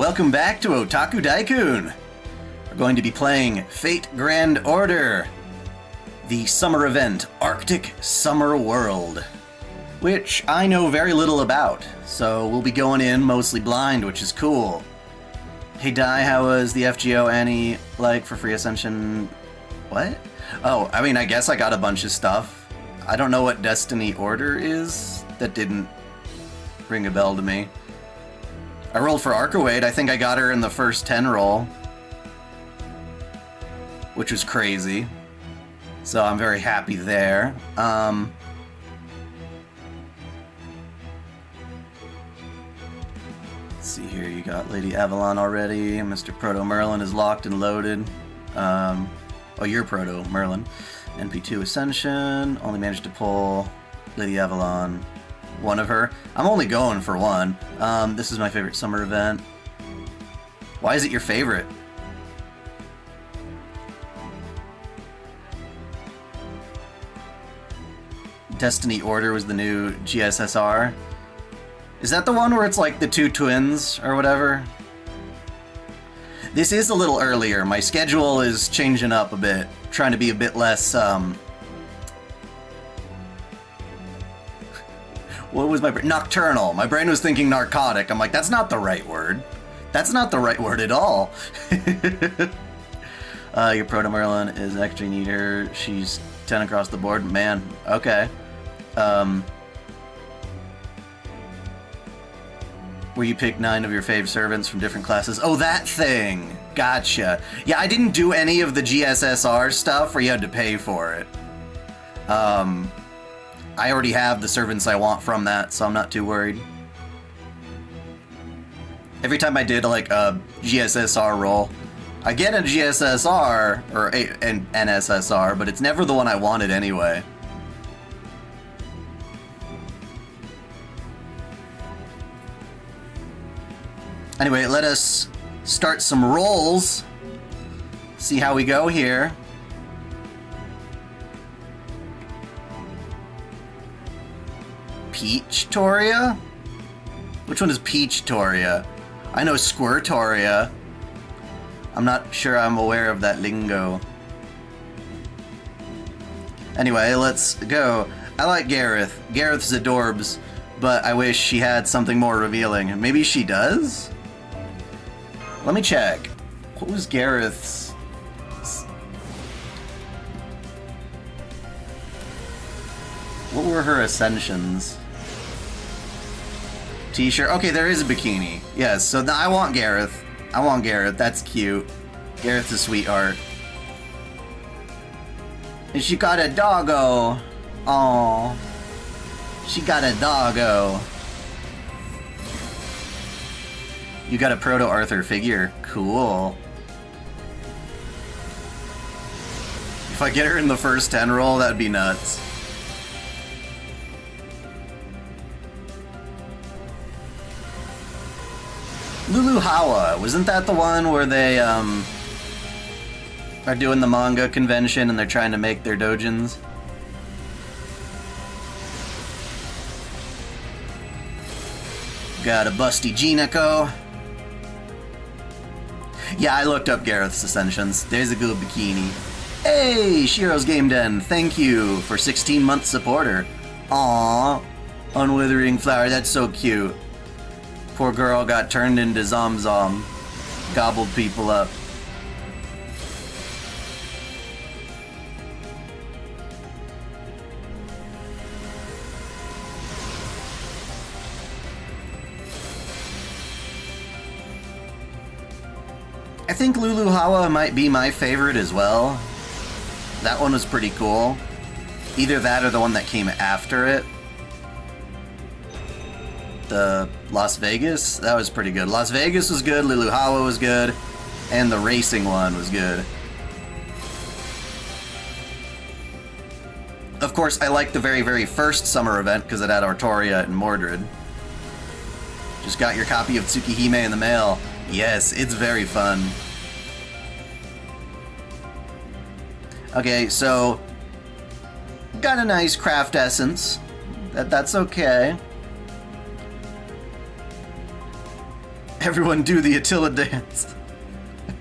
welcome back to OtakuDaiKun. We're going to be playing Fate Grand Order, the summer event, Arctic Summer World, which I know very little about, so we'll be going in mostly blind, which is cool. Hey Dai, how was the FGO Annie like for Free Ascension? What? Oh, I mean, I guess I got a bunch of stuff. I don't know what Destiny Order is. That didn't ring a bell to me. I rolled for Archawade. I think I got her in the first 10 roll, which was crazy. So I'm very happy there. Let's see here, you got Lady Avalon already. Mr. Proto Merlin is locked and loaded. Oh, you're Proto Merlin. NP2 Ascension. Only managed to pull Lady Avalon. One of her. I'm only going for one. This is my favorite summer event. Why is it your favorite? Destiny Order was the new GSSR. Is that the one where it's like the two twins or whatever? This is a little earlier. My schedule is changing up a bit. Trying to be a bit less, what was my brain? Nocturnal. My brain was thinking narcotic. I'm like, that's not the right word. That's not the right word at all. Your Proto Merlin is extra neater. She's 10 across the board. Man, okay. Where you pick 9 of your fave servants from different classes. Oh, that thing. Gotcha. Yeah, I didn't do any of the GSSR stuff where you had to pay for it. I already have the servants I want from that, so I'm not too worried. Every time I did like a GSSR roll, I get a GSSR or an NSSR, but it's never the one I wanted anyway. Anyway, let us start some rolls. See how we go here. Peach-toria? Which one is Peach-toria? I know Squirtoria. I'm not sure I'm aware of that lingo. Anyway, let's go. I like Gareth. Gareth's adorbs, but I wish she had something more revealing. Maybe she does? Let me check. What was Gareth's? What were her ascensions? T-shirt. Okay, there is a bikini. Yes, so I want Gareth. I want Gareth. That's cute. Gareth's a sweetheart. And she got a doggo. Aww. She got a doggo. You got a Proto-Arthur figure. Cool. If I get her in the first 10 roll, that'd be nuts. Lulu Hawa, wasn't that the one where they are doing the manga convention and they're trying to make their dojins? Got a busty Jinako. Yeah, I looked up Gareth's ascensions. There's a good bikini. Hey, Shiro's Game Den, thank you for 16-month supporter. Aww, Unwithering Flower, that's so cute. Poor girl got turned into Zom. Gobbled people up. I think Lulu Hawa might be my favorite as well. That one was pretty cool. Either that or the one that came after it. The Las Vegas, that was pretty good. Las Vegas was good, Lulu Hawa was good, and the racing one was good. Of course, I liked the very first summer event because it had Artoria and Mordred. Just got your copy of Tsukihime in the mail. Yes, it's very fun. Okay, so got a nice craft essence. That's okay. Everyone do the Attila dance.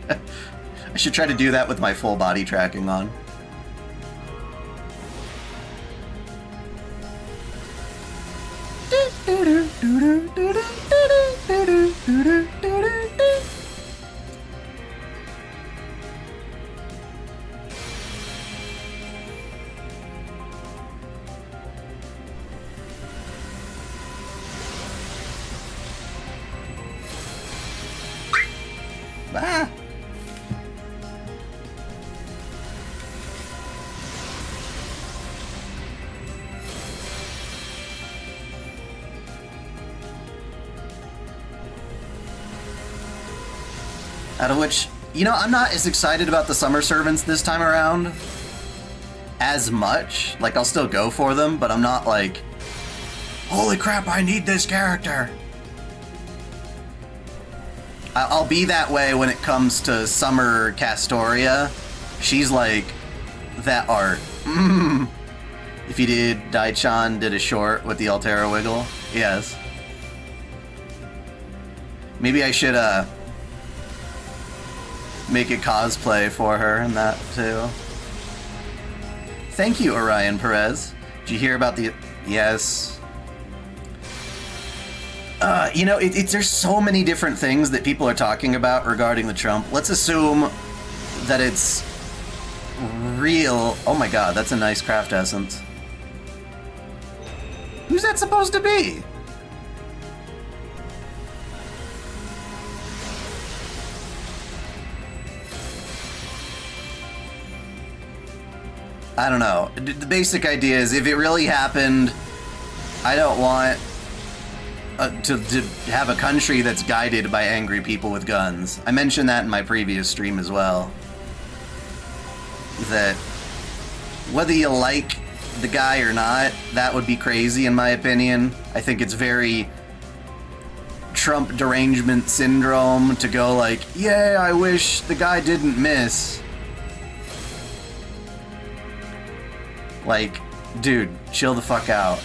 I should try to do that with my full body tracking on. Ah. Out of which, you know, I'm not as excited about the summer servants this time around as much. Like, I'll still go for them, but I'm not like, holy crap, I need this character. I'll be that way when it comes to Summer Castoria. She's like that art. If you did, dai-chan did a short with the Altera wiggle. Yes. Maybe I should make a cosplay for her in that too. Thank you, Orion Perez. Did you hear about the... Yes. You know, there's so many different things that people are talking about regarding the Trump. Let's assume that it's real. Oh my god, that's a nice craft essence. Who's that supposed to be? I don't know. The basic idea is, if it really happened, I don't want to have a country that's guided by angry people with guns. I mentioned that in my previous stream as well. That whether you like the guy or not, that would be crazy in my opinion. I think it's very Trump derangement syndrome to go like, yeah, I wish the guy didn't miss. Like, dude, chill the fuck out.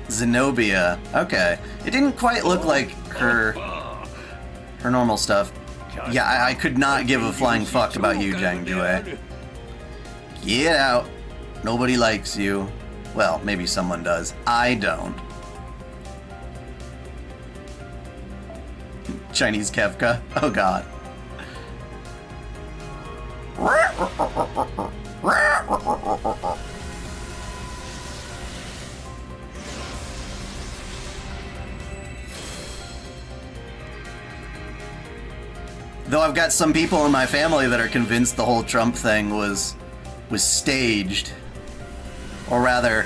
Zenobia. Okay. It didn't quite look like her normal stuff. Yeah, I could not give a flying fuck about you, Jang Due. Get out. Nobody likes you. Well, maybe someone does. I don't. Chinese Kefka. Oh god. Though I've got some people in my family that are convinced the whole Trump thing was staged. Or rather,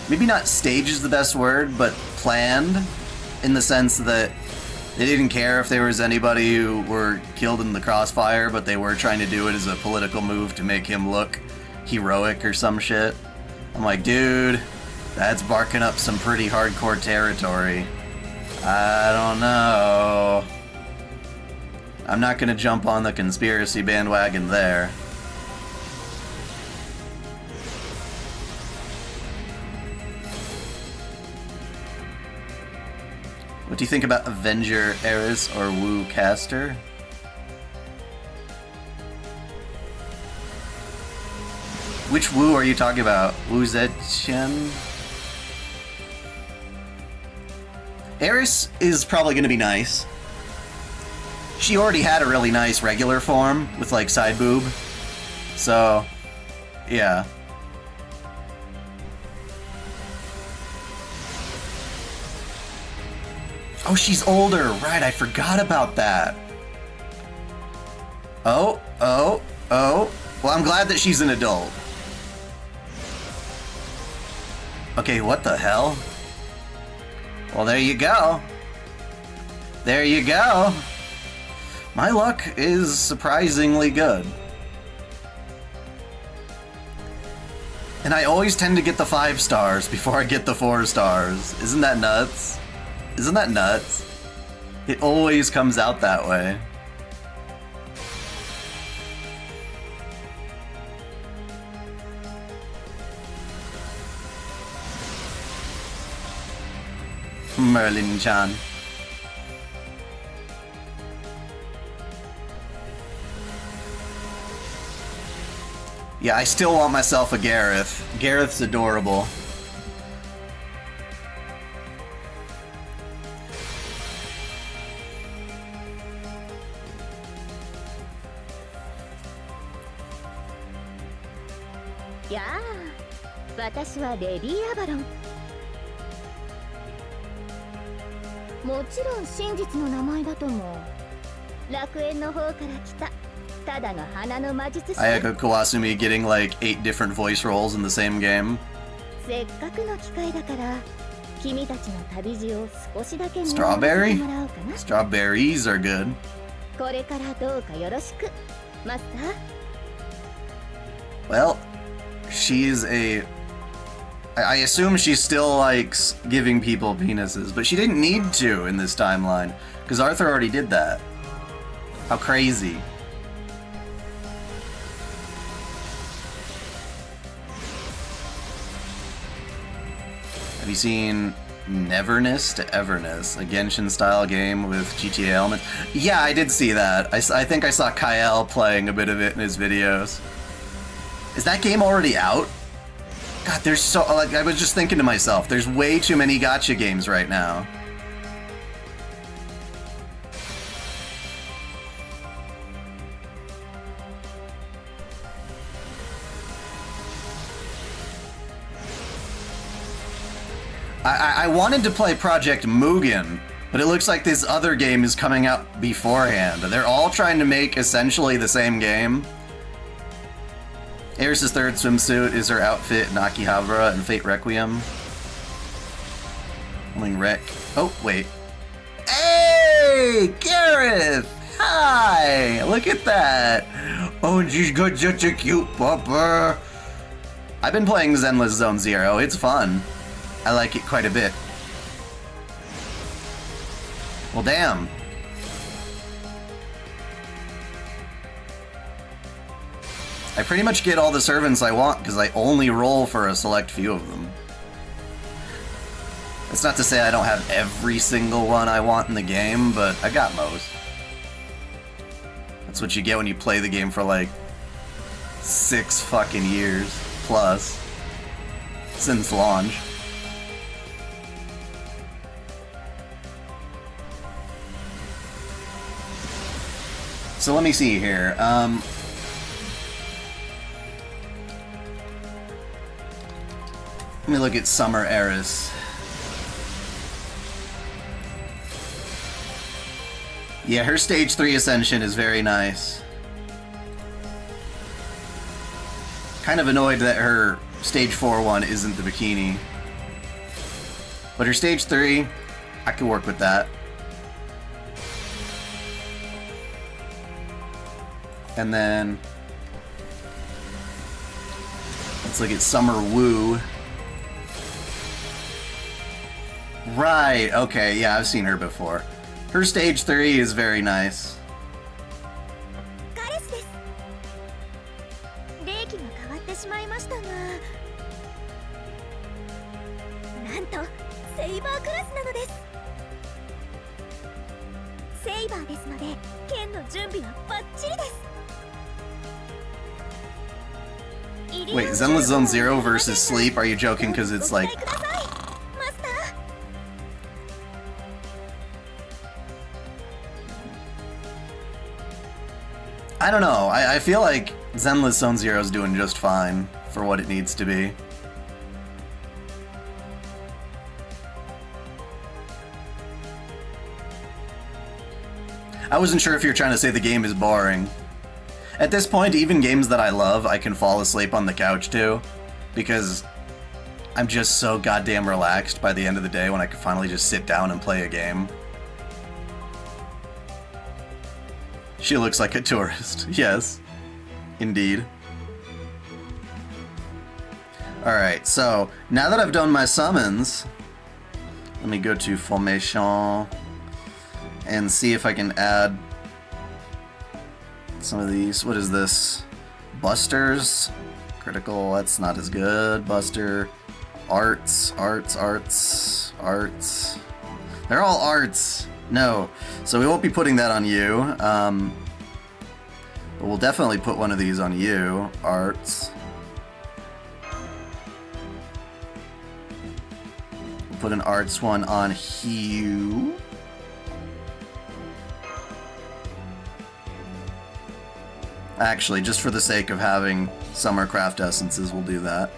maybe not staged is the best word, but planned, in the sense that they didn't care if there was anybody who were killed in the crossfire, but they were trying to do it as a political move to make him look heroic or some shit. I'm like, dude, that's barking up some pretty hardcore territory. I don't know. I'm not gonna jump on the conspiracy bandwagon there. What do you think about Avenger Eris or Wu Caster? Which Wu are you talking about? Wu Zetian? Eris is probably gonna be nice. She already had a really nice regular form with like side boob. So, yeah. Oh, she's older. Right, I forgot about that. Oh. Well, I'm glad that she's an adult. Okay, what the hell? Well, there you go. There you go. My luck is surprisingly good. And I always tend to get the 5 stars before I get the 4 stars. Isn't that nuts? Isn't that nuts? It always comes out that way. Merlin-chan. Yeah, I still want myself a Gareth. Gareth's adorable. Yeah, 私はレディー・アバロン。もちろん真実の名前だと思う。楽園の方から来た。ただの花の魔術師。Ayaka Kawasumi getting like 8 different voice roles in the same game. せっかくの機会だから、君たちの旅路を少しだけ見せて Strawberry? もらおうかな。Strawberries are good. これからどうかよろしく、マスター。Well, she's a... I assume she still likes giving people penises, but she didn't need to in this timeline, because Arthur already did that. How crazy. Have you seen Neverness to Everness, a Genshin-style game with GTA elements? Yeah, I did see that. I think I saw Kyle playing a bit of it in his videos. Is that game already out? God, there's so... Like, I was just thinking to myself, there's way too many gacha games right now. I wanted to play Project Mugen, but it looks like this other game is coming out beforehand. They're all trying to make essentially the same game. Eris's third swimsuit is her outfit in Akihabara and Fate Requiem. Wing Wreck. Oh, wait. Hey! Gareth! Hi! Look at that! Oh, she's got such a cute pupper! I've been playing Zenless Zone Zero. It's fun. I like it quite a bit. Well, damn. I pretty much get all the servants I want because I only roll for a select few of them. That's not to say I don't have every single one I want in the game, but I got most. That's what you get when you play the game for like 6 fucking years plus since launch. So let me see here. Let me look at Summer Eris. Yeah, her stage 3 ascension is very nice. Kind of annoyed that her stage 4 one isn't the bikini. But her stage 3, I could work with that. And then let's look at Summer Woo. Right, okay, yeah, I've seen her before. Her stage 3 is very nice. Wait, Zenless Zone Zero versus Sleep? Are you joking? Because it's like... I don't know. I feel like Zenless Zone Zero is doing just fine for what it needs to be. I wasn't sure if you're trying to say the game is boring. At this point, even games that I love, I can fall asleep on the couch to, because I'm just so goddamn relaxed by the end of the day when I can finally just sit down and play a game. She looks like a tourist. Yes, indeed. Alright, so now that I've done my summons, let me go to Formation and see if I can add some of these. What is this? Busters? Critical, that's not as good. Buster. Arts. They're all arts. No. So we won't be putting that on you. But we'll definitely put one of these on you. Arts. We'll put an arts one on Hugh. Actually, just for the sake of having summer craft essences, we'll do that.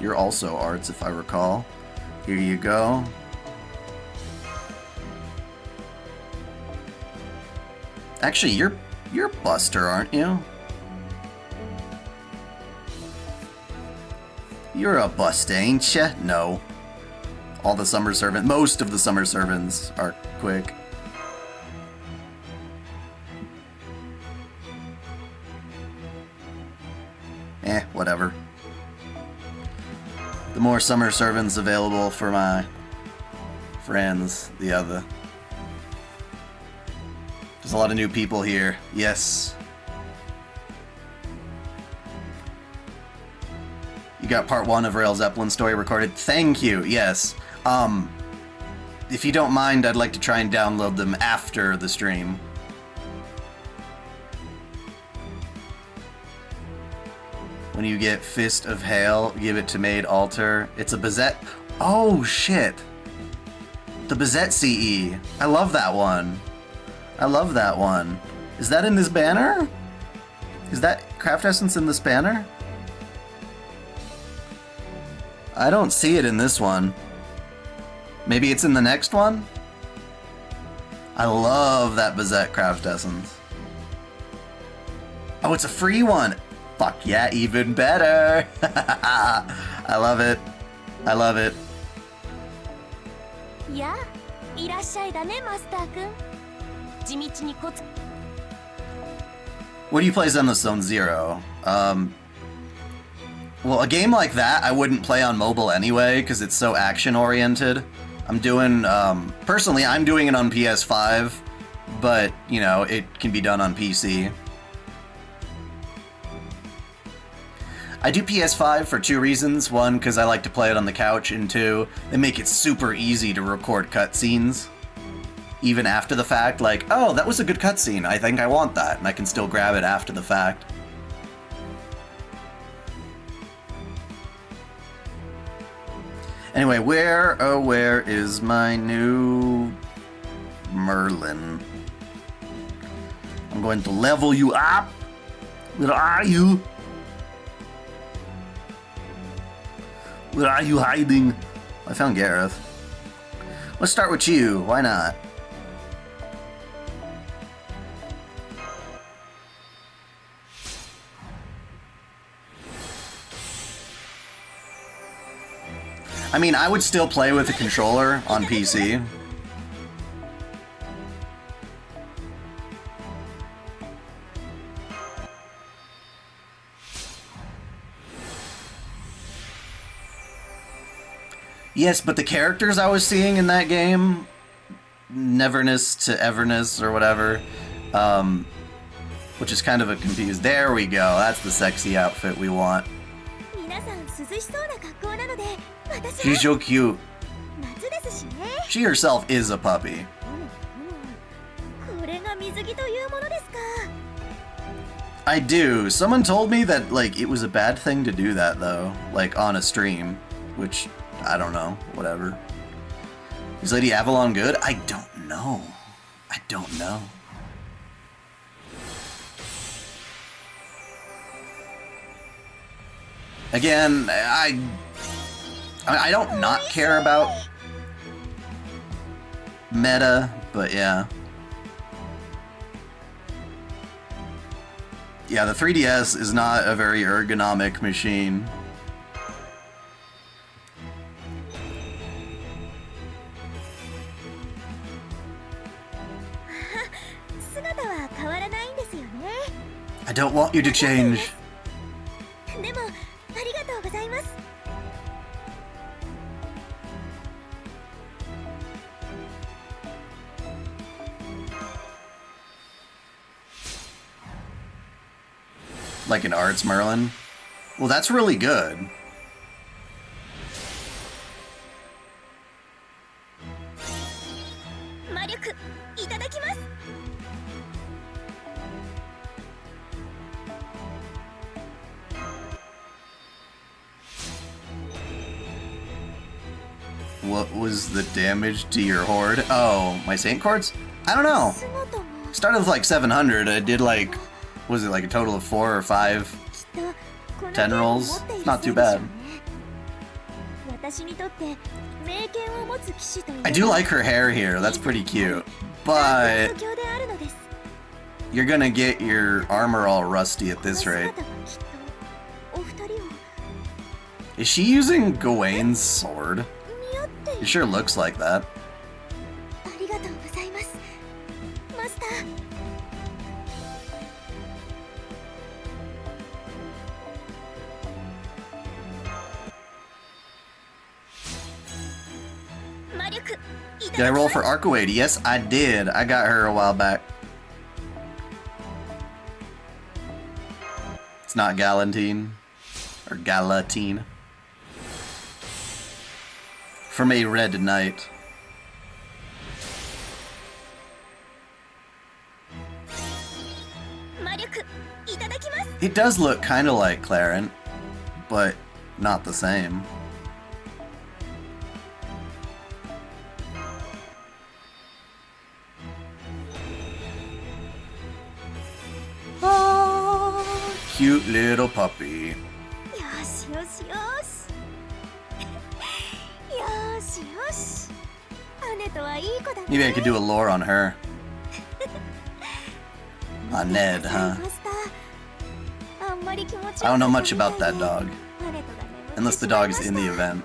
You're also arts, if I recall. Here you go. Actually, you're Buster, aren't you? You're a Buster, ain't ya? No. All the summer servants, most of the summer servants are quick. Whatever. The more summer servants available for my friends, the other. There's a lot of new people here. Yes. You got part 1 of Rail Zeppelin's story recorded. Thank you. Yes. If you don't mind, I'd like to try and download them after the stream. When you get Fist of Hail, give it to Maid Alter. It's a Bazette. Oh, shit. The Bazette CE. I love that one. I love that one. Is that in this banner? Is that Craft Essence in this banner? I don't see it in this one. Maybe it's in the next one? I love that Bazette Craft Essence. Oh, it's a free one. Fuck yeah, even better. I love it. I love it. Yeah, いらっしゃいだね、マスター君。地道にコツ。What do you play Zenless Zone Zero? Well, a game like that I wouldn't play on mobile anyway because it's so action-oriented. I'm doing, personally, I'm doing it on PS5, but, you know, it can be done on PC. I do PS5 for 2 reasons. 1, because I like to play it on the couch, and 2, they make it super easy to record cutscenes. Even after the fact, like, oh, that was a good cutscene, I think I want that, and I can still grab it after the fact. Anyway, where is my new Merlin? I'm going to level you up. Where are you? Where are you hiding? I found Gareth. Let's start with you. Why not? I mean, I would still play with a controller on PC. Yes, but the characters I was seeing in that game, Neverness to Everness or whatever, which is kind of a confused. There we go. That's the sexy outfit we want. She's so cute. She herself is a puppy. I do. Someone told me that, like, it was a bad thing to do that, though. Like, on a stream. Which, I don't know. Whatever. Is Lady Avalon good? I don't know. I don't know. Again, I don't not care about meta, but yeah. Yeah, the 3DS is not a very ergonomic machine. I don't want you to change. Like an arts Merlin? Well, that's really good. What was the damage to your horde? Oh, my Saint Quartz? I don't know. Started with like 700. I did like, was it like a total of 4 or 5 10 rolls? Not too bad. I do like her hair here. That's pretty cute. But you're gonna get your armor all rusty at this rate. Is she using Gawain's sword? It sure looks like that. Did I roll for Arcuade? Yes, I did. I got her a while back. It's not Galantine. Or Galatine. From a Red Knight. It does look kind of like Clarent, but not the same. Oh, cute little puppy. Maybe I could do a lore on her. On Ned, huh? I don't know much about that dog. Unless the dog is in the event.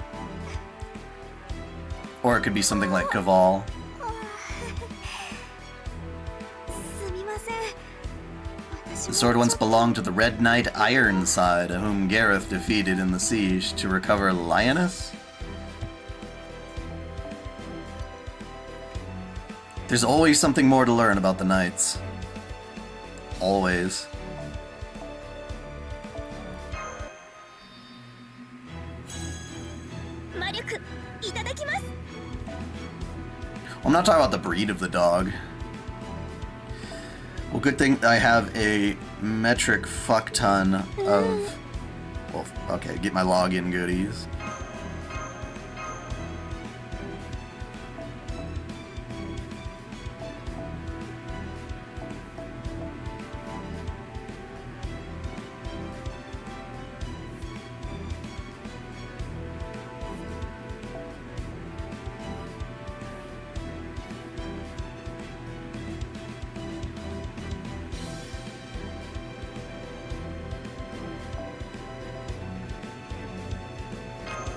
Or it could be something like Caval. The sword once belonged to the Red Knight Ironside, whom Gareth defeated in the siege to recover Lioness? There's always something more to learn about the knights. Always. I'm not talking about the breed of the dog. Well, good thing I have a metric fuck ton of... Well, okay, get my login goodies.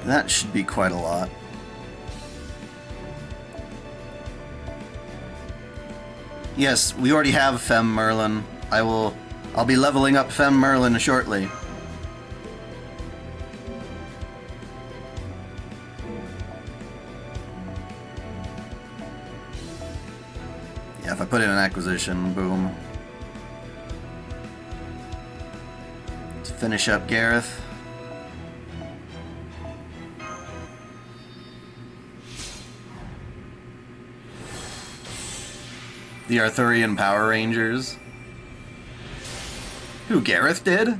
That should be quite a lot. Yes, we already have Femme Merlin. I'll be leveling up Femme Merlin shortly. Yeah, if I put in an acquisition, boom. Let's finish up Gareth. The Arthurian Power Rangers. Who, Gareth did?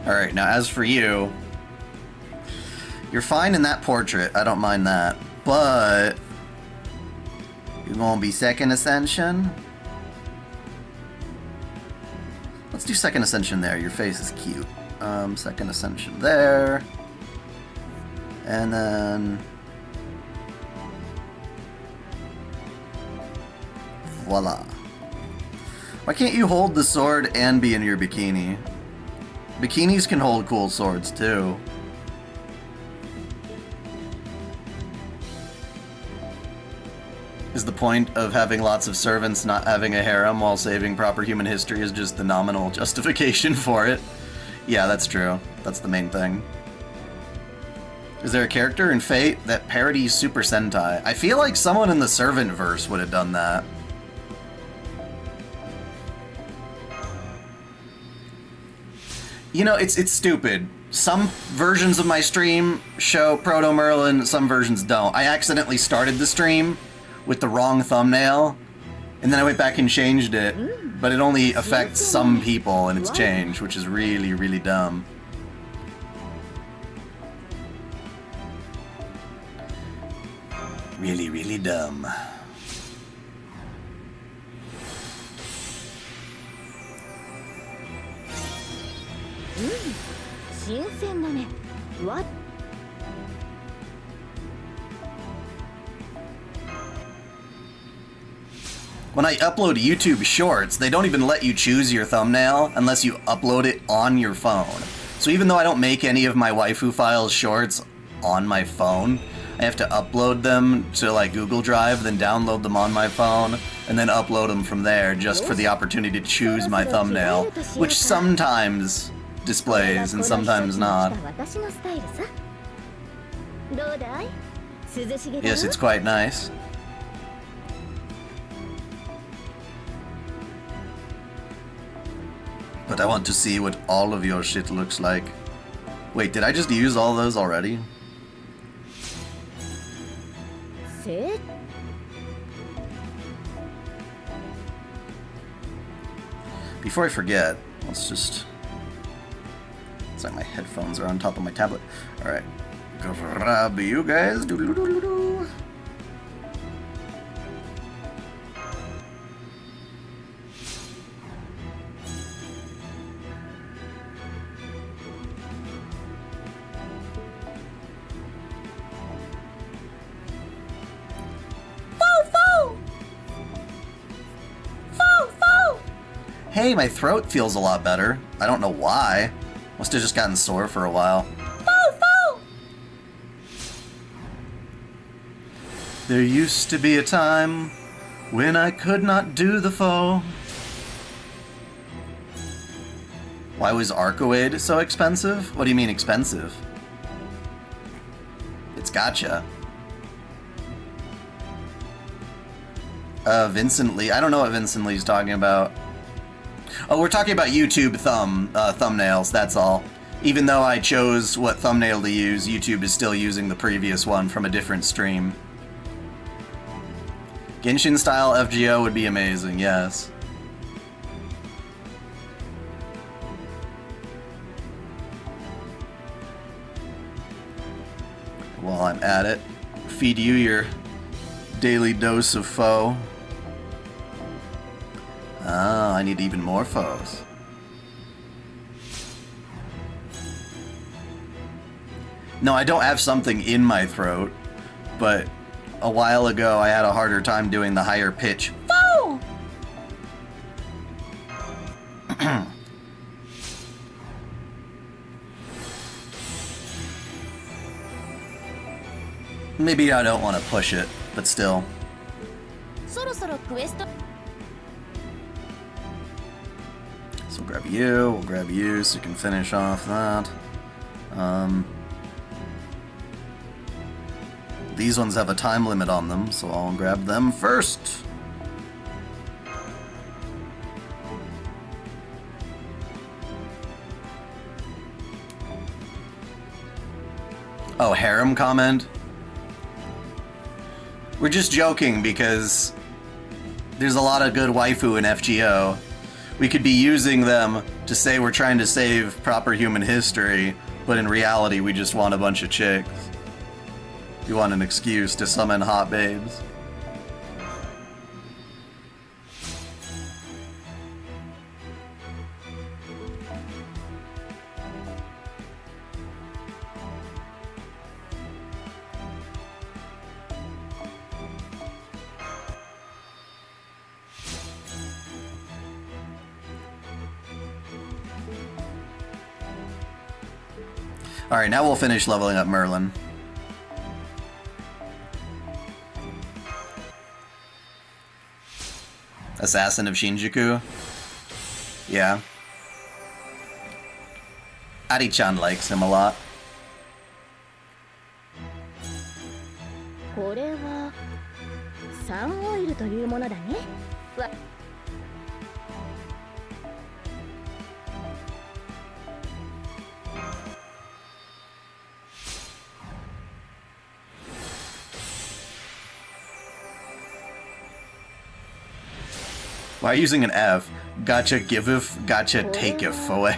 Alright, now as for you... You're fine in that portrait, I don't mind that. But... You're gonna be second ascension? Let's do second ascension there, your face is cute. Second ascension there. And then... Voila. Why can't you hold the sword and be in your bikini? Bikinis can hold cool swords too. Is the point of having lots of servants not having a harem while saving proper human history is just the nominal justification for it? Yeah, that's true. That's the main thing. Is there a character in Fate that parodies Super Sentai? I feel like someone in the Servant verse would have done that. You know, it's stupid. Some versions of my stream show Proto Merlin, some versions don't. I accidentally started the stream with the wrong thumbnail, and then I went back and changed it, but it only affects some people and it's changed, which is really, really dumb. Really, really dumb. What? When I upload YouTube Shorts, they don't even let you choose your thumbnail unless you upload it on your phone. So even though I don't make any of my waifu files shorts on my phone, I have to upload them to like Google Drive, then download them on my phone, and then upload them from there just for the opportunity to choose my thumbnail, which sometimes displays and sometimes not. Yes, it's quite nice. But I want to see what all of your shit looks like. Wait, did I just use all those already? Before I forget, let's just... It's like my headphones are on top of my tablet. Alright. Grab you guys. Doo-doo-doo-doo-doo. Hey, my throat feels a lot better. I don't know why. Must have just gotten sore for a while. There used to be a time when I could not do the foe. Why was Arcoade so expensive? What do you mean expensive? It's gacha. Vincent Lee. I don't know what Vincent Lee's talking about. Oh, we're talking about YouTube thumbnails, that's all. Even though I chose what thumbnail to use, YouTube is still using the previous one from a different stream. Genshin-style FGO would be amazing, yes. While I'm at it, feed you your daily dose of foe. Ah, I need even more foes. No, I don't have something in my throat, but a while ago I had a harder time doing the higher pitch. Foe! Maybe I don't want to push it, but still. So we'll grab you so you can finish off that. These ones have a time limit on them, so I'll grab them first. Oh, harem comment? We're just joking because there's a lot of good waifu in FGO. We could be using them to say we're trying to save proper human history, but in reality we just want a bunch of chicks. We want an excuse to summon hot babes. Alright, now we'll finish leveling up Merlin. Assassin of Shinjuku? Yeah. Dai-chan likes him a lot. Why are you using an F? Gotcha giveth, gotcha taketh away.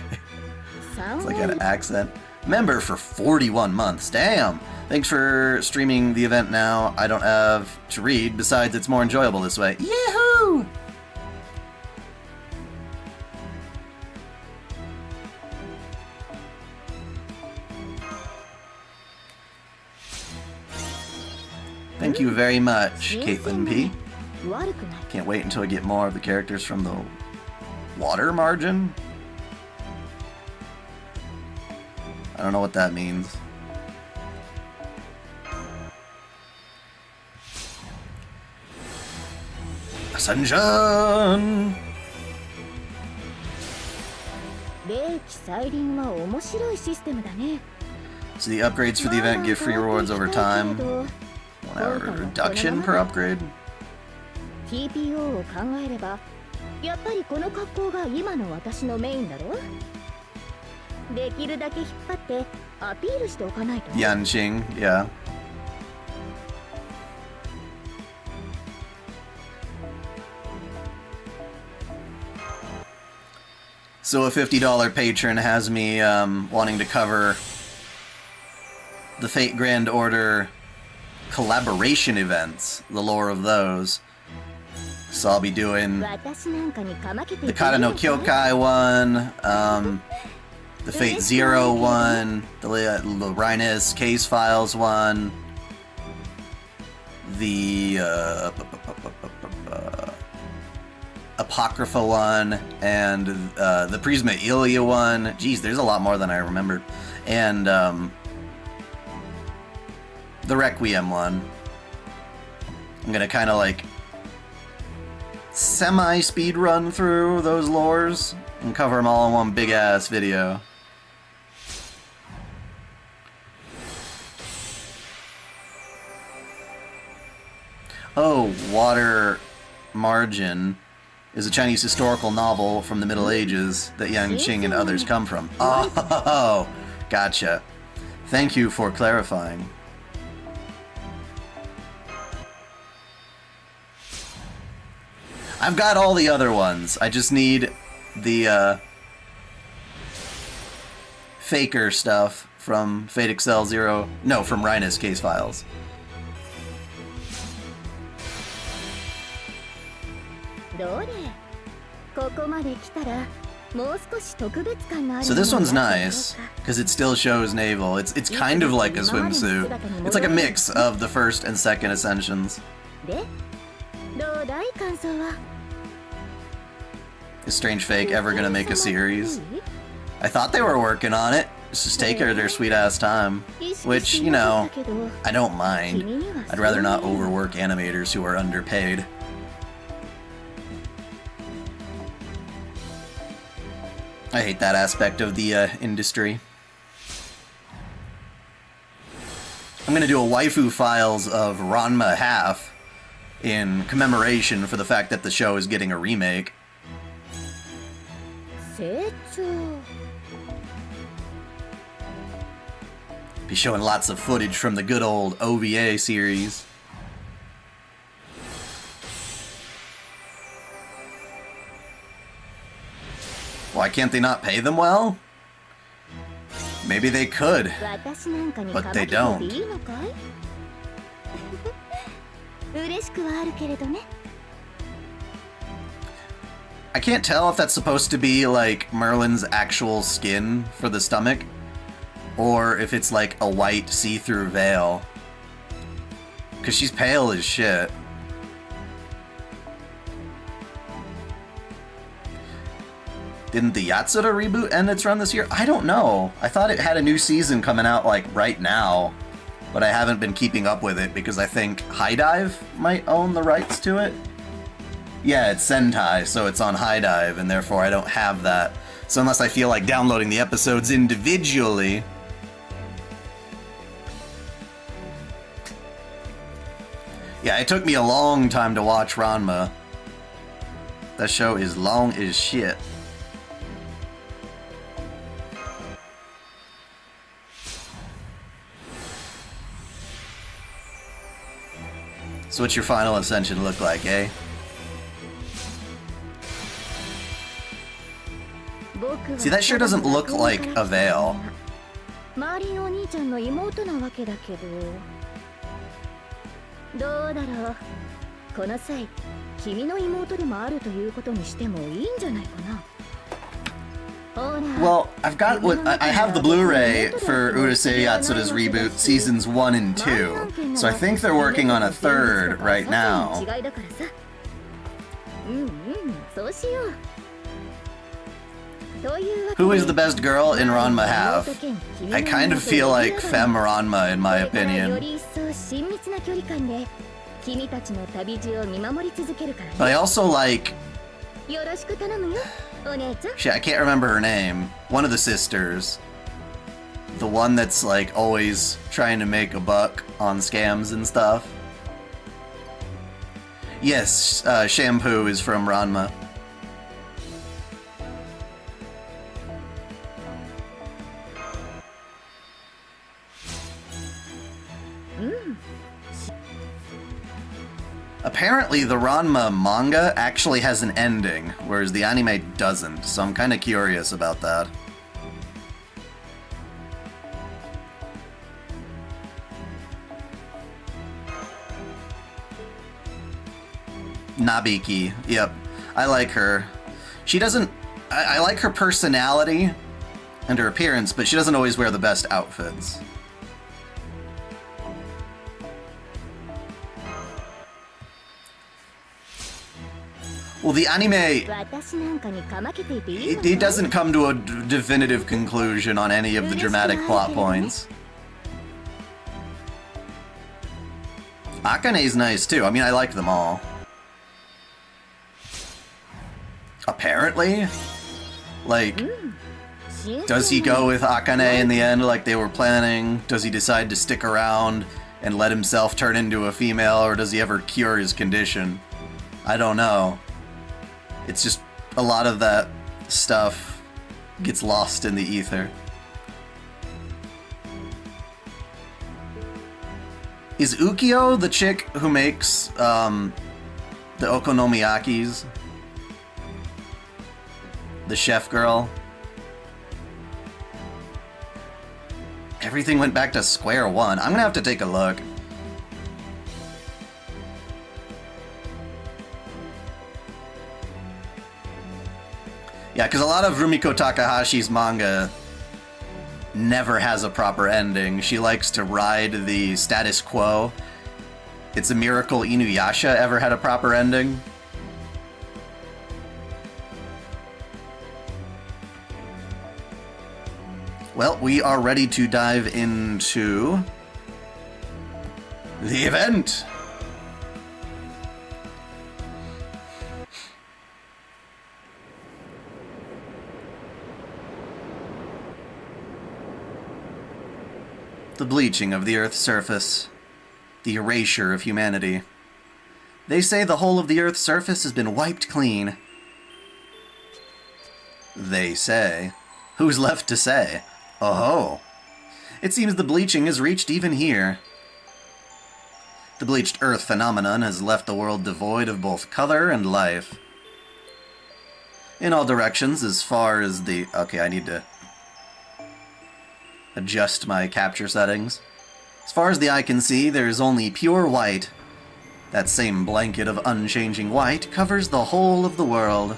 It's like an accent. Member for 41 months. Damn! Thanks for streaming the event now. I don't have to read. Besides, it's more enjoyable this way. Yahoo! Thank you very much, Caitlin P. Can't wait until I get more of the characters from the water margin. I don't know what that means. Ascension! So the upgrades for the event give free rewards over time. 1 hour reduction per upgrade? TPO を考えればやっぱりこの格好が今の私のメインだろ。できるだけ引っ張ってアピールしておかないと。Yanqing, yeah. So a $50 patron has me wanting to cover the Fate Grand Order collaboration events, the lore of those. So I'll be doing the Kata no Kyokai one, the Fate Zero one, the Rhinus Case Files one, the Apocrypha one, and the Prisma Ilia one. Geez, there's a lot more than I remembered. And the Requiem one. I'm gonna kind of like semi-speed run through those lores and cover them all in one big ass video. Oh, Water Margin is a Chinese historical novel from the Middle Ages that Yanqing and others come from. Oh, gotcha. Thank you for clarifying. I've got all the other ones. I just need the faker stuff from Fate Excel Zero. No, from Rhinus Case Files. So this one's nice because it still shows navel. It's kind of like a swimsuit. It's like a mix of the first and second ascensions. Is Strange Fake ever gonna make a series? I thought they were working on it. Let's just take her their sweet ass time. Which, you know, I don't mind. I'd rather not overwork animators who are underpaid. I hate that aspect of the industry. I'm gonna do a waifu files of Ranma Half in commemoration for the fact that the show is getting a remake. Be showing lots of footage from the good old OVA series. Why can't they not pay them well? Maybe they could, but they don't. I can't tell if that's supposed to be like Merlin's actual skin for the stomach, or if it's like a white see-through veil. Because she's pale as shit. Didn't the Yatsura reboot end its run this year? I don't know. I thought it had a new season coming out like right now, but I haven't been keeping up with it because I think High Dive might own the rights to it. Yeah, it's Sentai, so it's on High Dive, and therefore I don't have that. So unless I feel like downloading the episodes individually... Yeah, it took me a long time to watch Ranma. That show is long as shit. So what's your final ascension look like, eh? See, that sure doesn't look like a veil. マーリンお兄ちゃんの妹なわけだけど、どうだろう。この際、君の妹でもあるということにしてもいいんじゃないかな。Well, I've got I have the Blu-ray for Urusei Yatsura's reboot seasons 1 and 2, so I think they're working on a third right now. Who is the best girl in Ranma have? I kind of feel like Femme Ranma in my opinion. But I also like... Shit, I can't remember her name. One of the sisters. The one that's like always trying to make a buck on scams and stuff. Yes, Shampoo is from Ranma. Apparently, the Ranma manga actually has an ending, whereas the anime doesn't, so I'm kind of curious about that. Nabiki, yep. I like her. She doesn't... I like her personality and her appearance, but she doesn't always wear the best outfits. Well, the anime, it doesn't come to a definitive conclusion on any of the dramatic plot points. Akane's nice too. I mean, I like them all. Apparently? Like, does he go with Akane in the end like they were planning? Does he decide to stick around and let himself turn into a female, or does he ever cure his condition? I don't know. It's just a lot of that stuff gets lost in the ether. Is Ukyo the chick who makes the okonomiyakis? The chef girl? Everything went back to square one. I'm gonna have to take a look. Yeah, because a lot of Rumiko Takahashi's manga never has a proper ending. She likes to ride the status quo. It's a miracle Inuyasha ever had a proper ending. Well, we are ready to dive into the event. The bleaching of the Earth's surface. The erasure of humanity. They say the whole of the Earth's surface has been wiped clean. They say. Who's left to say? Oh-ho. It seems the bleaching has reached even here. The bleached Earth phenomenon has left the world devoid of both color and life. In all directions, as far as the... Okay, I need to adjust my capture settings. As far as the eye can see, there is only pure white. That same blanket of unchanging white covers the whole of the world.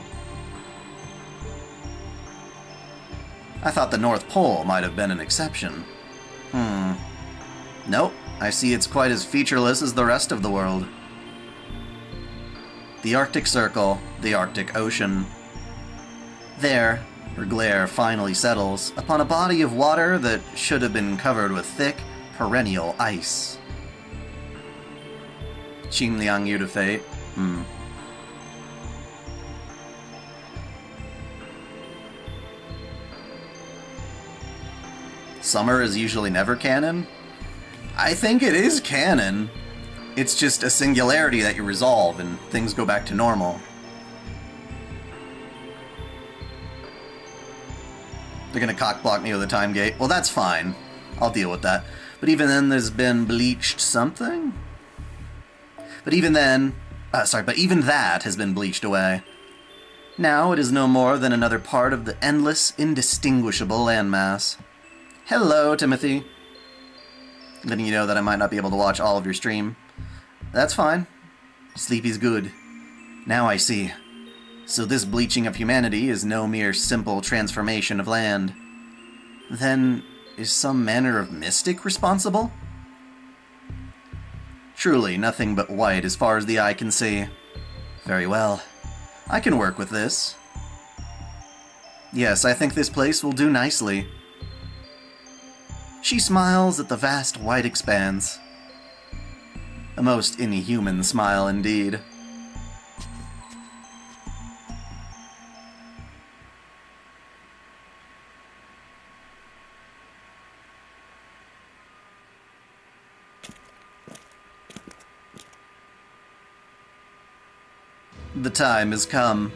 I thought the North Pole might have been an exception. Nope, I see it's quite as featureless as the rest of the world. The Arctic Circle, the Arctic Ocean. There, her glare finally settles upon a body of water that should have been covered with thick, perennial ice. Xinliang Yu to Fate. Summer is usually never canon? I think it is canon. It's just a singularity that you resolve and things go back to normal. They're gonna cockblock me with a time gate. Well, that's fine. I'll deal with that. But even then, there's been bleached something? But even then... but even that has been bleached away. Now it is no more than another part of the endless, indistinguishable landmass. Hello, Timothy. Letting you know that I might not be able to watch all of your stream. That's fine. Sleepy's good. Now I see. So this bleaching of humanity is no mere simple transformation of land. Then, is some manner of mystic responsible? Truly, nothing but white as far as the eye can see. Very well. I can work with this. Yes, I think this place will do nicely. She smiles at the vast white expanse. A most inhuman smile indeed. The time has come.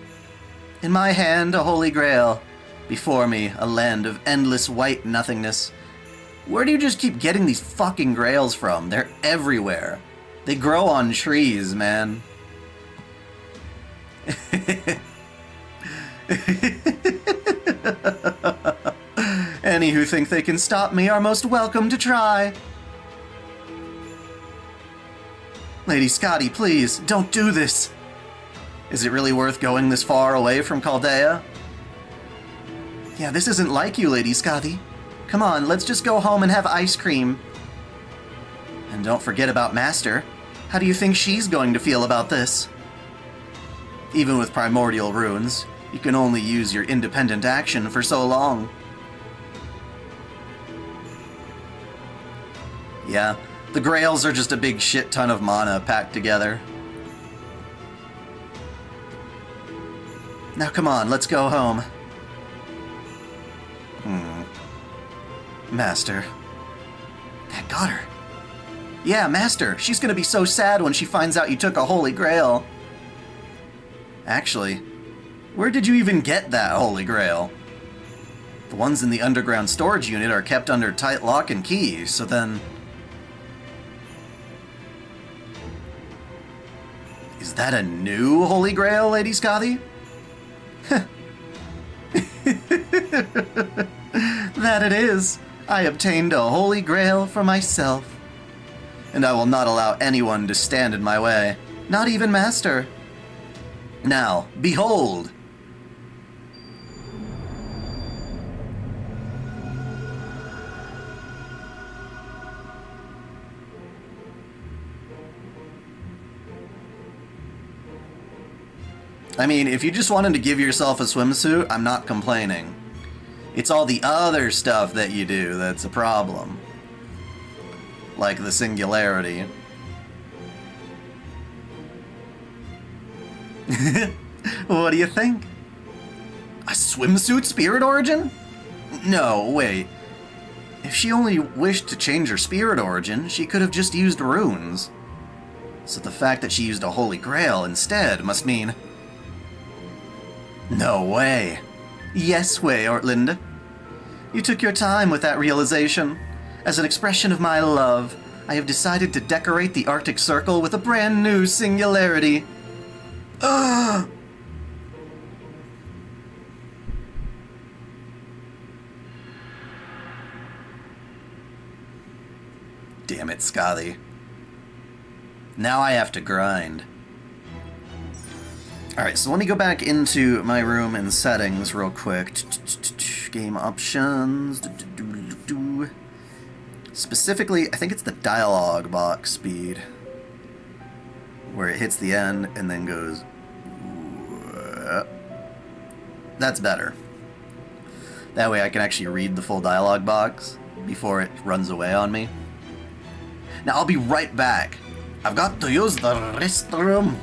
In my hand, a holy grail. Before me, a land of endless white nothingness. Where do you just keep getting these fucking grails from? They're everywhere. They grow on trees, man. Any who think they can stop me are most welcome to try. Lady Scotty, please, don't do this. Is it really worth going this far away from Chaldea? Yeah, this isn't like you, Lady Scotty. Come on, let's just go home and have ice cream. And don't forget about Master. How do you think she's going to feel about this? Even with primordial runes, you can only use your independent action for so long. Yeah, the Grails are just a big shit ton of mana packed together. Now come on, let's go home. Master. That got her. Yeah, Master. She's gonna be so sad when she finds out you took a Holy Grail. Actually, where did you even get that Holy Grail? The ones in the underground storage unit are kept under tight lock and key, so then... Is that a new Holy Grail, Lady Scotty? That it is. I obtained a Holy Grail for myself. And I will not allow anyone to stand in my way, not even Master. Now, behold! I mean, if you just wanted to give yourself a swimsuit, I'm not complaining. It's all the other stuff that you do that's a problem. Like the singularity. What do you think? A swimsuit spirit origin? No, wait. If she only wished to change her spirit origin, she could have just used runes. So the fact that she used a Holy Grail instead must mean... No way. Yes way, Ortlind. You took your time with that realization. As an expression of my love, I have decided to decorate the Arctic Circle with a brand new singularity. Ugh! Damn it, Scotty. Now I have to grind. Alright, so let me go back into my room and settings real quick. Game options. Specifically, I think it's the dialogue box speed. Where it hits the end and then goes... That's better. That way I can actually read the full dialogue box before it runs away on me. Now I'll be right back. I've got to use the restroom.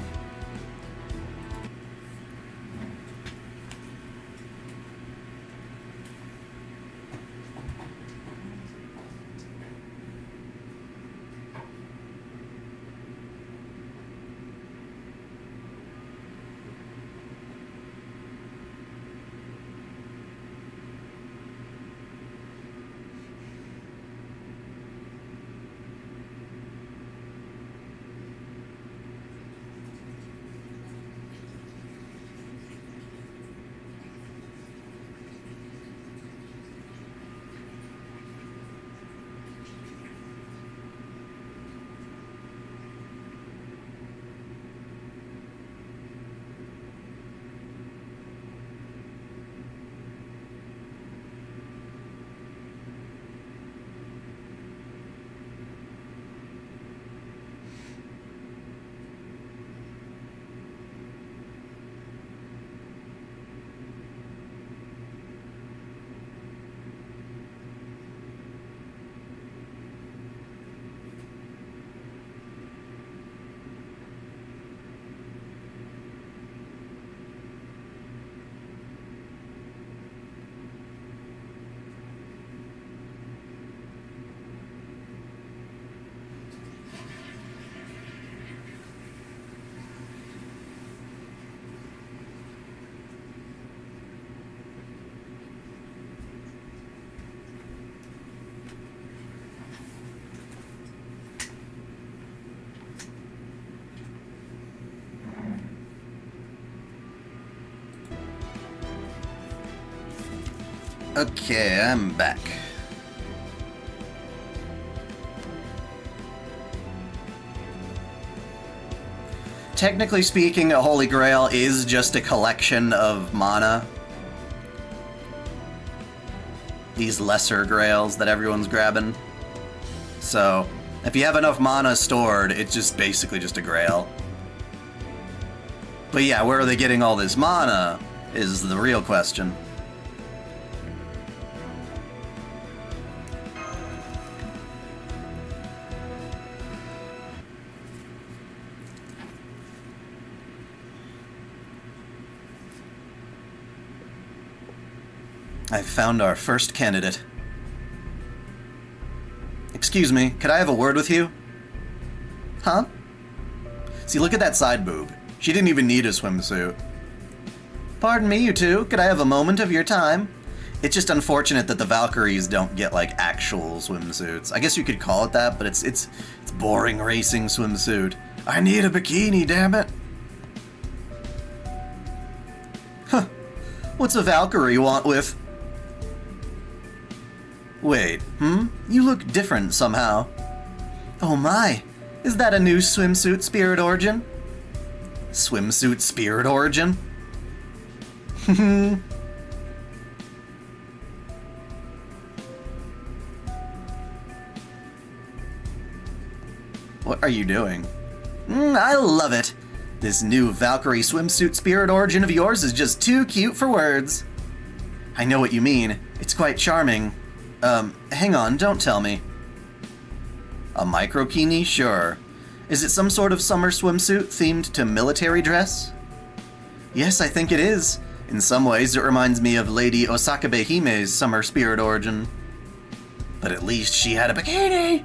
Okay, I'm back. Technically speaking, a Holy Grail is just a collection of mana. These lesser grails that everyone's grabbing. So, if you have enough mana stored, it's just basically just a grail. But yeah, where are they getting all this mana is the real question. I've found our first candidate. Excuse me, could I have a word with you? Huh? See, look at that side boob. She didn't even need a swimsuit. Pardon me, you two, could I have a moment of your time? It's just unfortunate that the Valkyries don't get, like, actual swimsuits. I guess you could call it that, but it's boring racing swimsuit. I need a bikini, damn it! Huh. What's a Valkyrie want with... Wait, You look different somehow. Oh my, is that a new swimsuit spirit origin? Swimsuit spirit origin? What are you doing? I love it. This new Valkyrie swimsuit spirit origin of yours is just too cute for words. I know what you mean. It's quite charming. Hang on, don't tell me. A microkini? Sure. Is it some sort of summer swimsuit themed to military dress? Yes, I think it is. In some ways, it reminds me of Lady Osakabe Hime's summer spirit origin. But at least she had a bikini!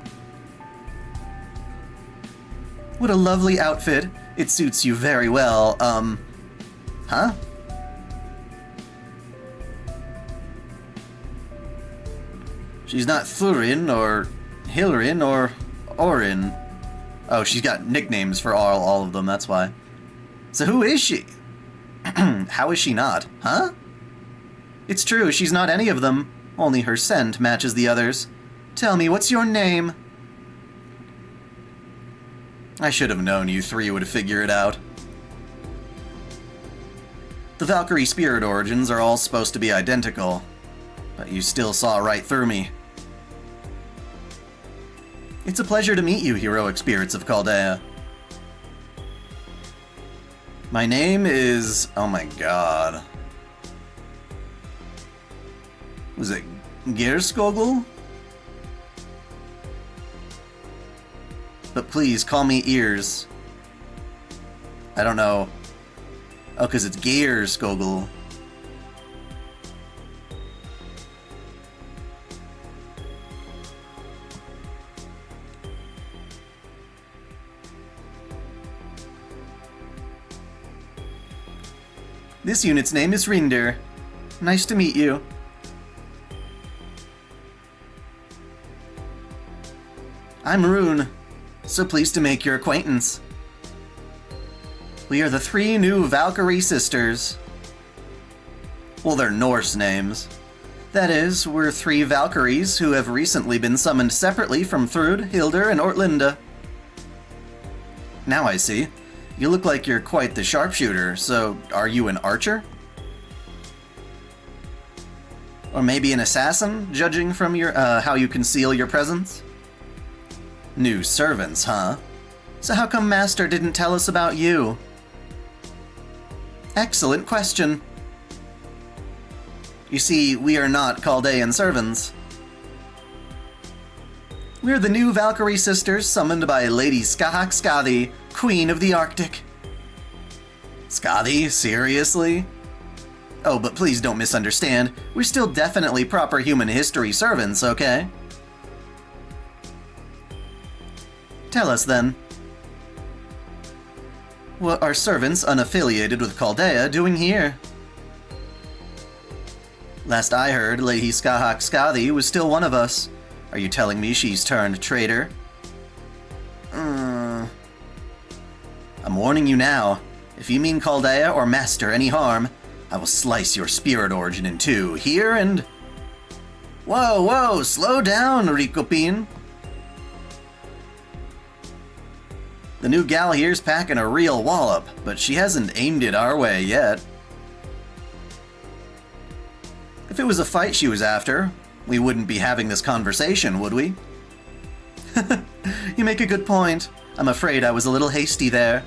What a lovely outfit. It suits you very well. Huh? She's not Thurin, or Hilrin, or Orin. Oh, she's got nicknames for all of them, that's why. So who is she? How is she not? Huh? It's true, she's not any of them. Only her scent matches the others. Tell me, what's your name? I should have known you three would figure it out. The Valkyrie spirit origins are all supposed to be identical, but you still saw right through me. It's a pleasure to meet you, heroic spirits of Chaldea. My name is... oh my god. Was it Gerskogel? But please, call me Ears. I don't know. Oh, because it's Gerskogel. This unit's name is Rinder. Nice to meet you. I'm Rune. So pleased to make your acquaintance. We are the 3 new Valkyrie sisters. Well, they're Norse names. That is, we're 3 Valkyries who have recently been summoned separately from Thrud, Hildur, and Ortlinda. Now I see. You look like you're quite the sharpshooter, so are you an archer? Or maybe an assassin, judging from your how you conceal your presence? New servants, huh? So how come Master didn't tell us about you? Excellent question. You see, we are not Chaldean servants. We're the new Valkyrie sisters summoned by Lady Skahak Skadi, Queen of the Arctic. Skadi? Seriously? Oh, but please don't misunderstand. We're still definitely proper human history servants, okay? Tell us then. What are servants unaffiliated with Chaldea doing here? Last I heard, Lady Skahak Skadi was still one of us. Are you telling me she's turned traitor? I'm warning you now. If you mean Chaldea or Master any harm, I will slice your spirit origin in two, here and Whoa, whoa, slow down, Rikopin. The new gal here's packing a real wallop, but she hasn't aimed it our way yet. If it was a fight she was after, we wouldn't be having this conversation, would we? You make a good point. I'm afraid I was a little hasty there.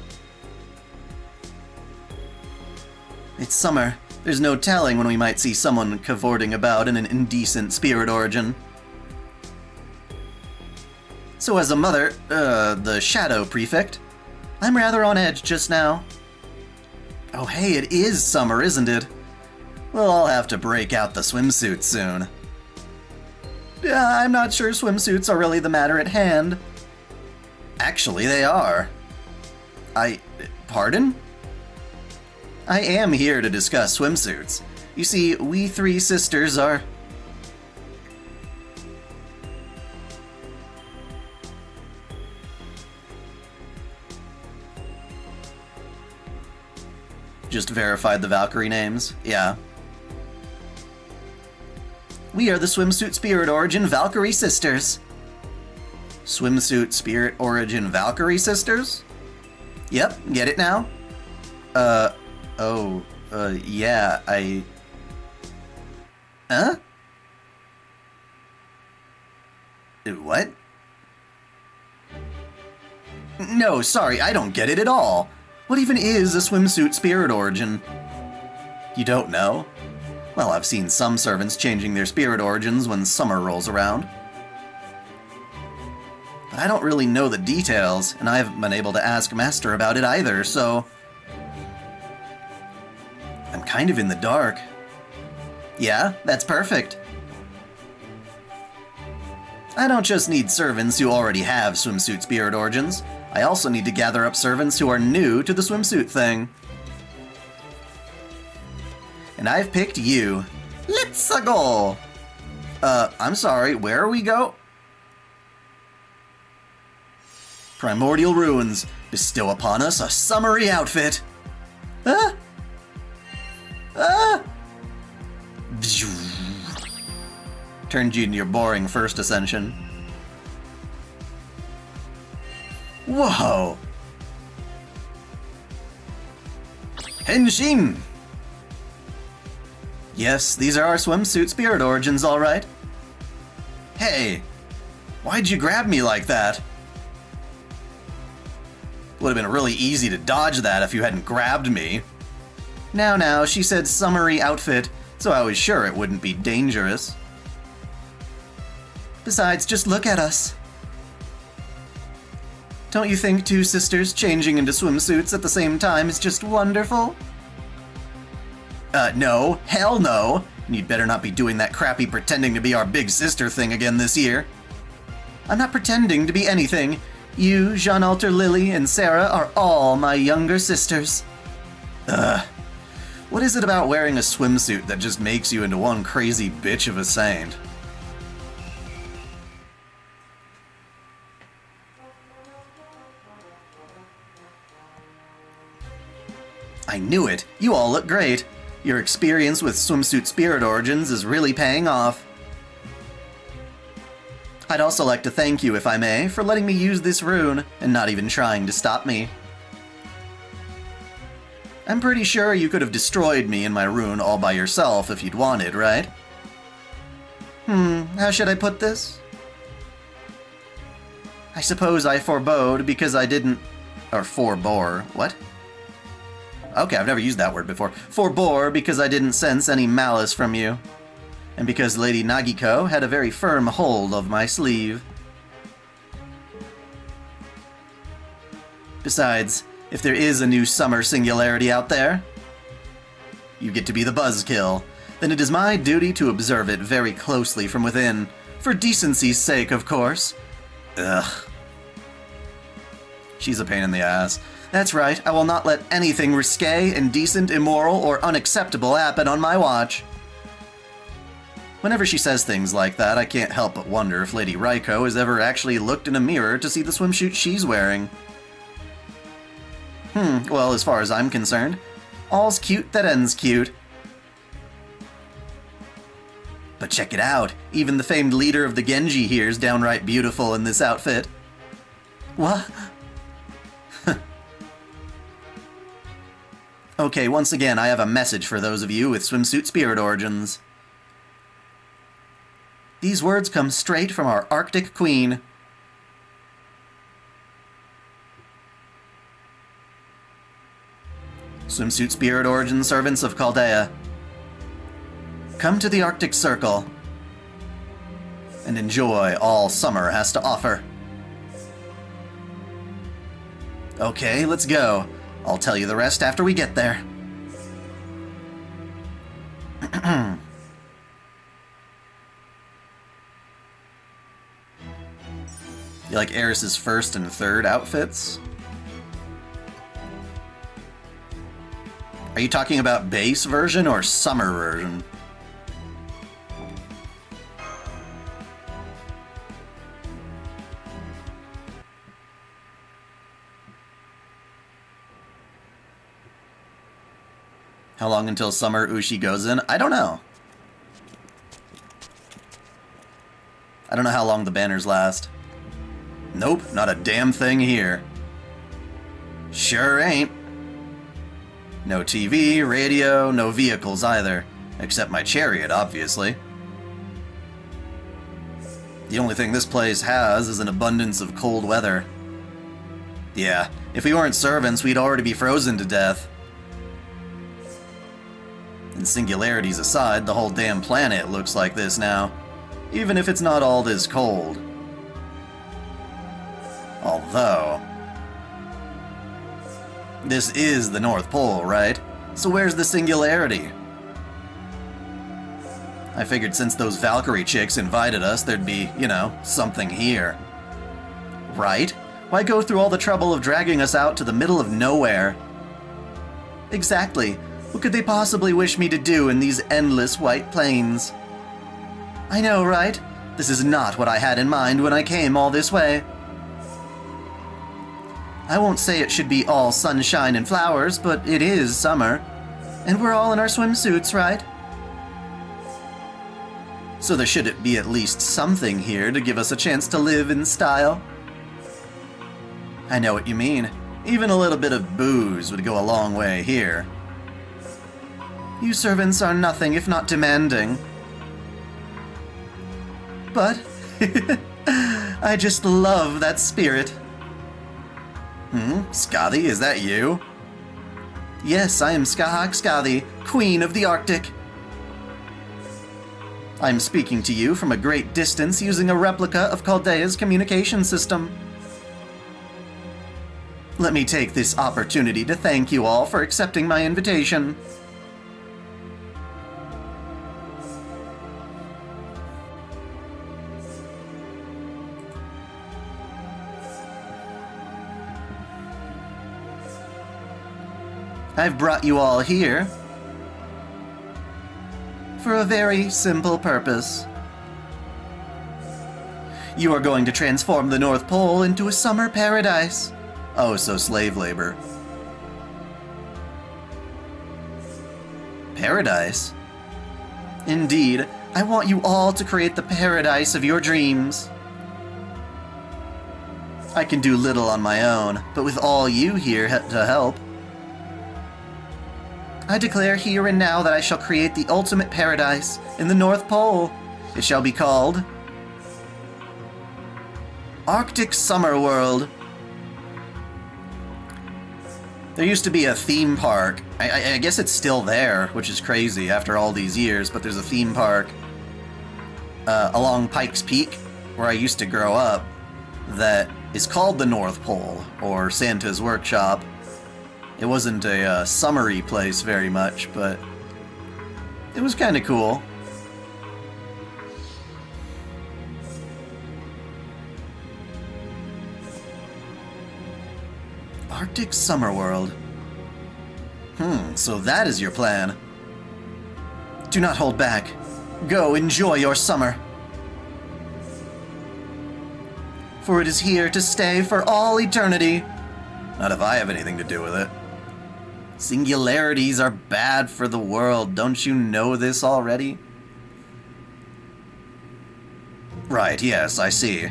It's summer. There's no telling when we might see someone cavorting about in an indecent spirit origin. So as a mother, the shadow prefect, I'm rather on edge just now. Oh hey, it is summer, isn't it? We'll all have to break out the swimsuits soon. Yeah, I'm not sure swimsuits are really the matter at hand. Actually, they are. Pardon? I am here to discuss swimsuits. You see, we three sisters are... Just verified the Valkyrie names, yeah. We are the Swimsuit Spirit Origin Valkyrie Sisters. Swimsuit Spirit Origin Valkyrie Sisters? Yep, get it now? Yeah, Huh? What? No, sorry, I don't get it at all. What even is a swimsuit spirit origin? You don't know? Well, I've seen some servants changing their spirit origins when summer rolls around. But I don't really know the details, and I haven't been able to ask Master about it either, so... I'm kind of in the dark. Yeah, that's perfect. I don't just need servants who already have swimsuit spirit origins. I also need to gather up servants who are new to the swimsuit thing. And I've picked you. Let's go! I'm sorry, where are we go? Primordial ruins. Bestow upon us a summery outfit. Ah! Ah! Turned you into your boring first ascension. Whoa! Henshin! Yes, these are our swimsuit spirit origins, alright. Hey! Why'd you grab me like that? Would have been really easy to dodge that if you hadn't grabbed me. Now, she said summery outfit, so I was sure it wouldn't be dangerous. Besides, just look at us. Don't you think two sisters changing into swimsuits at the same time is just wonderful? No. Hell no. And you'd better not be doing that crappy pretending to be our big sister thing again this year. I'm not pretending to be anything. You, Jean-Alter Lily, and Sarah are all my younger sisters. What is it about wearing a swimsuit that just makes you into one crazy bitch of a saint? I knew it! You all look great! Your experience with swimsuit spirit origins is really paying off. I'd also like to thank you, if I may, for letting me use this rune and not even trying to stop me. I'm pretty sure you could have destroyed me and my rune all by yourself if you'd wanted, right? How should I put this? I suppose I forebode because I didn't... Or forebore. What? Okay, I've never used that word before. Forebore because I didn't sense any malice from you. And because Lady Nagiko had a very firm hold of my sleeve. Besides, if there is a new summer singularity out there, you get to be the buzzkill. Then it is my duty to observe it very closely from within, for decency's sake, of course. Ugh. She's a pain in the ass. That's right, I will not let anything risque, indecent, immoral, or unacceptable happen on my watch. Whenever she says things like that, I can't help but wonder if Lady Raiko has ever actually looked in a mirror to see the swimsuit she's wearing. Well, as far as I'm concerned, all's cute that ends cute. But check it out, even the famed leader of the Genji here is downright beautiful in this outfit. What? Okay, once again, I have a message for those of you with swimsuit spirit origins. These words come straight from our Arctic Queen. Swimsuit spirit origin servants of Chaldea, come to the Arctic Circle and enjoy all summer has to offer. Okay, let's go. I'll tell you the rest after we get there. You like Eris's first and third outfits? Are you talking about base version or summer version? How long until summer Ushi goes in? I don't know. I don't know how long the banners last. Nope, not a damn thing here. Sure ain't. No TV, radio, no vehicles either. Except my chariot, obviously. The only thing this place has is an abundance of cold weather. Yeah, if we weren't servants, we'd already be frozen to death. And singularities aside, the whole damn planet looks like this now. Even if it's not all this cold. Although... this is the North Pole, right? So where's the singularity? I figured since those Valkyrie chicks invited us, there'd be, you know, something here. Right? Why go through all the trouble of dragging us out to the middle of nowhere? Exactly. What could they possibly wish me to do in these endless white plains? I know, right? This is not what I had in mind when I came all this way. I won't say it should be all sunshine and flowers, but it is summer. And we're all in our swimsuits, right? So there should be at least something here to give us a chance to live in style. I know what you mean. Even a little bit of booze would go a long way here. You servants are nothing if not demanding. But I just love that spirit. Skadi, is that you? Yes, I am Skahak Skadi, Queen of the Arctic. I'm speaking to you from a great distance using a replica of Chaldea's communication system. Let me take this opportunity to thank you all for accepting my invitation. I've brought you all here for a very simple purpose. You are going to transform the North Pole into a summer paradise. Oh, so slave labor. Paradise? Indeed, I want you all to create the paradise of your dreams. I can do little on my own, but with all you here to help, I declare here and now that I shall create the ultimate paradise in the North Pole. It shall be called Arctic Summer World. There used to be a theme park. I guess it's still there, which is crazy after all these years, but there's a theme park along Pikes Peak, where I used to grow up, that is called the North Pole, or Santa's Workshop. It wasn't a summery place very much, but it was kind of cool. Arctic Summer World. So that is your plan. Do not hold back. Go enjoy your summer. For it is here to stay for all eternity. Not if I have anything to do with it. Singularities are bad for the world. Don't you know this already? Right, yes, I see.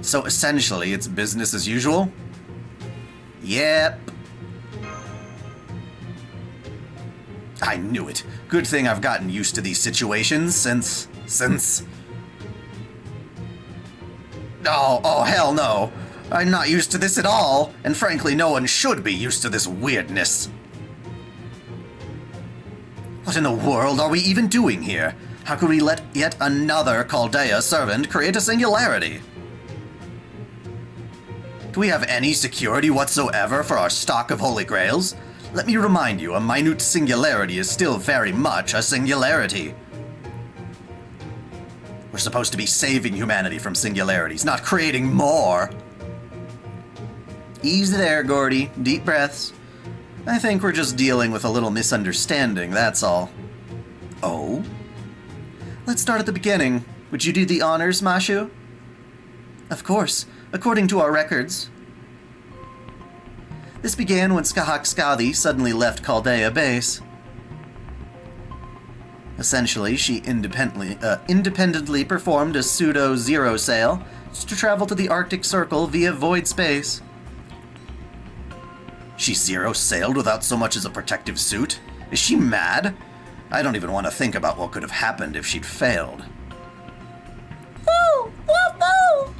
So essentially, it's business as usual? Yep. I knew it. Good thing I've gotten used to these situations since... Oh, hell no. I'm not used to this at all, and frankly, no one should be used to this weirdness. What in the world are we even doing here? How could we let yet another Chaldea servant create a singularity? Do we have any security whatsoever for our stock of Holy Grails? Let me remind you, a minute singularity is still very much a singularity. We're supposed to be saving humanity from singularities, not creating more. Easy there, Gordy. Deep breaths. I think we're just dealing with a little misunderstanding, that's all. Oh? Let's start at the beginning. Would you do the honors, Mashu? Of course, according to our records. This began when Skahak Skadi suddenly left Chaldea base. Essentially, she independently performed a pseudo-zero sail to travel to the Arctic Circle via void space. She zero-sailed without so much as a protective suit? Is she mad? I don't even want to think about what could have happened if she'd failed. Woo! Woo! Woo!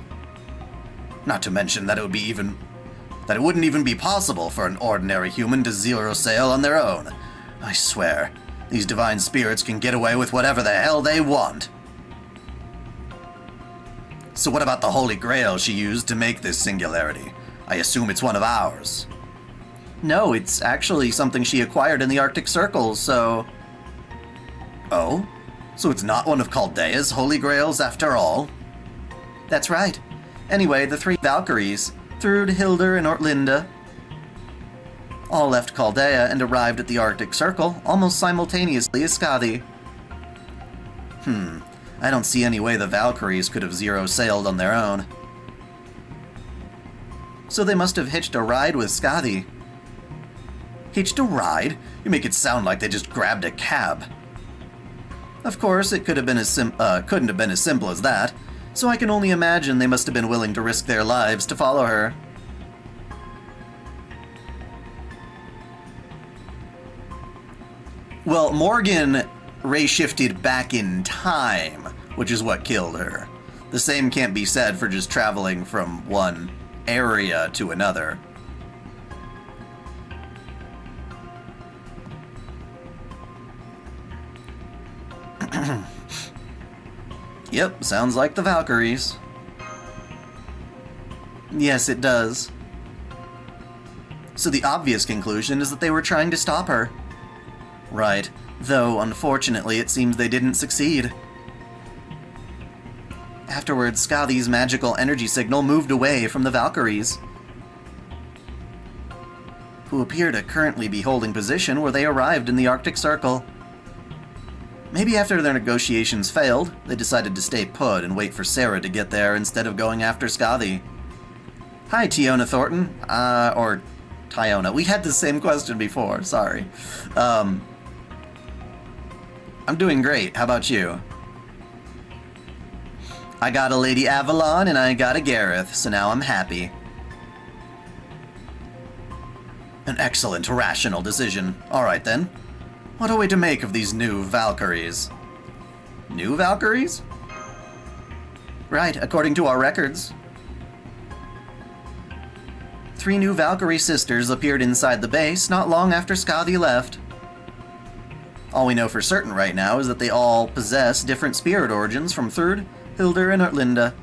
Not to mention that it wouldn't even be possible for an ordinary human to zero sail on their own. I swear, these divine spirits can get away with whatever the hell they want. So what about the Holy Grail she used to make this singularity? I assume it's one of ours. No, it's actually something she acquired in the Arctic Circle, so... Oh? So it's not one of Chaldea's Holy Grails after all? That's right. Anyway, the three Valkyries, Thrud, Hildur, and Ortlinda, all left Chaldea and arrived at the Arctic Circle almost simultaneously as Skadi. I don't see any way the Valkyries could have zero-sailed on their own. So they must have hitched a ride with Skadi. Hitched a ride? You make it sound like they just grabbed a cab. Of course, it couldn't have been as simple as that, so I can only imagine they must have been willing to risk their lives to follow her. Well, Morgan ray-shifted back in time, which is what killed her. The same can't be said for just traveling from one area to another. Yep, sounds like the Valkyries. Yes, it does. So the obvious conclusion is that they were trying to stop her. Right, though unfortunately it seems they didn't succeed. Afterwards, Skadi's magical energy signal moved away from the Valkyries, who appear to currently be holding position where they arrived in the Arctic Circle. Maybe after their negotiations failed, they decided to stay put and wait for Sarah to get there instead of going after Skadi. Hi, Tiona Thornton. Or Tiona. We had the same question before, sorry. I'm doing great. How about you? I got a Lady Avalon and I got a Gareth, so now I'm happy. An excellent, rational decision. Alright then. What are we to make of these new Valkyries? New Valkyries? Right, according to our records. 3 new Valkyrie sisters appeared inside the base not long after Skadi left. All we know for certain right now is that they all possess different spirit origins from Thrud, Hildur, and Ortlinda.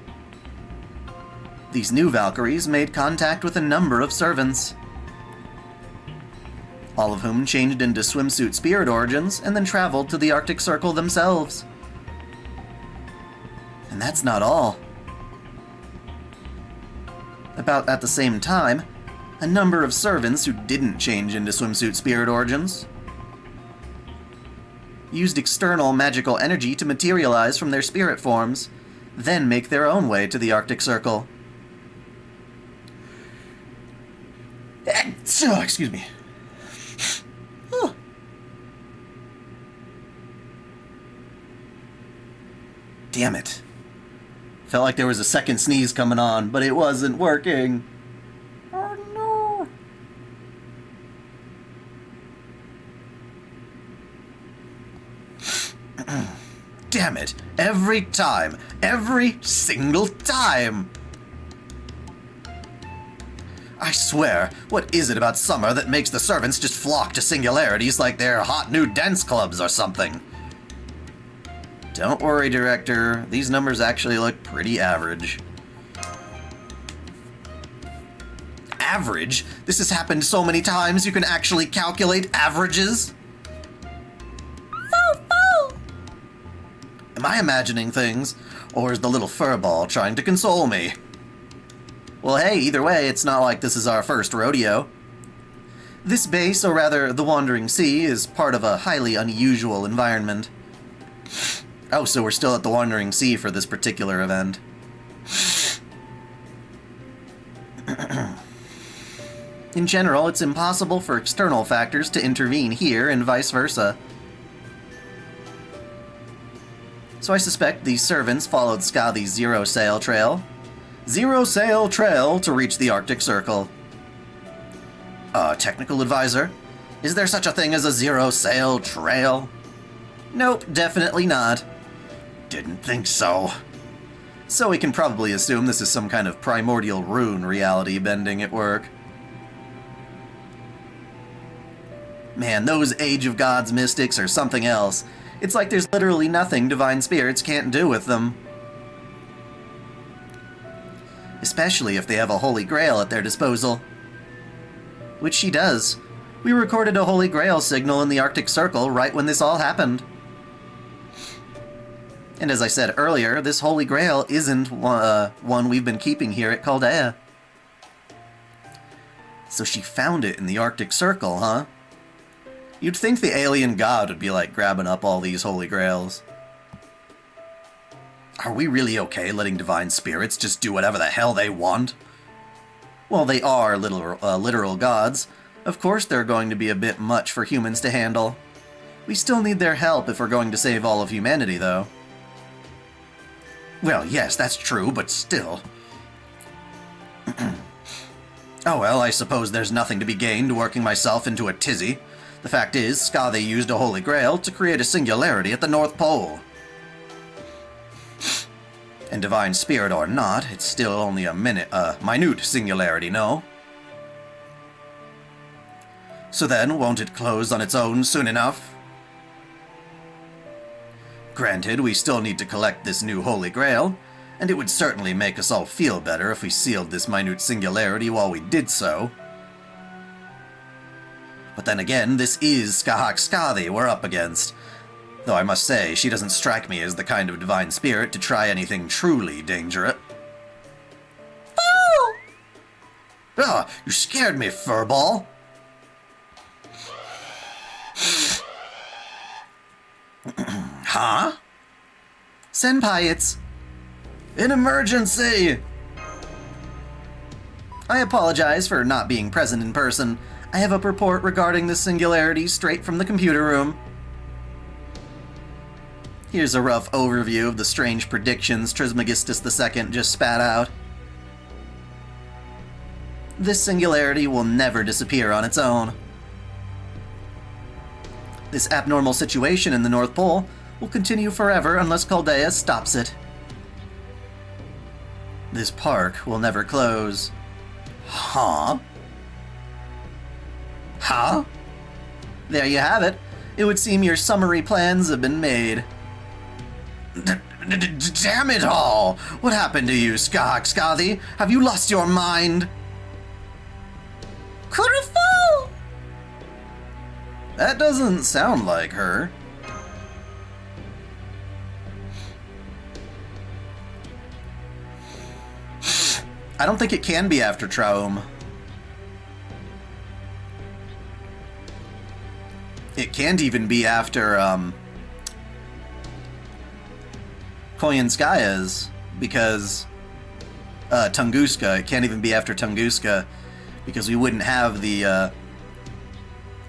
These new Valkyries made contact with a number of servants, all of whom changed into swimsuit spirit origins and then traveled to the Arctic Circle themselves. And that's not all. About at the same time, a number of servants who didn't change into swimsuit spirit origins used external magical energy to materialize from their spirit forms, then make their own way to the Arctic Circle. Excuse me. Damn it. Felt like there was a second sneeze coming on, but it wasn't working. Oh no. Damn it. Every time. Every single time. I swear, what is it about summer that makes the servants just flock to singularities like they're hot new dance clubs or something? Don't worry, Director. These numbers actually look pretty average. Average? This has happened so many times you can actually calculate averages? Am I imagining things? Or is the little furball trying to console me? Well, hey, either way, it's not like this is our first rodeo. This base, or rather, the Wandering Sea, is part of a highly unusual environment. Oh, so we're still at the Wandering Sea for this particular event. In general, it's impossible for external factors to intervene here and vice versa. So I suspect these servants followed Skadi's Zero Sail Trail. Zero Sail Trail to reach the Arctic Circle. Technical advisor? Is there such a thing as a Zero Sail Trail? Nope, definitely not. Didn't think so. So we can probably assume this is some kind of primordial rune reality bending at work. Man, those Age of Gods mystics are something else. It's like there's literally nothing divine spirits can't do with them. Especially if they have a Holy Grail at their disposal. Which she does. We recorded a Holy Grail signal in the Arctic Circle right when this all happened. And as I said earlier, this Holy Grail isn't one we've been keeping here at Chaldea. So she found it in the Arctic Circle, huh? You'd think the alien god would be like grabbing up all these Holy Grails. Are we really okay letting divine spirits just do whatever the hell they want? Well, they are literal gods. Of course they're going to be a bit much for humans to handle. We still need their help if we're going to save all of humanity, though. Well, yes, that's true, but still. Oh well, I suppose there's nothing to be gained working myself into a tizzy. The fact is, Skadi used a Holy Grail to create a singularity at the North Pole. And divine spirit or not, it's still only a minute singularity, no? So then, won't it close on its own soon enough? Granted, we still need to collect this new Holy Grail, and it would certainly make us all feel better if we sealed this minute singularity while we did so. But then again, this is Skadi we're up against. Though I must say, she doesn't strike me as the kind of divine spirit to try anything truly dangerous. Oh! Ah, you scared me, furball! Huh? Senpai, it's an emergency! I apologize for not being present in person. I have a report regarding this singularity straight from the computer room. Here's a rough overview of the strange predictions Trismegistus II just spat out. This singularity will never disappear on its own. This abnormal situation in the North Pole will continue forever unless Chaldea stops it. This park will never close. Huh? Huh? There you have it. It would seem your summary plans have been made. Damn it all! What happened to you, Skadi? Have you lost your mind? Kurufu! That doesn't sound like her. I don't think it can be after Traum. It can't even be after, Koyanskaya's, because, Tunguska. It can't even be after Tunguska, because we wouldn't have the,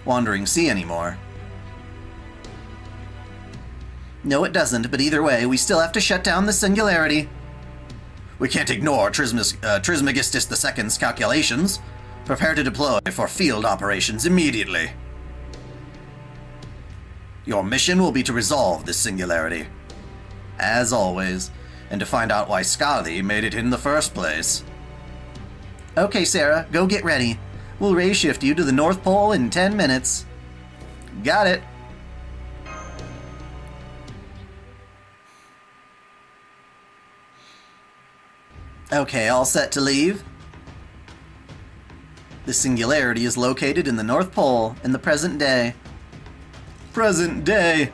Wandering Sea anymore. No, it doesn't, but either way, we still have to shut down the singularity. We can't ignore Trismegistus II's calculations. Prepare to deploy for field operations immediately. Your mission will be to resolve this singularity, as always, and to find out why Skadi made it in the first place. Okay, Sarah, go get ready. We'll ray shift you to the North Pole in 10 minutes. Got it. Okay, all set to leave? The singularity is located in the North Pole in the present day. Present day!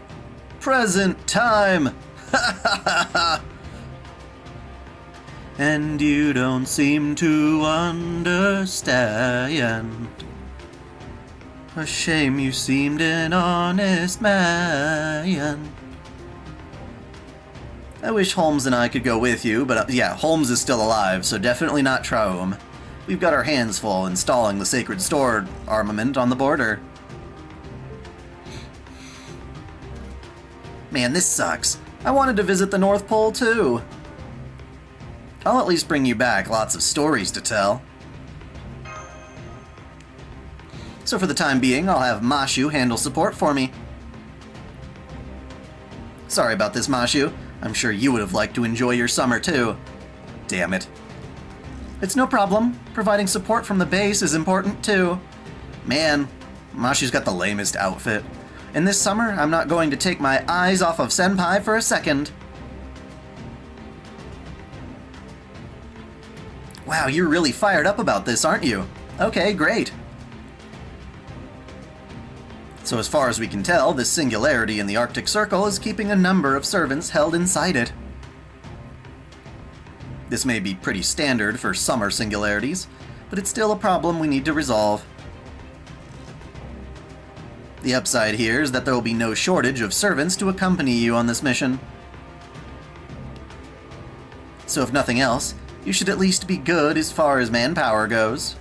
Present time! Ha ha ha ha! And you don't seem to understand. A shame, you seemed an honest man. I wish Holmes and I could go with you, but yeah, Holmes is still alive, so definitely not Traum. We've got our hands full installing the Sacred Sword armament on the border. Man, this sucks. I wanted to visit the North Pole too. I'll at least bring you back lots of stories to tell. So for the time being, I'll have Mashu handle support for me. Sorry about this, Mashu. I'm sure you would have liked to enjoy your summer too. Damn it. It's no problem. Providing support from the base is important too. Man, Mashu's got the lamest outfit. And this summer, I'm not going to take my eyes off of Senpai for a second. Wow, you're really fired up about this, aren't you? Okay, great. So as far as we can tell, this singularity in the Arctic Circle is keeping a number of servants held inside it. This may be pretty standard for summer singularities, but it's still a problem we need to resolve. The upside here is that there will be no shortage of servants to accompany you on this mission. So if nothing else, you should at least be good as far as manpower goes.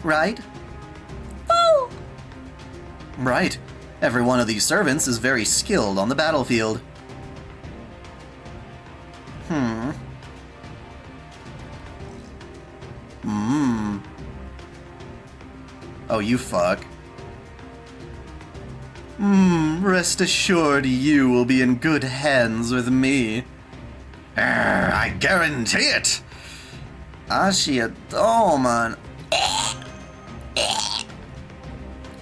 Right? Woo! Right. Every one of these servants is very skilled on the battlefield. Oh, you fuck. Rest assured you will be in good hands with me. I guarantee it! Ashiadoman.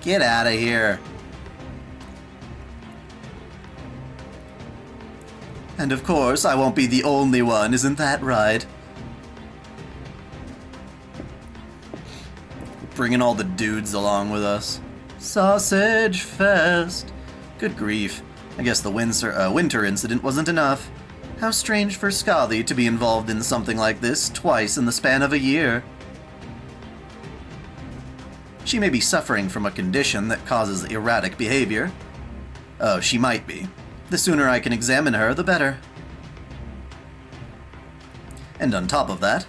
Get out of here. And of course, I won't be the only one, isn't that right? Bringing all the dudes along with us. Sausage Fest. Good grief. I guess the winter incident wasn't enough. How strange for Skadi to be involved in something like this twice in the span of a year. She may be suffering from a condition that causes erratic behavior. Oh, she might be. The sooner I can examine her, the better. And on top of that,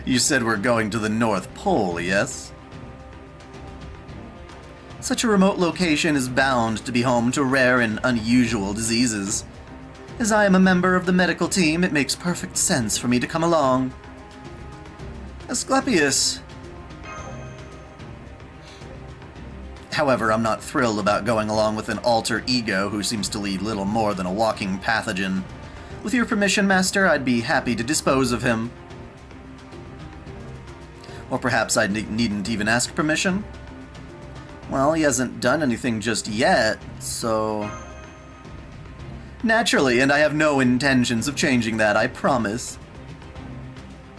you said we're going to the North Pole, yes? Such a remote location is bound to be home to rare and unusual diseases. As I am a member of the medical team, it makes perfect sense for me to come along. Asclepius. However, I'm not thrilled about going along with an alter ego who seems to lead little more than a walking pathogen. With your permission, Master, I'd be happy to dispose of him. Or perhaps I needn't even ask permission? Well, he hasn't done anything just yet, so... Naturally, and I have no intentions of changing that, I promise.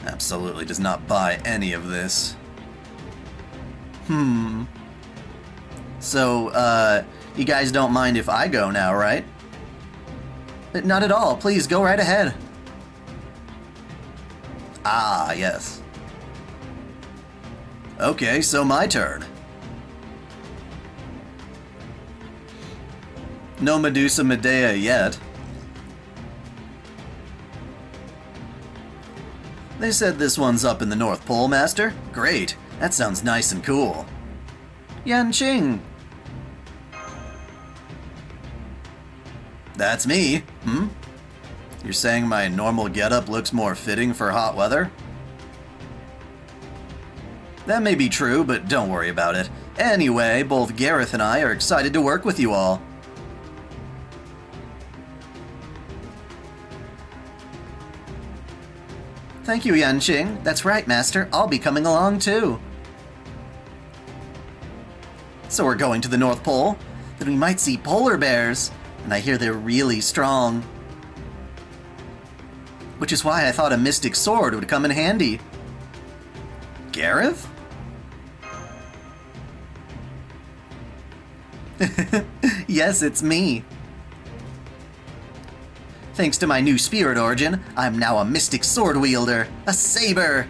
Absolutely does not buy any of this. So, you guys don't mind if I go now, right? Not at all. Please, go right ahead. Ah, yes. Okay, so my turn. No Medusa Medea yet. They said this one's up in the North Pole, Master? Great. That sounds nice and cool. Yanqing! That's me, hmm? You're saying my normal getup looks more fitting for hot weather? That may be true, but don't worry about it. Anyway, both Gareth and I are excited to work with you all. Thank you, Yanqing. That's right, Master. I'll be coming along too. So we're going to the North Pole? Then we might see polar bears. And I hear they're really strong. Which is why I thought a mystic sword would come in handy. Gareth? Yes, it's me. Thanks to my new spirit origin, I'm now a mystic sword wielder, a saber.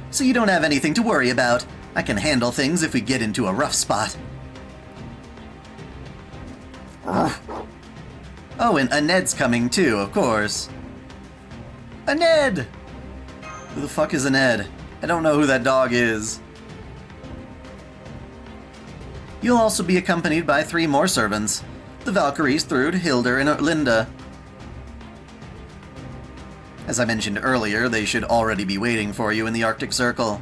So you don't have anything to worry about. I can handle things if we get into a rough spot. Oh, and Aned's coming too, of course. Aned! Who the fuck is Aned? I don't know who that dog is. You'll also be accompanied by 3 more servants. The Valkyries, Thrud, Hildur, and Linda. As I mentioned earlier, they should already be waiting for you in the Arctic Circle.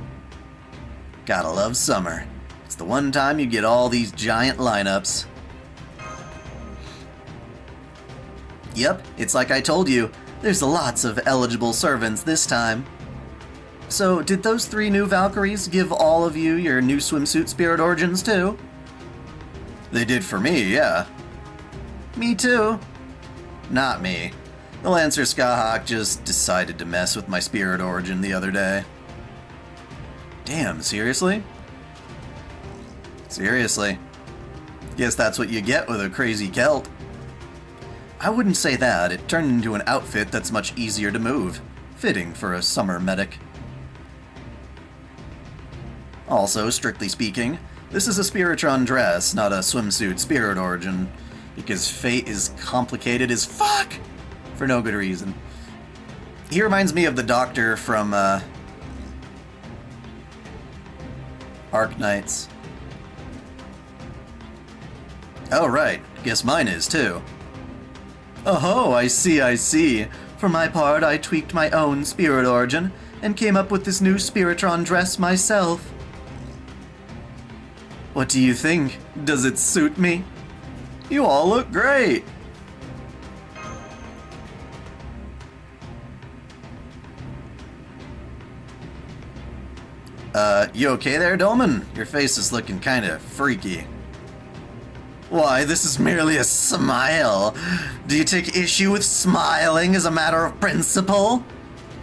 Gotta love summer. It's the one time you get all these giant lineups. Yep, it's like I told you. There's lots of eligible servants this time. So, did those 3 new Valkyries give all of you your new swimsuit spirit origins too? They did for me, yeah. Me too. Not me. The Lancer Skahawk just decided to mess with my spirit origin the other day. Damn, seriously? Seriously. Guess that's what you get with a crazy Celt. I wouldn't say that. It turned into an outfit that's much easier to move. Fitting for a summer medic. Also, strictly speaking, this is a Spiritron dress, not a swimsuit spirit origin, because fate is complicated as fuck! For no good reason. He reminds me of the Doctor from, Arc Knights. Oh, right. Guess mine is, too. Oh, I see, I see. For my part, I tweaked my own spirit origin, and came up with this new Spiritron dress myself. What do you think? Does it suit me? You all look great! You okay there, Dolman? Your face is looking kinda freaky. Why, this is merely a smile. Do you take issue with smiling as a matter of principle?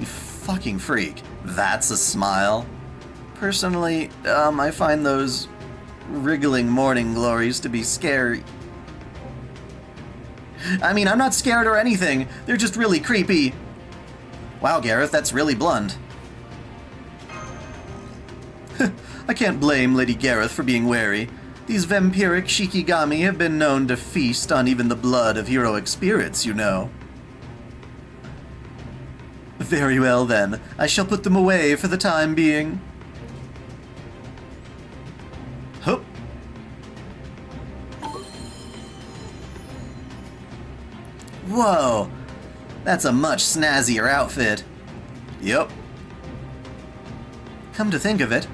You fucking freak. That's a smile? Personally, I find those wriggling morning glories to be scary. I mean, I'm not scared or anything. They're just really creepy. Wow, Gareth, that's really blunt. I can't blame Lady Gareth for being wary. These vampiric Shikigami have been known to feast on even the blood of heroic spirits, you know. Very well, then. I shall put them away for the time being. Hup. Whoa! That's a much snazzier outfit. Yep. Come to think of it,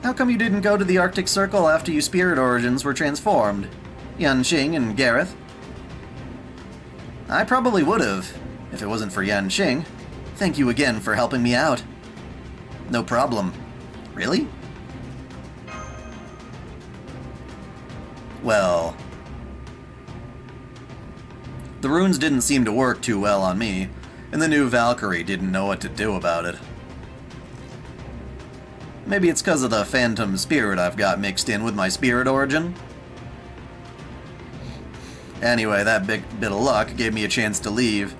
how come you didn't go to the Arctic Circle after you spirit origins were transformed? Yanqing and Gareth? I probably would've, if it wasn't for Yanqing. Thank you again for helping me out. No problem. Really? Well, the runes didn't seem to work too well on me, and the new Valkyrie didn't know what to do about it. Maybe it's because of the phantom spirit I've got mixed in with my spirit origin. Anyway, that big bit of luck gave me a chance to leave.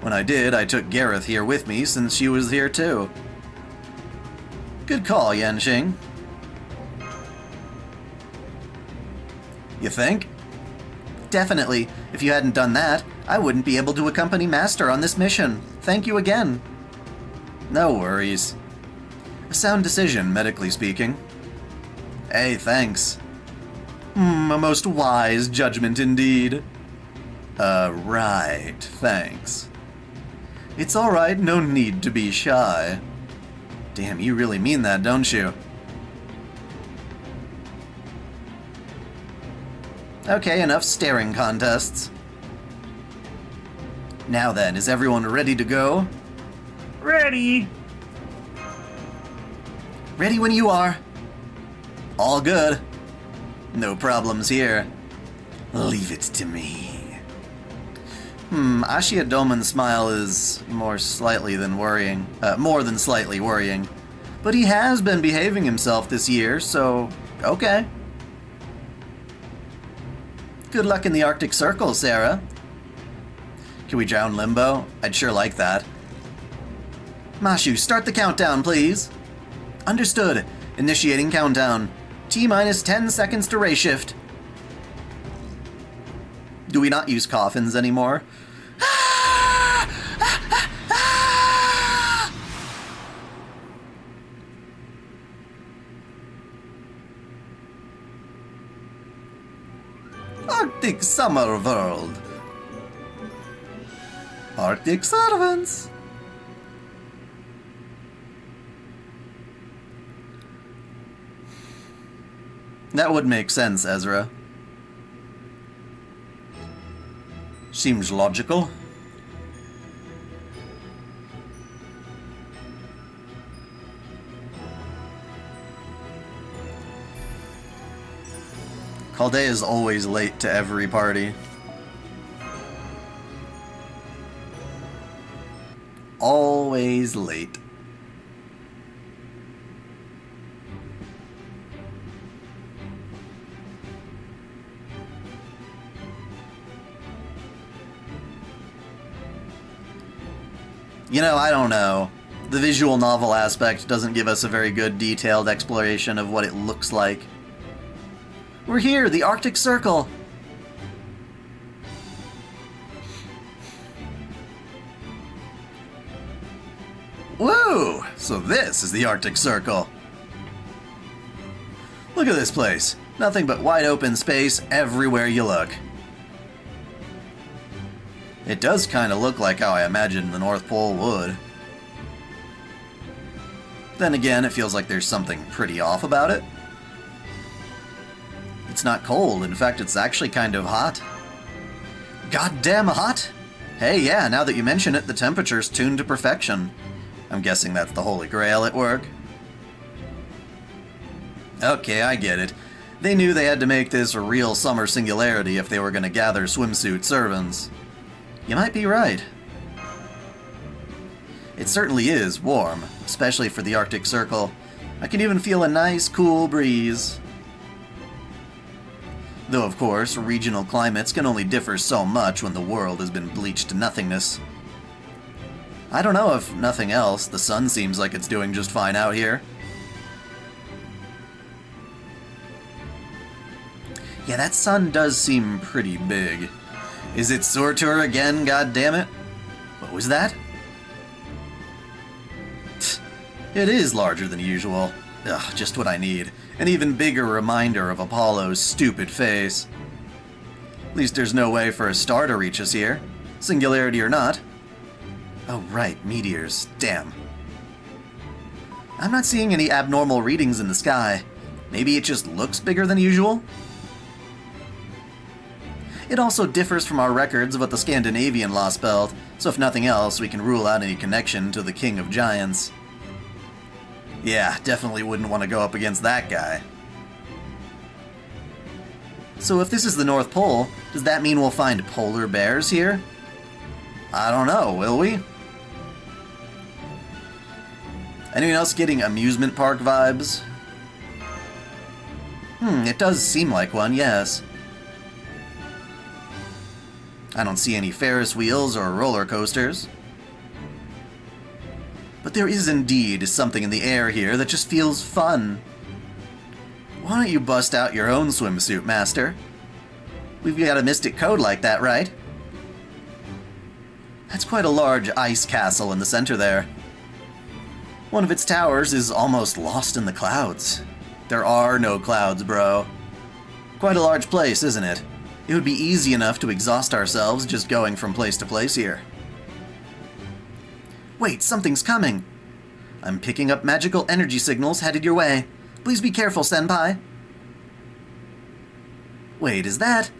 When I did, I took Gareth here with me since she was here too. Good call, Yanqing. You think? Definitely. If you hadn't done that, I wouldn't be able to accompany Master on this mission. Thank you again. No worries. A sound decision, medically speaking. Hey, thanks. A most wise judgment indeed. Right, thanks. It's alright, no need to be shy. Damn, you really mean that, don't you? Okay, enough staring contests. Now then, is everyone ready to go? Ready. Ready when you are. All good. No problems here. Leave it to me. Ashia Doman's smile is more than slightly worrying. But he has been behaving himself this year, so okay. Good luck in the Arctic Circle, Sarah. Can we drown Limbo? I'd sure like that. Mashu, start the countdown, please. Understood. Initiating countdown. T-minus 10 seconds to ray shift. Do we not use coffins anymore? Arctic Summer World. Arctic servants. That would make sense, Ezra. Seems logical. Chaldea is always late to every party. Always late. You know, I don't know. The visual novel aspect doesn't give us a very good detailed exploration of what it looks like. We're here, the Arctic Circle! Woo! So this is the Arctic Circle. Look at this place. Nothing but wide open space everywhere you look. It does kind of look like how I imagined the North Pole would. Then again, it feels like there's something pretty off about it. It's not cold, in fact it's actually kind of hot. Goddamn hot! Hey, yeah, now that you mention it, the temperature's tuned to perfection. I'm guessing that's the Holy Grail at work. Okay, I get it. They knew they had to make this a real summer singularity if they were going to gather swimsuit servants. You might be right. It certainly is warm, especially for the Arctic Circle. I can even feel a nice, cool breeze. Though, of course, regional climates can only differ so much when the world has been bleached to nothingness. I don't know, if nothing else, the sun seems like it's doing just fine out here. Yeah, that sun does seem pretty big. Is it Surtur again, goddammit? What was that? It is larger than usual. Ugh, just what I need. An even bigger reminder of Apollo's stupid face. At least there's no way for a star to reach us here. Singularity or not. Oh right, meteors. Damn. I'm not seeing any abnormal readings in the sky. Maybe it just looks bigger than usual? It also differs from our records about the Scandinavian Lost Belt, so if nothing else, we can rule out any connection to the King of Giants. Yeah, definitely wouldn't want to go up against that guy. So if this is the North Pole, does that mean we'll find polar bears here? I don't know, will we? Anyone else getting amusement park vibes? It does seem like one, yes. I don't see any Ferris wheels or roller coasters. But there is indeed something in the air here that just feels fun. Why don't you bust out your own swimsuit, Master? We've got a mystic code like that, right? That's quite a large ice castle in the center there. One of its towers is almost lost in the clouds. There are no clouds, bro. Quite a large place, isn't it? It would be easy enough to exhaust ourselves just going from place to place here. Wait, something's coming! I'm picking up magical energy signals headed your way. Please be careful, Senpai. Wait, is that...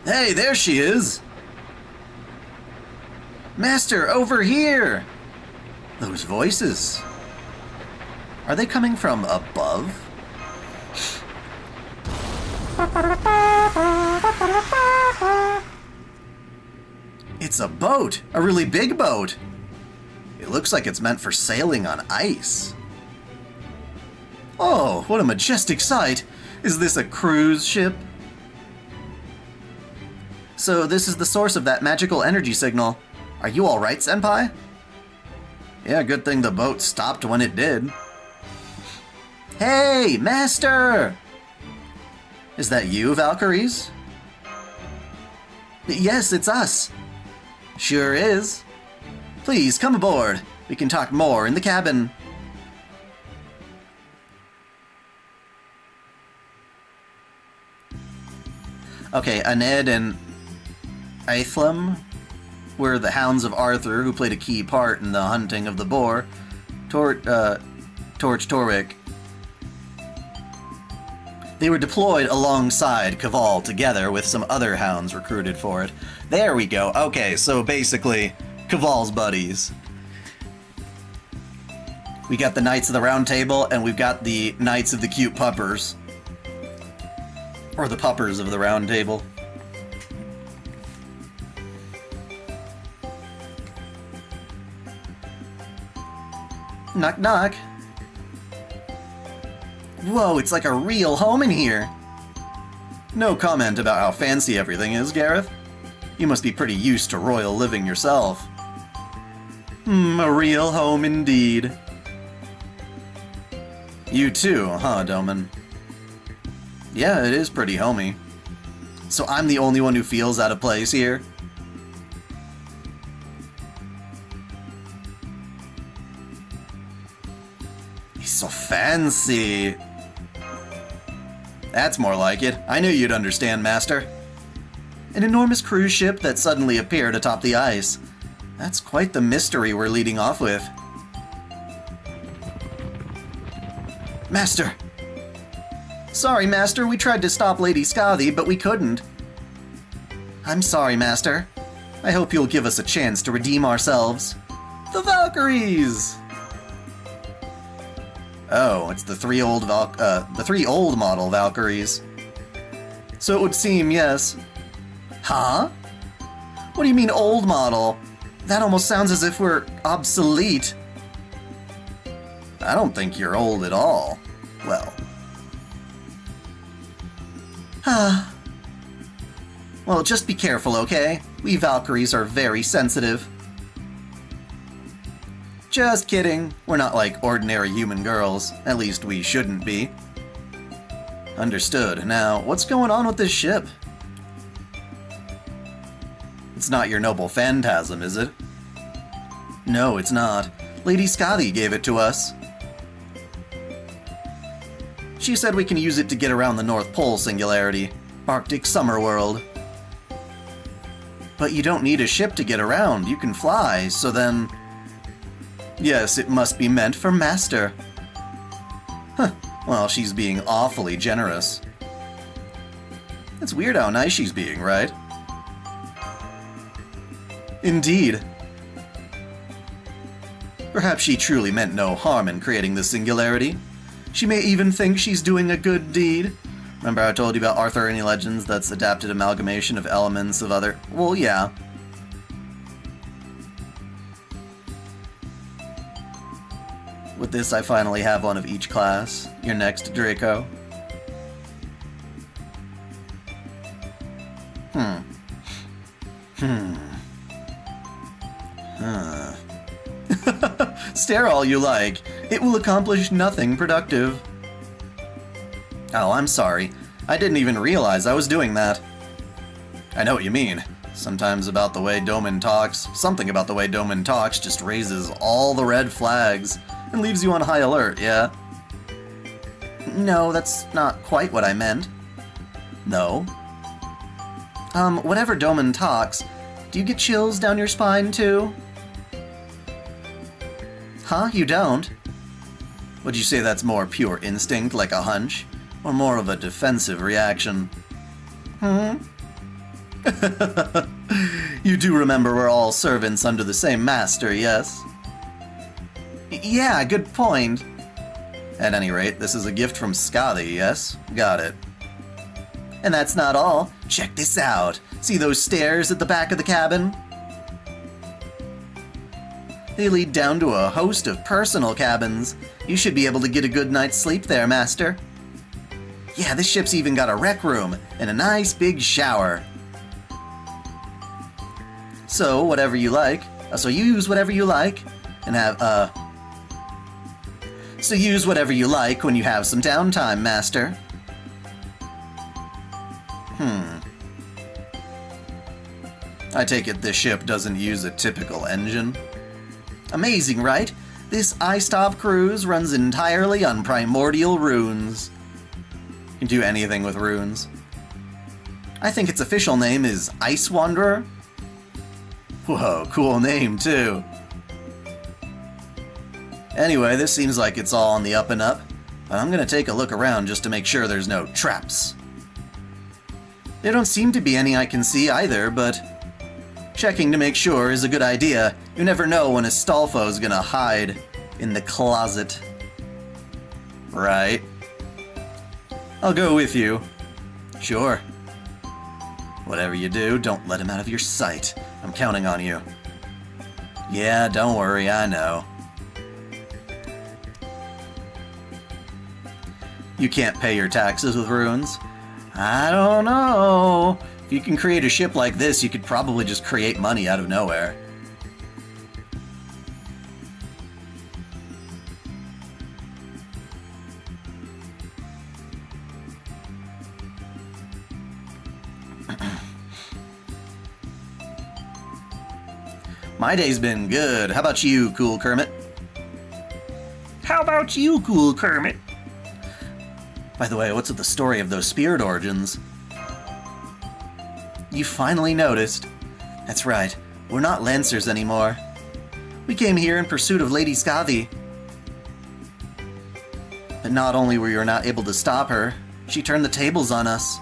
Hey, there she is! Master, over here! Those voices. Are they coming from above? It's a boat! A really big boat! It looks like it's meant for sailing on ice. Oh, what a majestic sight! Is this a cruise ship? So this is the source of that magical energy signal. Are you alright, Senpai? Yeah, good thing the boat stopped when it did. Hey, Master! Is that you, Valkyries? Yes, it's us. Sure is. Please, come aboard. We can talk more in the cabin. Okay, Aned and Aethlem were the Hounds of Arthur, who played a key part in the hunting of the boar. Torch Torwick. They were deployed alongside Caval together with some other hounds recruited for it. There we go. Okay, so basically, Caval's buddies. We got the Knights of the Round Table, and we've got the Knights of the Cute Puppers. Or the Puppers of the Round Table. Knock knock. Whoa, it's like a real home in here. No comment about how fancy everything is, Gareth. You must be pretty used to royal living yourself. A real home indeed. You too, huh, Doman? Yeah, it is pretty homey. So I'm the only one who feels out of place here? He's so fancy. That's more like it. I knew you'd understand, Master. An enormous cruise ship that suddenly appeared atop the ice. That's quite the mystery we're leading off with. Master! Sorry, Master, we tried to stop Lady Skadi, but we couldn't. I'm sorry, Master. I hope you'll give us a chance to redeem ourselves. The Valkyries! Oh, it's the three old model Valkyries. So it would seem, yes. Huh? What do you mean old model? That almost sounds as if we're obsolete. I don't think you're old at all. Well. Well, just be careful, okay? We Valkyries are very sensitive. Just kidding. We're not like ordinary human girls. At least we shouldn't be. Understood. Now, what's going on with this ship? It's not your noble phantasm, is it? No, it's not. Lady Skadi gave it to us. She said we can use it to get around the North Pole singularity, Arctic Summer World. But you don't need a ship to get around, you can fly, so then... Yes, it must be meant for Master. Huh, well, she's being awfully generous. It's weird how nice she's being, right? Indeed. Perhaps she truly meant no harm in creating the singularity. She may even think she's doing a good deed. Remember I told you about Arthurian legends that's adapted amalgamation of elements of other... Well, yeah. With this, I finally have one of each class. You're next, Draco. Stare all you like. It will accomplish nothing productive. Oh, I'm sorry. I didn't even realize I was doing that. I know what you mean. Sometimes about the way Doman talks, something about the way Doman talks just raises all the red flags and leaves you on high alert, yeah? No, that's not quite what I meant. No. Whenever Doman talks, do you get chills down your spine, too? Huh? You don't? Would you say that's more pure instinct, like a hunch? Or more of a defensive reaction? You do remember we're all servants under the same master, yes? Yeah, good point. At any rate, this is a gift from Skadi, yes? Got it. And that's not all. Check this out. See those stairs at the back of the cabin? They lead down to a host of personal cabins. You should be able to get a good night's sleep there, Master. Yeah, this ship's even got a rec room and a nice big shower. So, whatever you like. So use whatever you like and have, So use whatever you like when you have some downtime, Master. I take it this ship doesn't use a typical engine. Amazing, right? This ice-top cruise runs entirely on primordial runes. You can do anything with runes. I think its official name is Ice Wanderer. Whoa, cool name, too. Anyway, this seems like it's all on the up and up, but I'm gonna take a look around just to make sure there's no traps. There don't seem to be any I can see either, but checking to make sure is a good idea. You never know when Astolfo's gonna hide in the closet. Right. I'll go with you. Sure. Whatever you do, don't let him out of your sight. I'm counting on you. Yeah, don't worry, I know. You can't pay your taxes with runes? I don't know. If you can create a ship like this, you could probably just create money out of nowhere. My day's been good. How about you, Cool Kermit? How about you, Cool Kermit? By the way, what's with the story of those spirit origins? You finally noticed. That's right, we're not Lancers anymore. We came here in pursuit of Lady Skadi. But not only were you not able to stop her, she turned the tables on us.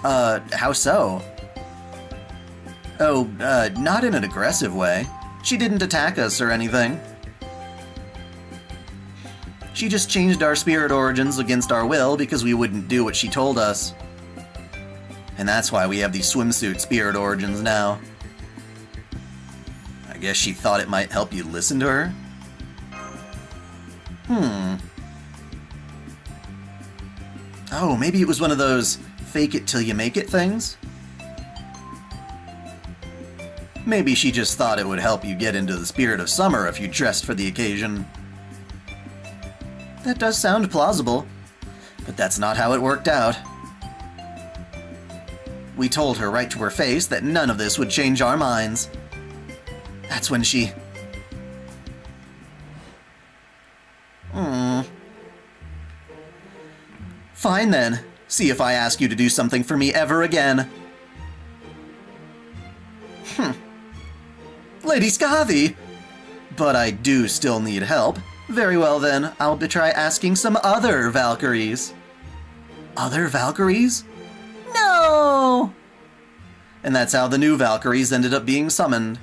How so? Oh, not in an aggressive way. She didn't attack us or anything. She just changed our spirit origins against our will because we wouldn't do what she told us. And that's why we have these swimsuit spirit origins now. I guess she thought it might help you listen to her? Oh, maybe it was one of those fake it till you make it things? Maybe she just thought it would help you get into the spirit of summer if you dressed for the occasion. That does sound plausible, but that's not how it worked out. We told her right to her face that none of this would change our minds. That's when she... Fine then. See if I ask you to do something for me ever again. Lady Skadi! But I do still need help. Very well then, I'll try asking some other Valkyries. Other Valkyries? No! And that's how the new Valkyries ended up being summoned.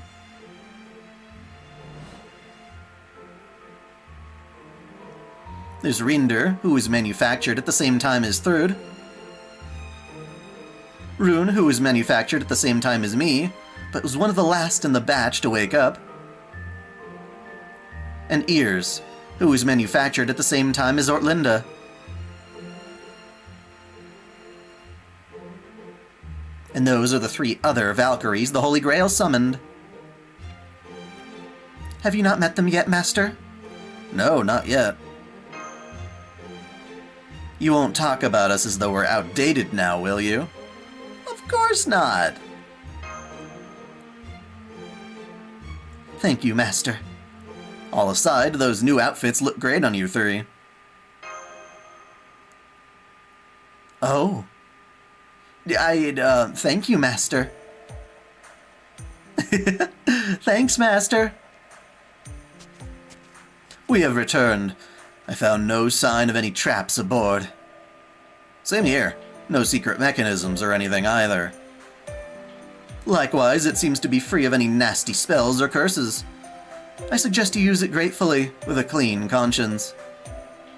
There's Rinder, who was manufactured at the same time as Thrud. Rune, who was manufactured at the same time as me, but was one of the last in the batch to wake up. And Ears, who was manufactured at the same time as Ortlinda. And those are the 3 other Valkyries the Holy Grail summoned. Have you not met them yet, Master? No, not yet. You won't talk about us as though we're outdated now, will you? Of course not. Thank you, Master. All aside, those new outfits look great on you 3. Oh. Thank you, Master. Thanks, Master. We have returned. I found no sign of any traps aboard. Same here. No secret mechanisms or anything either. Likewise, it seems to be free of any nasty spells or curses. I suggest you use it gratefully, with a clean conscience.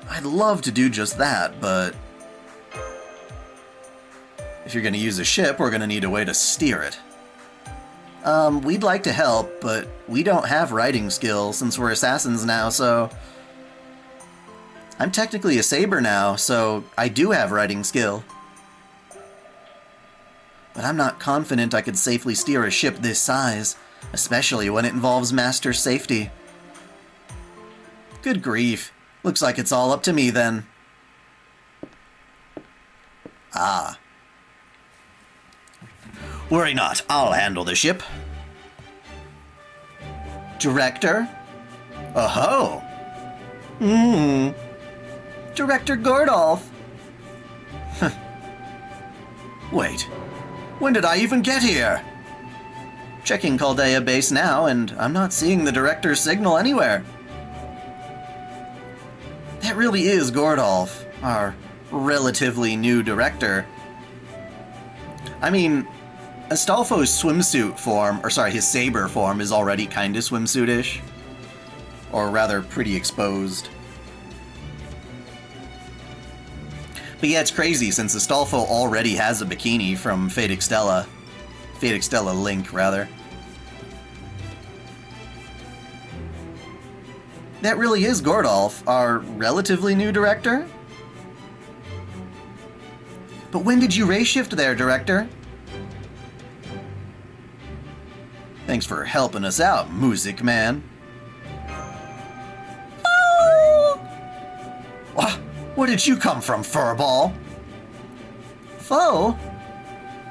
I'd love to do just that, but... if you're gonna use a ship, we're gonna need a way to steer it. We'd like to help, but we don't have riding skill since we're assassins now, so... I'm technically a saber now, so I do have riding skill. But I'm not confident I could safely steer a ship this size, especially when it involves master safety. Good grief. Looks like it's all up to me then. Ah. Worry not, I'll handle the ship. Director? Oh-ho! Director Gordolf! Wait, when did I even get here? Checking Chaldea base now, and I'm not seeing the director's signal anywhere. That really is Gordolf, our relatively new director. I mean, Astolfo's swimsuit form, or sorry, his saber form is already kinda swimsuit-ish. Or rather, pretty exposed. But yeah, it's crazy since Astolfo already has a bikini from Fate Extella. Fate Extella Link, rather. That really is Gordolf, our relatively new director? But when did you race shift there, Director? Thanks for helping us out, Music Man. Where did you come from, Furball? Foe?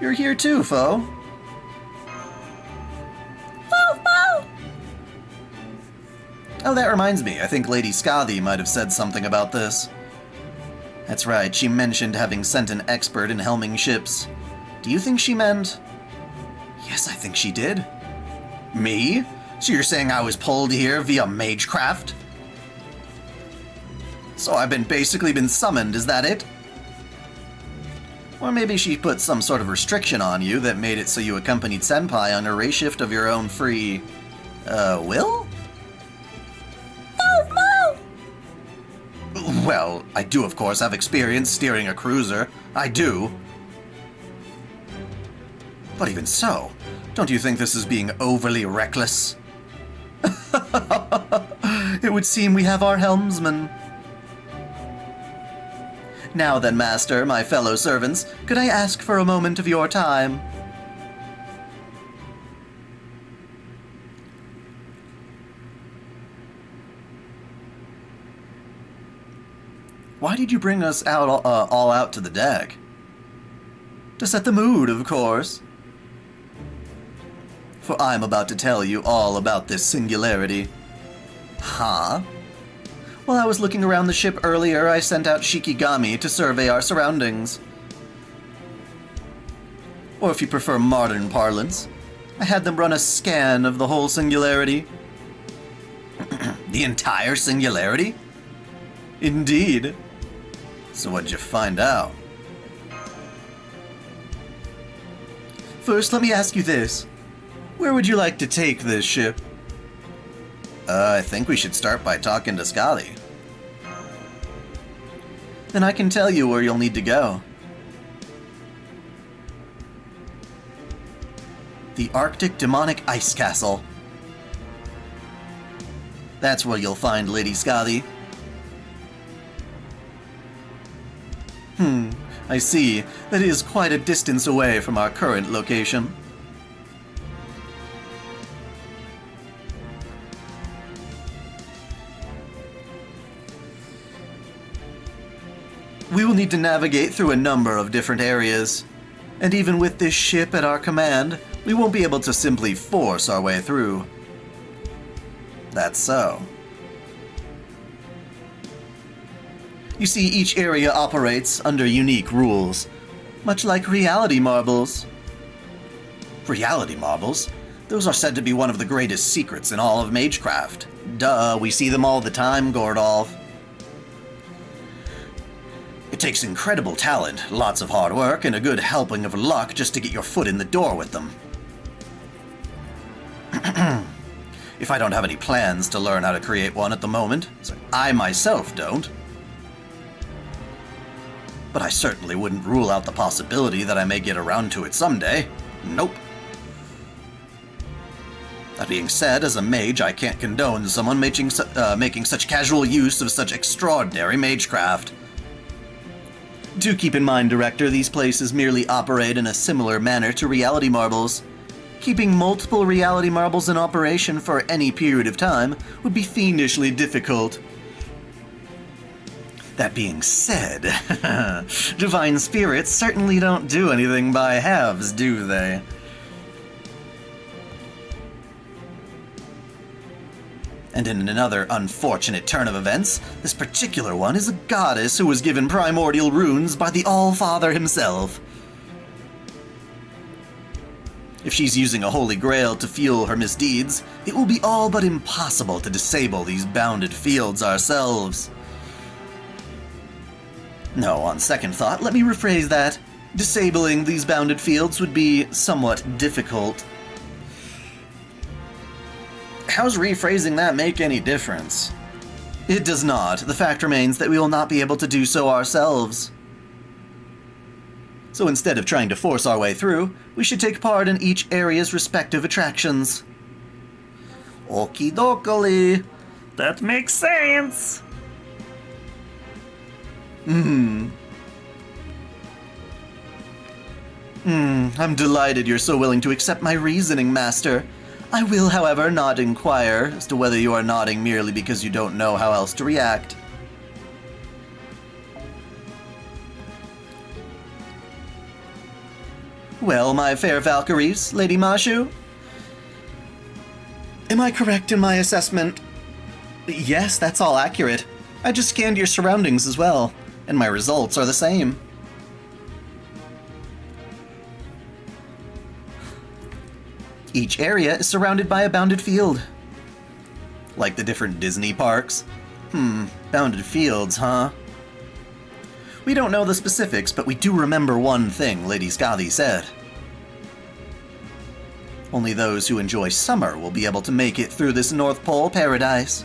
You're here too, Foe. Foe! Oh, that reminds me. I think Lady Skadi might have said something about this. That's right, she mentioned having sent an expert in helming ships. Do you think she meant... Yes, I think she did. Me? So you're saying I was pulled here via magecraft? So I've basically been summoned, is that it? Or maybe she put some sort of restriction on you that made it so you accompanied Senpai on a race shift of your own free... will? No! Well, I do of course have experience steering a cruiser. I do. But even so, don't you think this is being overly reckless? It would seem we have our helmsman. Now then, Master, my fellow servants, could I ask for a moment of your time? Why did you bring us out all out to the deck? To set the mood, of course. For I'm about to tell you all about this singularity. Huh? While I was looking around the ship earlier, I sent out Shikigami to survey our surroundings. Or if you prefer modern parlance, I had them run a scan of the whole singularity. The entire singularity? Indeed. So what'd you find out? First, let me ask you this. Where would you like to take this ship? I think we should start by talking to Skadi. Then I can tell you where you'll need to go. The Arctic Demonic Ice Castle. That's where you'll find Lady Skadi. I see. That is quite a distance away from our current location. We will need to navigate through a number of different areas. And even with this ship at our command, we won't be able to simply force our way through. That's so. You see, each area operates under unique rules, much like reality marbles. Reality marbles? Those are said to be one of the greatest secrets in all of Magecraft. Duh, we see them all the time, Gordolf. It takes incredible talent, lots of hard work, and a good helping of luck just to get your foot in the door with them. If I don't have any plans to learn how to create one at the moment, so I myself don't. But I certainly wouldn't rule out the possibility that I may get around to it someday. Nope. That being said, as a mage, I can't condone someone making such casual use of such extraordinary magecraft. Do keep in mind, Director, these places merely operate in a similar manner to reality marbles. Keeping multiple reality marbles in operation for any period of time would be fiendishly difficult. That being said, divine spirits certainly don't do anything by halves, do they? And in another unfortunate turn of events, this particular one is a goddess who was given primordial runes by the All-Father himself. If she's using a holy grail to fuel her misdeeds, it will be all but impossible to disable these bounded fields ourselves. No, on second thought, let me rephrase that. Disabling these bounded fields would be somewhat difficult. How's rephrasing that make any difference? It does not. The fact remains that we will not be able to do so ourselves. So instead of trying to force our way through, we should take part in each area's respective attractions. Okie dokie. That makes sense. I'm delighted you're so willing to accept my reasoning, Master. I will, however, not inquire as to whether you are nodding merely because you don't know how else to react. Well, my fair Valkyries, Lady Mashu? Am I correct in my assessment? Yes, that's all accurate. I just scanned your surroundings as well, and my results are the same. Each area is surrounded by a bounded field. Like the different Disney parks. Bounded fields, huh? We don't know the specifics, but we do remember one thing Lady Skadi said. Only those who enjoy summer will be able to make it through this North Pole paradise.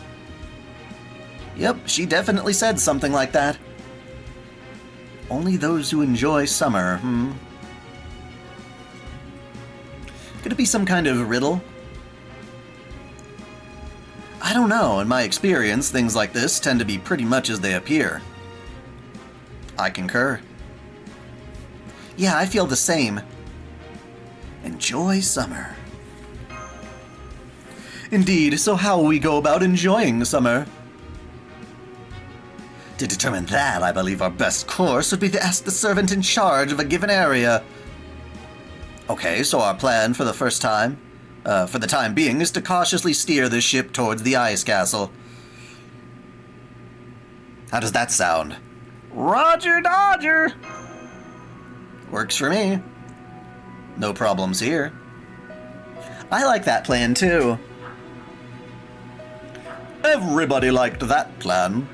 Yep, she definitely said something like that. Only those who enjoy summer, Could it be some kind of riddle? I don't know. In my experience, things like this tend to be pretty much as they appear. I concur. Yeah, I feel the same. Enjoy summer. Indeed, so how will we go about enjoying summer? To determine that, I believe our best course would be to ask the servant in charge of a given area. Okay, so our plan for the time being, is to cautiously steer this ship towards the ice castle. How does that sound? Roger Dodger! Works for me. No problems here. I like that plan too. Everybody liked that plan.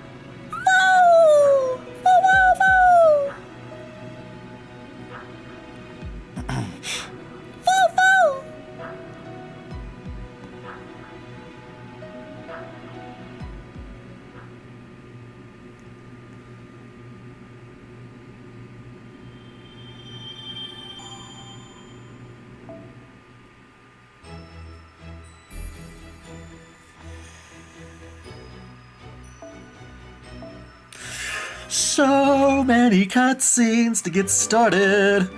So many cutscenes to get started.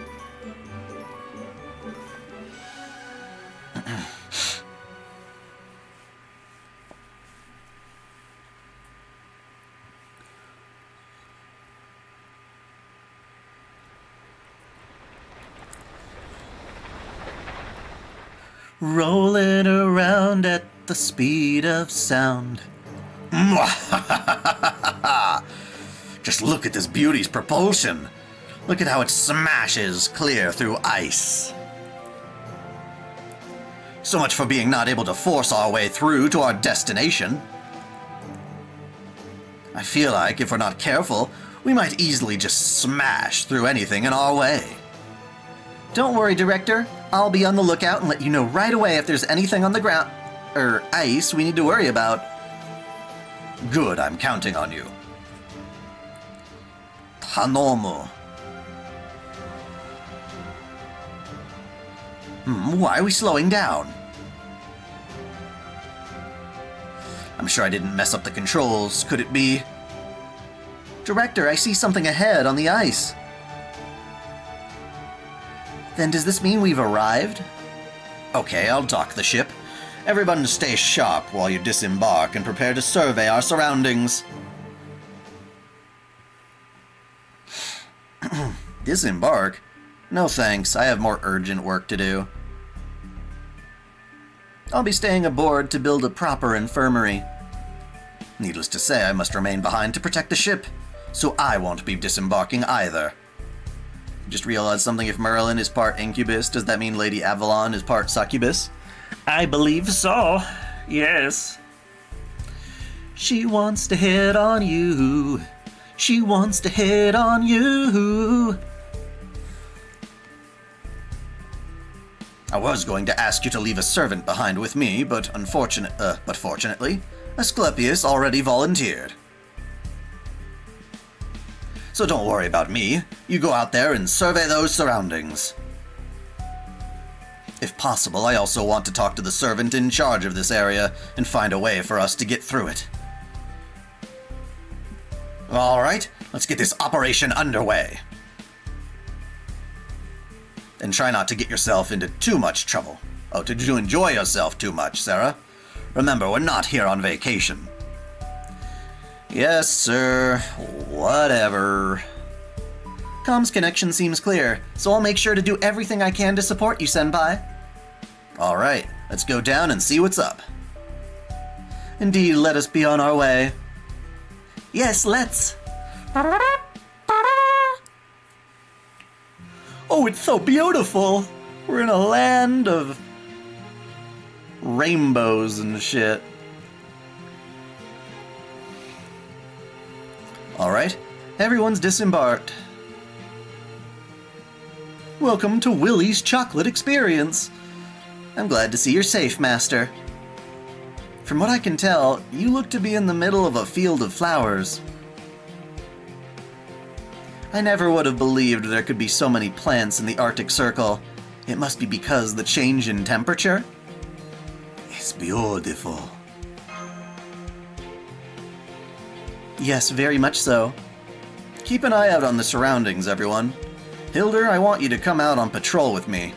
Rolling around at the speed of sound. Just look at this beauty's propulsion. Look at how it smashes clear through ice. So much for being not able to force our way through to our destination. I feel like if we're not careful, we might easily just smash through anything in our way. Don't worry, Director. I'll be on the lookout and let you know right away if there's anything on the ground, or ice, we need to worry about. Good, I'm counting on you. Tanomu. Why are we slowing down? I'm sure I didn't mess up the controls. Could it be? Director, I see something ahead on the ice. Then does this mean we've arrived? Okay, I'll dock the ship. Everyone stay sharp while you disembark and prepare to survey our surroundings. Disembark? No thanks, I have more urgent work to do. I'll be staying aboard to build a proper infirmary. Needless to say, I must remain behind to protect the ship, so I won't be disembarking either. Just realized something. If Merlin is part incubus, does that mean Lady Avalon is part succubus? I believe so. Yes. She wants to hit on you. She wants to hit on you. I was going to ask you to leave a servant behind with me, but fortunately, Asclepius already volunteered. So don't worry about me. You go out there and survey those surroundings. If possible, I also want to talk to the servant in charge of this area and find a way for us to get through it. All right, let's get this operation underway. And try not to get yourself into too much trouble. Oh, did you enjoy yourself too much, Sarah? Remember, we're not here on vacation. Yes, sir. Whatever. Comms connection seems clear, so I'll make sure to do everything I can to support you, Senpai. Alright, let's go down and see what's up. Indeed, let us be on our way. Yes, let's. Oh, it's so beautiful! We're in a land of rainbows and shit. Alright, everyone's disembarked. Welcome to Willie's Chocolate Experience. I'm glad to see you're safe, Master. From what I can tell, you look to be in the middle of a field of flowers. I never would have believed there could be so many plants in the Arctic Circle. It must be because the change in temperature? It's beautiful. Yes, very much so. Keep an eye out on the surroundings, everyone. Hilder, I want you to come out on patrol with me.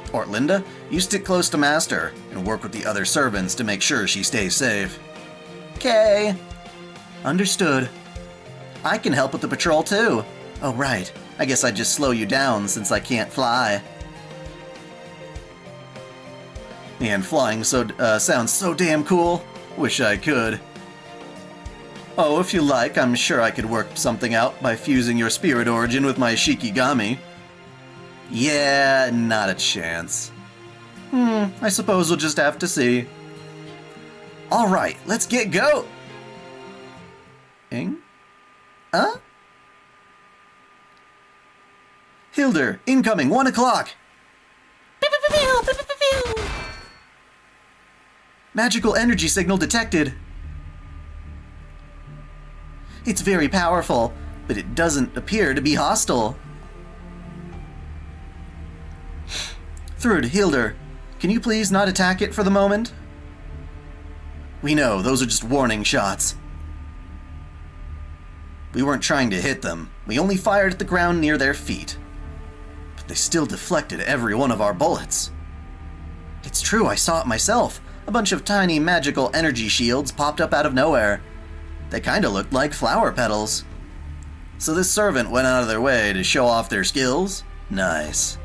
Ortlinda, you stick close to Master and work with the other servants to make sure she stays safe. Okay. Understood. I can help with the patrol too. Oh right, I guess I'd just slow you down since I can't fly. Man, flying sounds so damn cool. Wish I could. Oh, if you like, I'm sure I could work something out by fusing your spirit origin with my Shikigami. Yeah, not a chance. I suppose we'll just have to see. Alright, let's get go! Ing? Huh? Hilder, incoming, 1 o'clock! Magical energy signal detected. It's very powerful, but it doesn't appear to be hostile. Thrud, Hilder, can you please not attack it for the moment? We know, those are just warning shots. We weren't trying to hit them. We only fired at the ground near their feet. But they still deflected every one of our bullets. It's true, I saw it myself. A bunch of tiny magical energy shields popped up out of nowhere. They kinda looked like flower petals. So this servant went out of their way to show off their skills? Nice.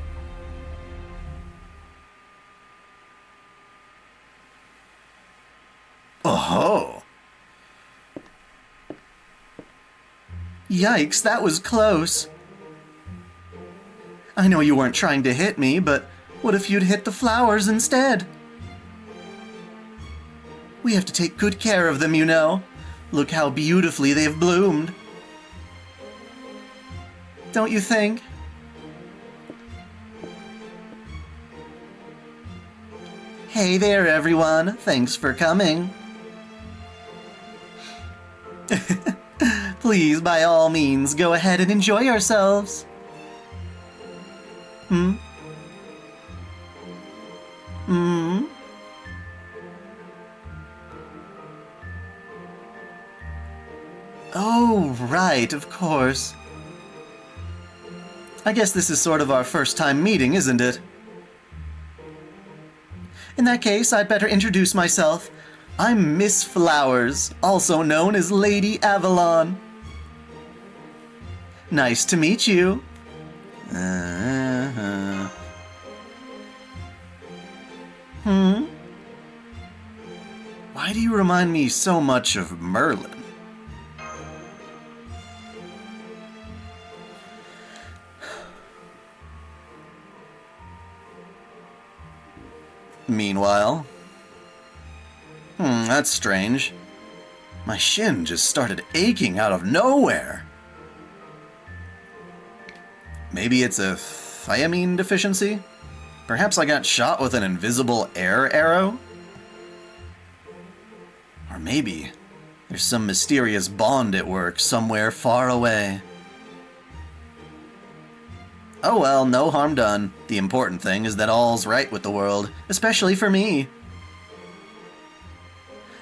Oh-ho! Yikes, that was close. I know you weren't trying to hit me, but what if you'd hit the flowers instead? We have to take good care of them, you know. Look how beautifully they've bloomed. Don't you think? Hey there, everyone. Thanks for coming. Please, by all means, go ahead and enjoy yourselves. Hmm? Hmm? Oh, right, of course. I guess this is sort of our first time meeting, isn't it? In that case, I'd better introduce myself. I'm Miss Flowers, also known as Lady Avalon. Nice to meet you. Why do you remind me so much of Merlin? Meanwhile... that's strange. My shin just started aching out of nowhere. Maybe it's a thiamine deficiency? Perhaps I got shot with an invisible air arrow? Or maybe there's some mysterious bond at work somewhere far away. Oh well, no harm done. The important thing is that all's right with the world, especially for me.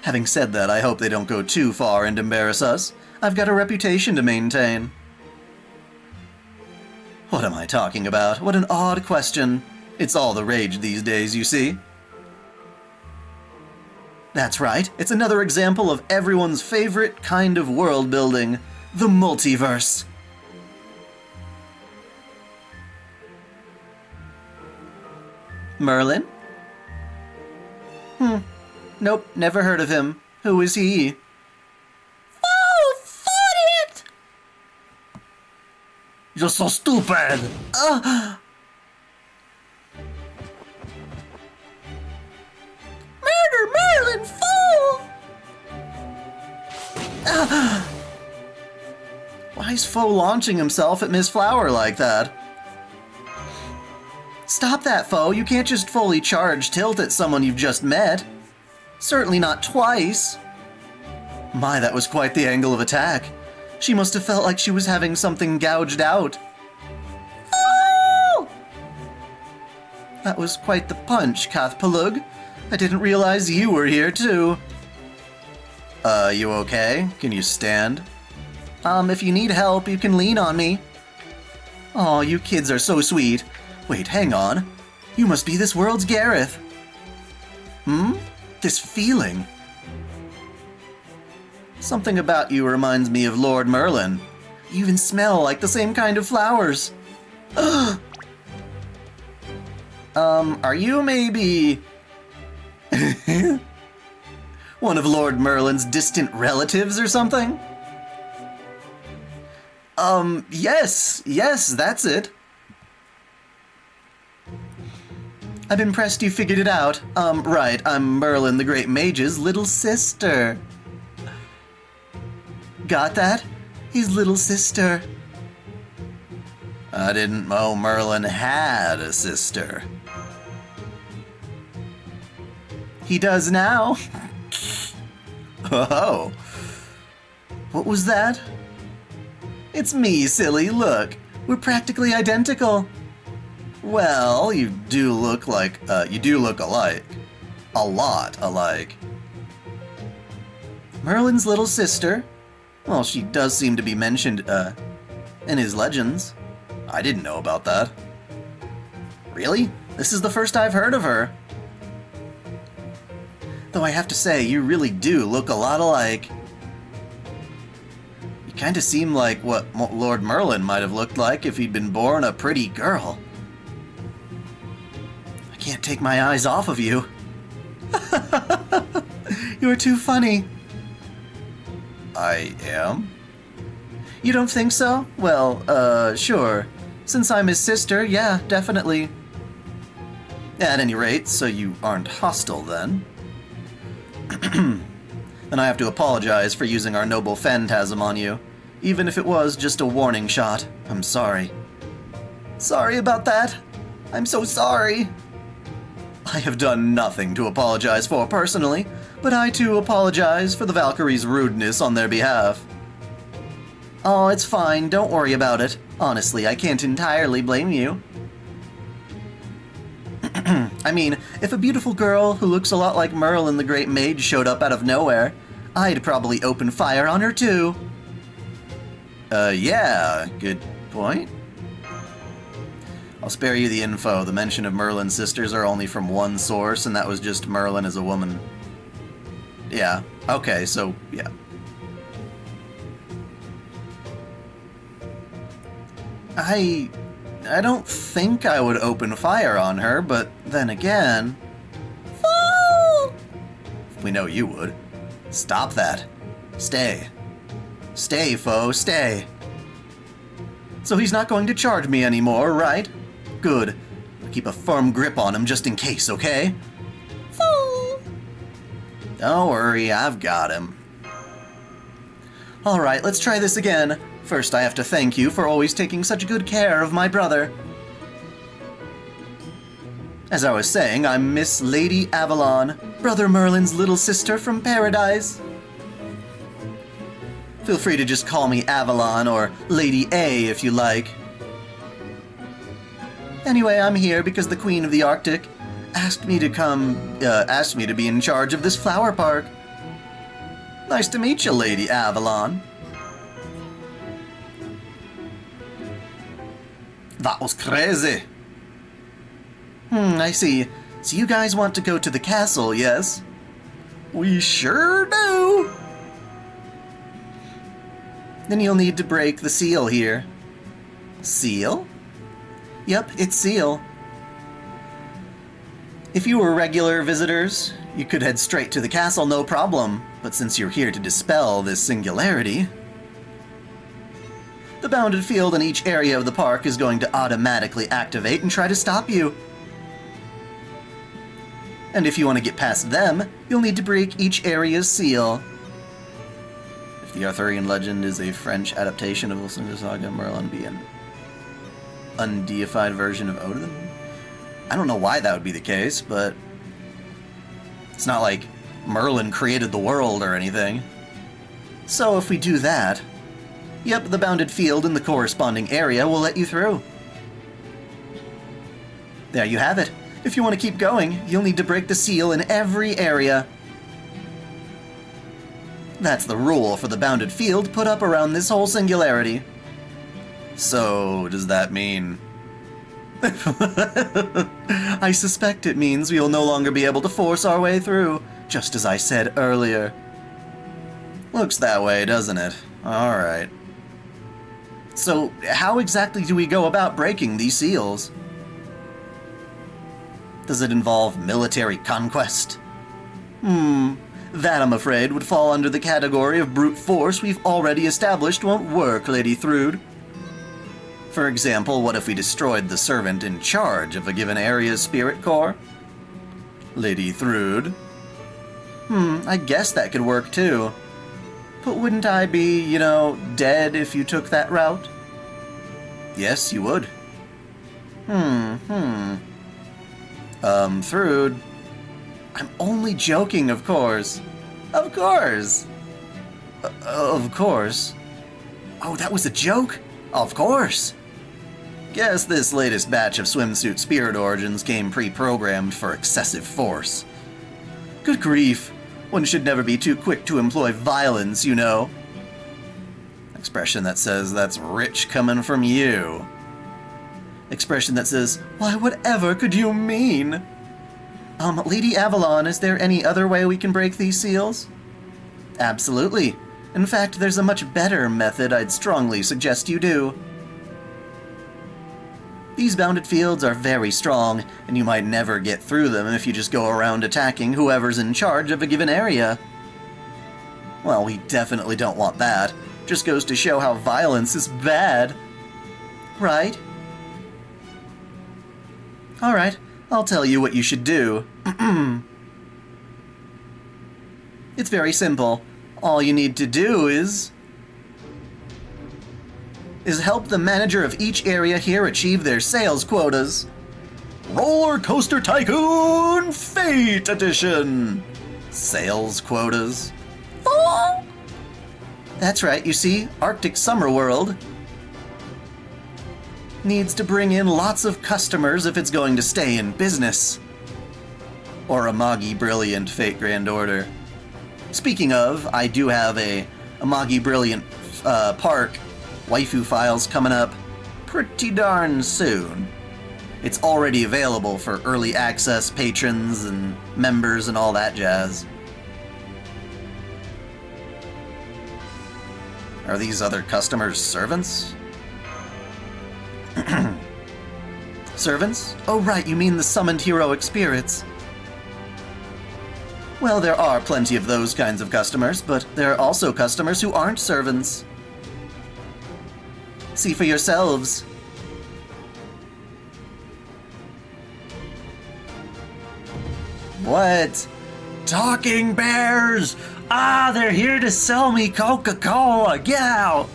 Having said that, I hope they don't go too far and embarrass us. I've got a reputation to maintain. What am I talking about? What an odd question. It's all the rage these days, you see. That's right, it's another example of everyone's favorite kind of world building, the multiverse. Merlin? Nope, never heard of him. Who is he? Oh, fought it! You're so stupid! Murder Merlin, fool! Why is Foe launching himself at Miss Flower like that? Stop that, Foe. You can't just fully charge tilt at someone you've just met. Certainly not twice. My, that was quite the angle of attack. She must have felt like she was having something gouged out. Oh! That was quite the punch, Kathpalug. I didn't realize you were here, too. You okay? Can you stand? If you need help, you can lean on me. Aw, you kids are so sweet. Wait, hang on. You must be this world's Gareth. This feeling. Something about you reminds me of Lord Merlin. You even smell like the same kind of flowers. Are you maybe... one of Lord Merlin's distant relatives or something? Yes, that's it. I'm impressed you figured it out. Right, I'm Merlin the Great Mage's little sister. Got that? His little sister. I didn't know Merlin had a sister. He does now. Oh. What was that? It's me, silly, look. We're practically identical. Well, you do look alike. A lot alike. Merlin's little sister? Well, she does seem to be mentioned, in his legends. I didn't know about that. Really? This is the first I've heard of her. Though I have to say, you really do look a lot alike. You kinda seem like what Lord Merlin might have looked like if he'd been born a pretty girl. I can't take my eyes off of you. You're too funny. I am? You don't think so? Well, sure. Since I'm his sister, yeah, definitely. At any rate, so you aren't hostile then. Then I have to apologize for using our noble phantasm on you. Even if it was just a warning shot, I'm sorry. Sorry about that. I'm so sorry. I have done nothing to apologize for personally, but I too apologize for the Valkyrie's rudeness on their behalf. Oh, it's fine, don't worry about it. Honestly, I can't entirely blame you. I mean, if a beautiful girl who looks a lot like Merlin the Great Mage showed up out of nowhere, I'd probably open fire on her too. Yeah, good point. I'll spare you the info. The mention of Merlin's sisters are only from one source, and that was just Merlin as a woman. Yeah, okay, so, yeah. I don't think I would open fire on her, but then again... Fool! We know you would. Stop that. Stay. Stay, foe, stay. So he's not going to charge me anymore, right? Good. I'll keep a firm grip on him just in case, okay? Fool! Don't worry, I've got him. Alright, let's try this again. First, I have to thank you for always taking such good care of my brother. As I was saying, I'm Miss Lady Avalon, Brother Merlin's little sister from Paradise. Feel free to just call me Avalon or Lady A if you like. Anyway, I'm here because the Queen of the Arctic asked me to be in charge of this flower park. Nice to meet you, Lady Avalon. That was crazy. I see. So you guys want to go to the castle, yes? We sure do. Then you'll need to break the seal here. Seal? Yep, it's seal. If you were regular visitors, you could head straight to the castle, no problem. But since you're here to dispel this singularity, the bounded field in each area of the park is going to automatically activate and try to stop you. And if you want to get past them, you'll need to break each area's seal. If the Arthurian legend is a French adaptation of Wilson's saga, Merlin be an undeified version of Odin? I don't know why that would be the case, but it's not like Merlin created the world or anything. So if we do that, yep, the bounded field in the corresponding area will let you through. There you have it. If you want to keep going, you'll need to break the seal in every area. That's the rule for the bounded field put up around this whole singularity. So, does that mean... I suspect it means we will no longer be able to force our way through, just as I said earlier. Looks that way, doesn't it? Alright. So, how exactly do we go about breaking these seals? Does it involve military conquest? That, I'm afraid, would fall under the category of brute force we've already established won't work, Lady Thrude. For example, what if we destroyed the servant in charge of a given area's spirit core? Lady Thrude? I guess that could work too. But wouldn't I be, dead if you took that route? Yes, you would. Thrude. I'm only joking, of course. Of course. Of course. Oh, that was a joke? Of course. Guess this latest batch of swimsuit spirit origins came pre-programmed for excessive force. Good grief. One should never be too quick to employ violence, you know. Expression that says that's rich coming from you. Expression that says, why, whatever could you mean? Lady Avalon, is there any other way we can break these seals? Absolutely. In fact, there's a much better method I'd strongly suggest you do. These bounded fields are very strong, and you might never get through them if you just go around attacking whoever's in charge of a given area. Well, we definitely don't want that. Just goes to show how violence is bad. Right? Alright, I'll tell you what you should do. It's very simple. All you need to do is help the manager of each area here achieve their sales quotas. Roller Coaster Tycoon Fate Edition! Sales quotas. Oh! That's right, you see, Arctic Summer World needs to bring in lots of customers if it's going to stay in business. Or Amagi Brilliant Fate Grand Order. Speaking of, I do have a Amagi Brilliant Park waifu files coming up pretty darn soon. It's already available for early access patrons and members and all that jazz. Are these other customers servants? Servants? Oh right, you mean the summoned heroic spirits. Well, there are plenty of those kinds of customers, but there are also customers who aren't servants. See for yourselves. What? Talking bears! Ah, they're here to sell me Coca-Cola! Get out!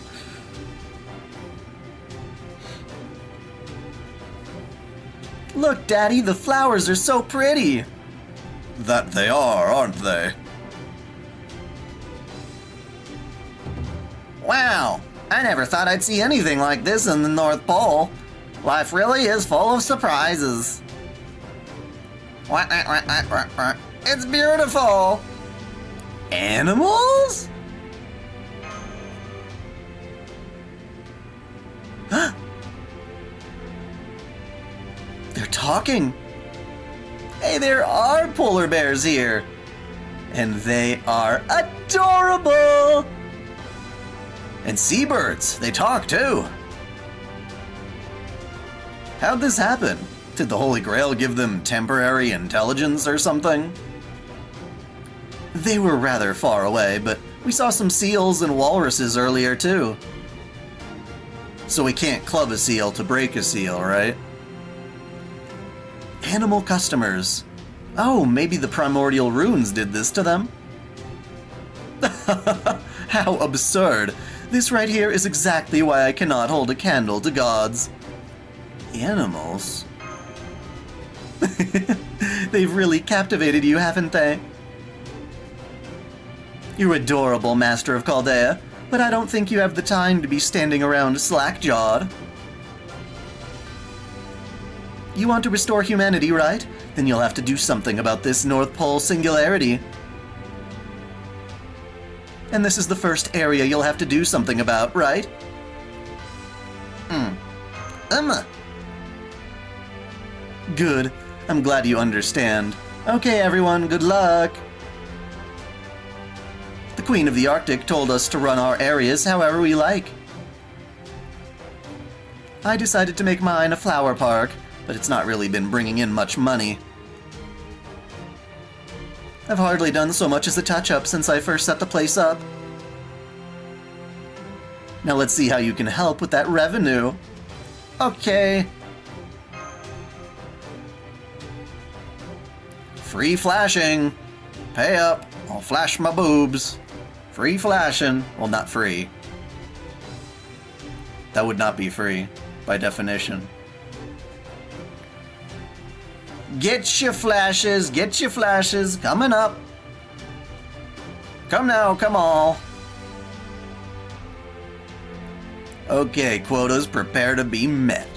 Look, Daddy, the flowers are so pretty! That they are, aren't they? Wow! I never thought I'd see anything like this in the North Pole. Life really is full of surprises. It's beautiful! Animals? They're talking. Hey, there are polar bears here. And they are adorable! And seabirds, they talk too. How'd this happen? Did the Holy Grail give them temporary intelligence or something? They were rather far away, but we saw some seals and walruses earlier too. So we can't club a seal to break a seal, right? Animal customers. Oh, maybe the primordial runes did this to them? How absurd. This right here is exactly why I cannot hold a candle to gods. Animals? They've really captivated you, haven't they? You're adorable, Master of Chaldea, but I don't think you have the time to be standing around slack-jawed. You want to restore humanity, right? Then you'll have to do something about this North Pole singularity. And this is the first area you'll have to do something about, right? Good. I'm glad you understand. Okay, everyone, good luck. The Queen of the Arctic told us to run our areas however we like. I decided to make mine a flower park, but it's not really been bringing in much money. I've hardly done so much as a touch-up since I first set the place up. Now let's see how you can help with that revenue. Okay. Free flashing. Pay up. I'll flash my boobs. Free flashing. Well, not free. That would not be free, by definition. Get your flashes, coming up. Come now, come all. Okay, quotas prepare to be met.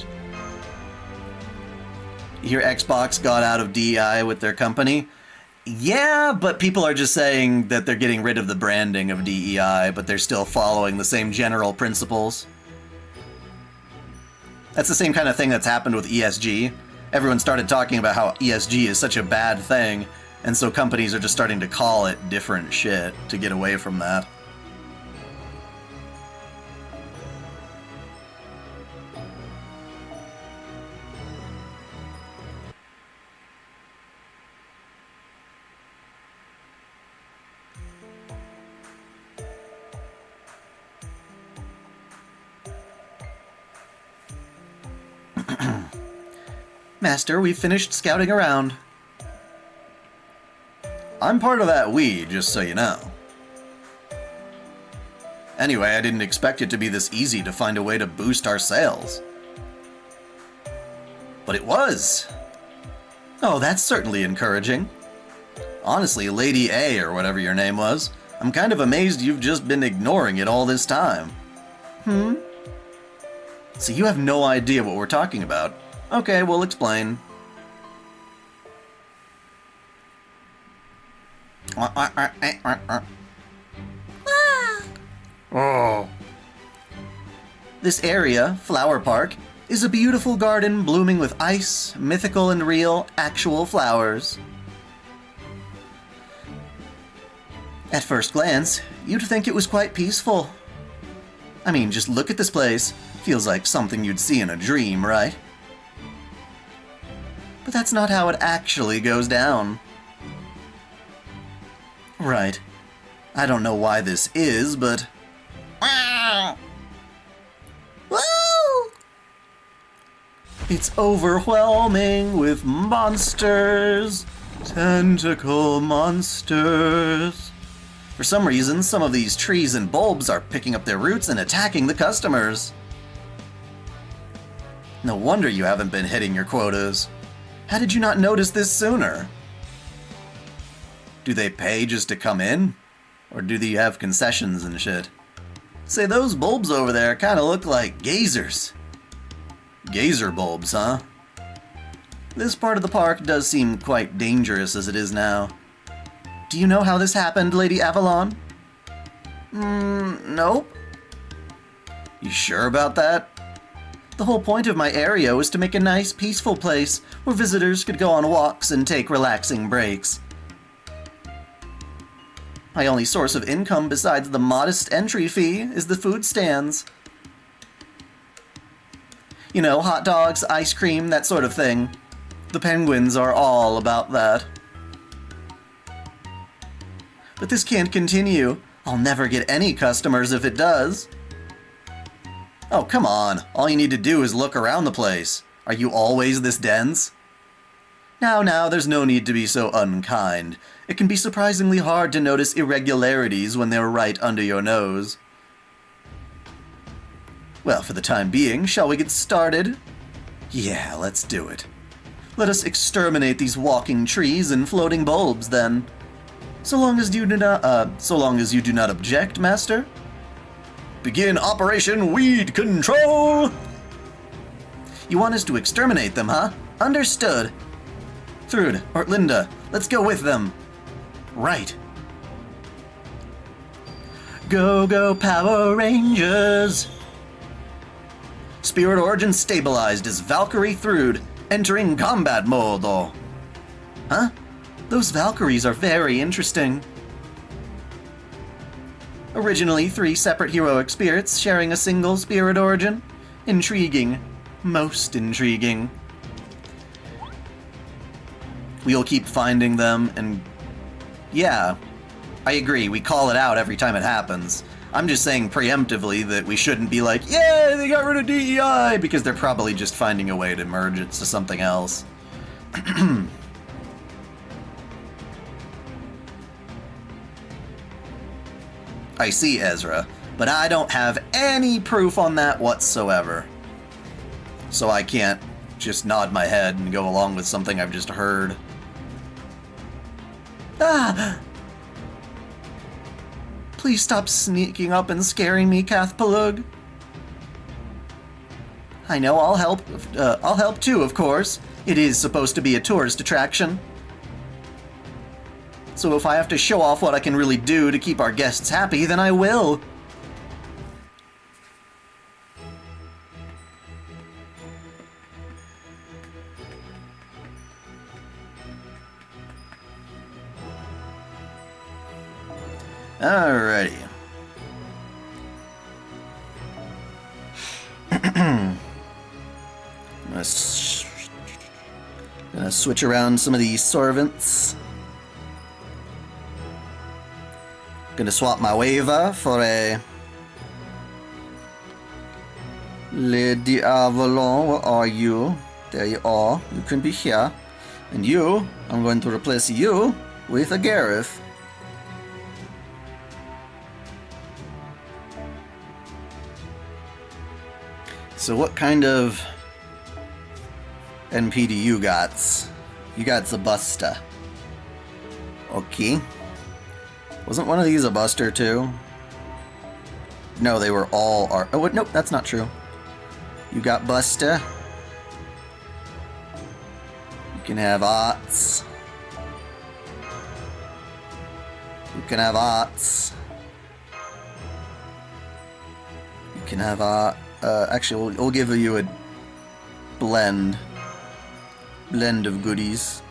You hear Xbox got out of DEI with their company? Yeah, but people are just saying that they're getting rid of the branding of DEI, but they're still following the same general principles. That's the same kind of thing that's happened with ESG. Everyone started talking about how ESG is such a bad thing, and so companies are just starting to call it different shit to get away from that. Master, we've finished scouting around. I'm part of that we, just so you know. Anyway, I didn't expect it to be this easy to find a way to boost our sales. But it was. Oh, that's certainly encouraging. Honestly, Lady A, or whatever your name was, I'm kind of amazed you've just been ignoring it all this time. So you have no idea what we're talking about. Okay, we'll explain. Oh. This area, Flower Park, is a beautiful garden blooming with ice, mythical and real, actual flowers. At first glance, you'd think it was quite peaceful. I mean, just look at this place. Feels like something you'd see in a dream, right? But that's not how it actually goes down. Right. I don't know why this is, but... It's overwhelming with monsters. Tentacle monsters. For some reason, some of these trees and bulbs are picking up their roots and attacking the customers. No wonder you haven't been hitting your quotas. How did you not notice this sooner? Do they pay just to come in? Or do they have concessions and shit? Say, those bulbs over there kinda look like gazers. Gazer bulbs, huh? This part of the park does seem quite dangerous as it is now. Do you know how this happened, Lady Avalon? Nope. You sure about that? The whole point of my area was to make a nice, peaceful place where visitors could go on walks and take relaxing breaks. My only source of income besides the modest entry fee is the food stands. You know, hot dogs, ice cream, that sort of thing. The penguins are all about that. But this can't continue. I'll never get any customers if it does. Oh, come on. All you need to do is look around the place. Are you always this dense? Now, there's no need to be so unkind. It can be surprisingly hard to notice irregularities when they're right under your nose. Well, for the time being, shall we get started? Yeah, let's do it. Let us exterminate these walking trees and floating bulbs, then. So long as you do not object, Master. Begin Operation Weed Control! You want us to exterminate them, huh? Understood. Thrud, or Linda, let's go with them. Right. Go Power Rangers! Spirit Origin stabilized as Valkyrie Thrud, entering combat mode. Huh? Those Valkyries are very interesting. Originally 3 separate heroic spirits sharing a single spirit origin. Intriguing. Most intriguing. We'll keep finding them and... Yeah, I agree, we call it out every time it happens. I'm just saying preemptively that we shouldn't be like, yay, they got rid of DEI, because they're probably just finding a way to merge it to something else. I see, Ezra, but I don't have any proof on that whatsoever. So I can't just nod my head and go along with something I've just heard. Ah! Please stop sneaking up and scaring me, Cathpalug. I know, I'll help too, of course. It is supposed to be a tourist attraction. So if I have to show off what I can really do to keep our guests happy, then I will. Alrighty. Gonna switch around some of these servants. Gonna swap my waiver for a Lady Avalon, where are you? There you are. You can be here. And you, I'm going to replace you with a Gareth. So what kind of NP do you got? You got the Buster. Okay. Wasn't one of these a Buster too? No, they were all... Oh, wait, nope, that's not true. You got Buster. You can have Arts. You can have Arts. You can have actually, we'll give you a blend of goodies.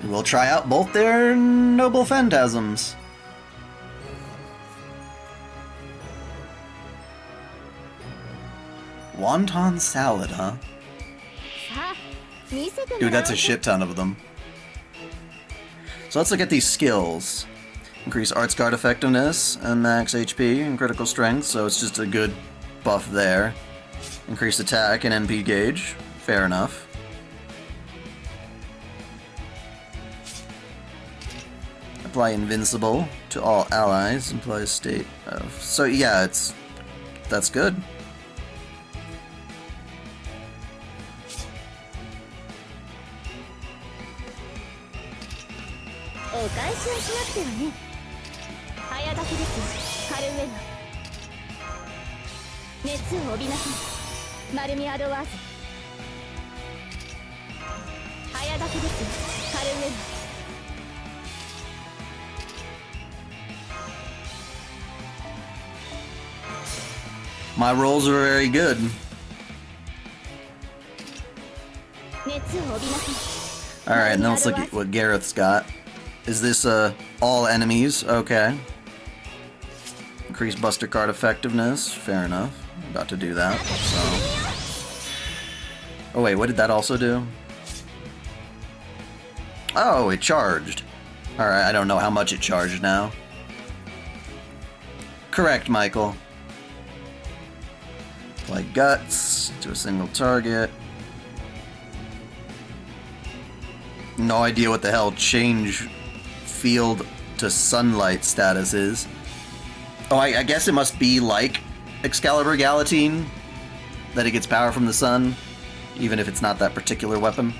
We'll try out both their noble phantasms. Wonton salad, huh? Dude, that's a shit ton of them. So let's look at these skills. Increase Arts Guard effectiveness and max HP and critical strength, so it's just a good buff there. Increase attack and NP gauge. Fair enough. Apply invincible to all allies. Implies state of... So yeah, that's good. My rolls are very good. Alright, now let's look at what Gareth's got. Is this all enemies? Okay. Increase Buster Card effectiveness. Fair enough. About to do that. So. Oh wait, what did that also do? Oh, it charged. Alright, I don't know how much it charged now. Correct, Michael. Apply Guts to a single target. No idea what the hell change field to sunlight status is. Oh, I guess it must be like Excalibur Galatine, that it gets power from the sun, even if it's not that particular weapon.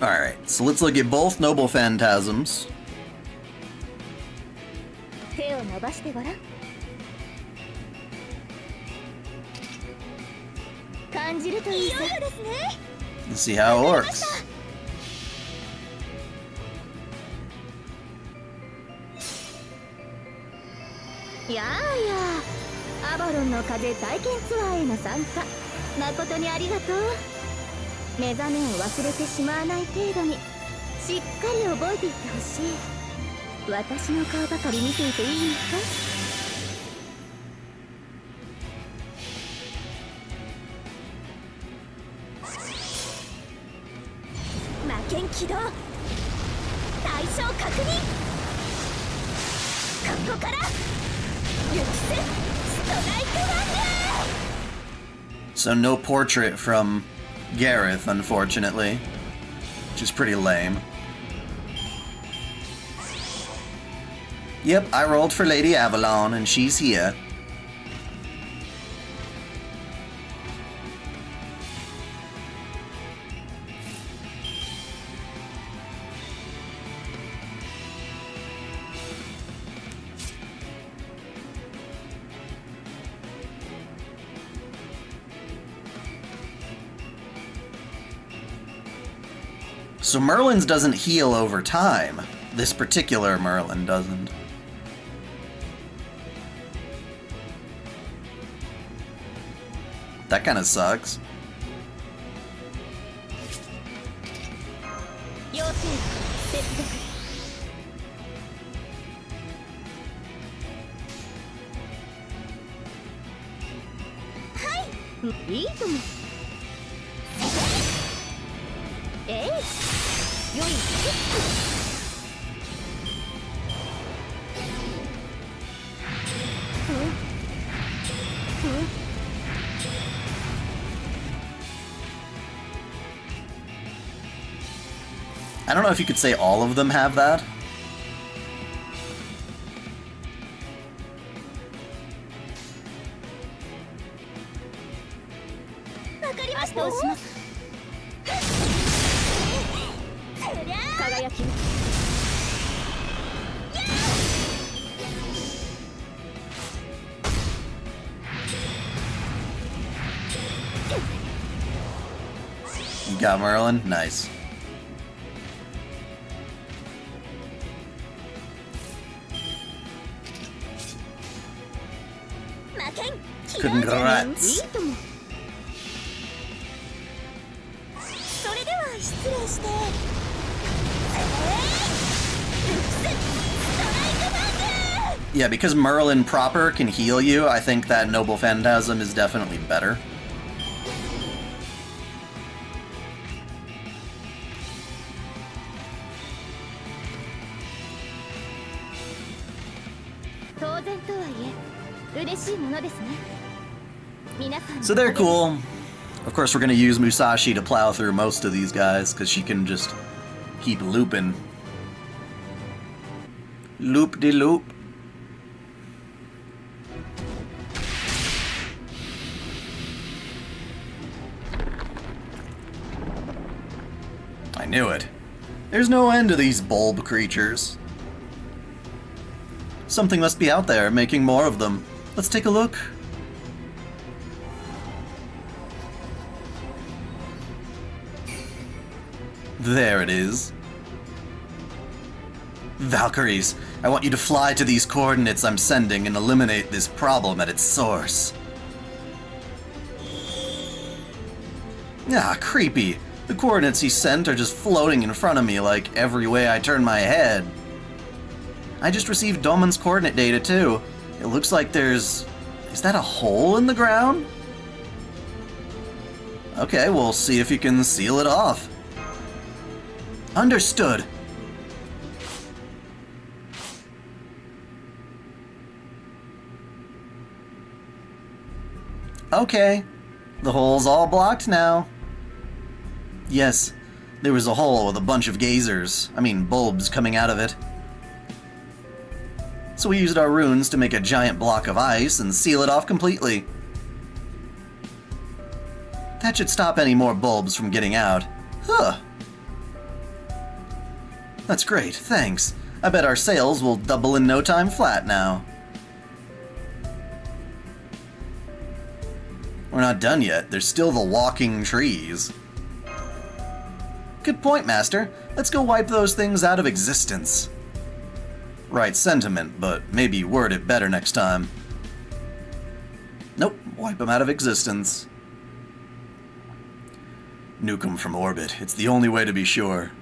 Alright, so let's look at both Noble Phantasms. Let's see how it works. So no portrait from Gareth, unfortunately, which is pretty lame. Yep, I rolled for Lady Avalon, and she's here. So Merlin's doesn't heal over time. This particular Merlin doesn't. That kind of sucks. いいとも。えい、よいしょ。I don't know if you could say all of them have that. わかりました。どうします。輝き。You got Merlin? Nice. Congrats. それでは失礼して。Yeah, because Merlin proper can heal you, I think that Noble Phantasm is definitely better. So they're cool. Of course, we're gonna use Musashi to plow through most of these guys, because she can just keep looping. Loop-de-loop. I knew it. There's no end to these bulb creatures. Something must be out there, making more of them. Let's take a look. There it is. Valkyries, I want you to fly to these coordinates I'm sending and eliminate this problem at its source. Ah, creepy. The coordinates he sent are just floating in front of me like every way I turn my head. I just received Domon's coordinate data too. It looks like there's... Is that a hole in the ground? Okay, we'll see if you can seal it off. Understood. Okay. The hole's all blocked now. Yes, there was a hole with a bunch of bulbs coming out of it. So we used our runes to make a giant block of ice and seal it off completely. That should stop any more bulbs from getting out. Huh. That's great, thanks. I bet our sales will double in no time flat now. We're not done yet. There's still the walking trees. Good point, Master. Let's go wipe those things out of existence. Right sentiment, but maybe word it better next time. Nope, wipe them out of existence. Nuke them from orbit. It's the only way to be sure.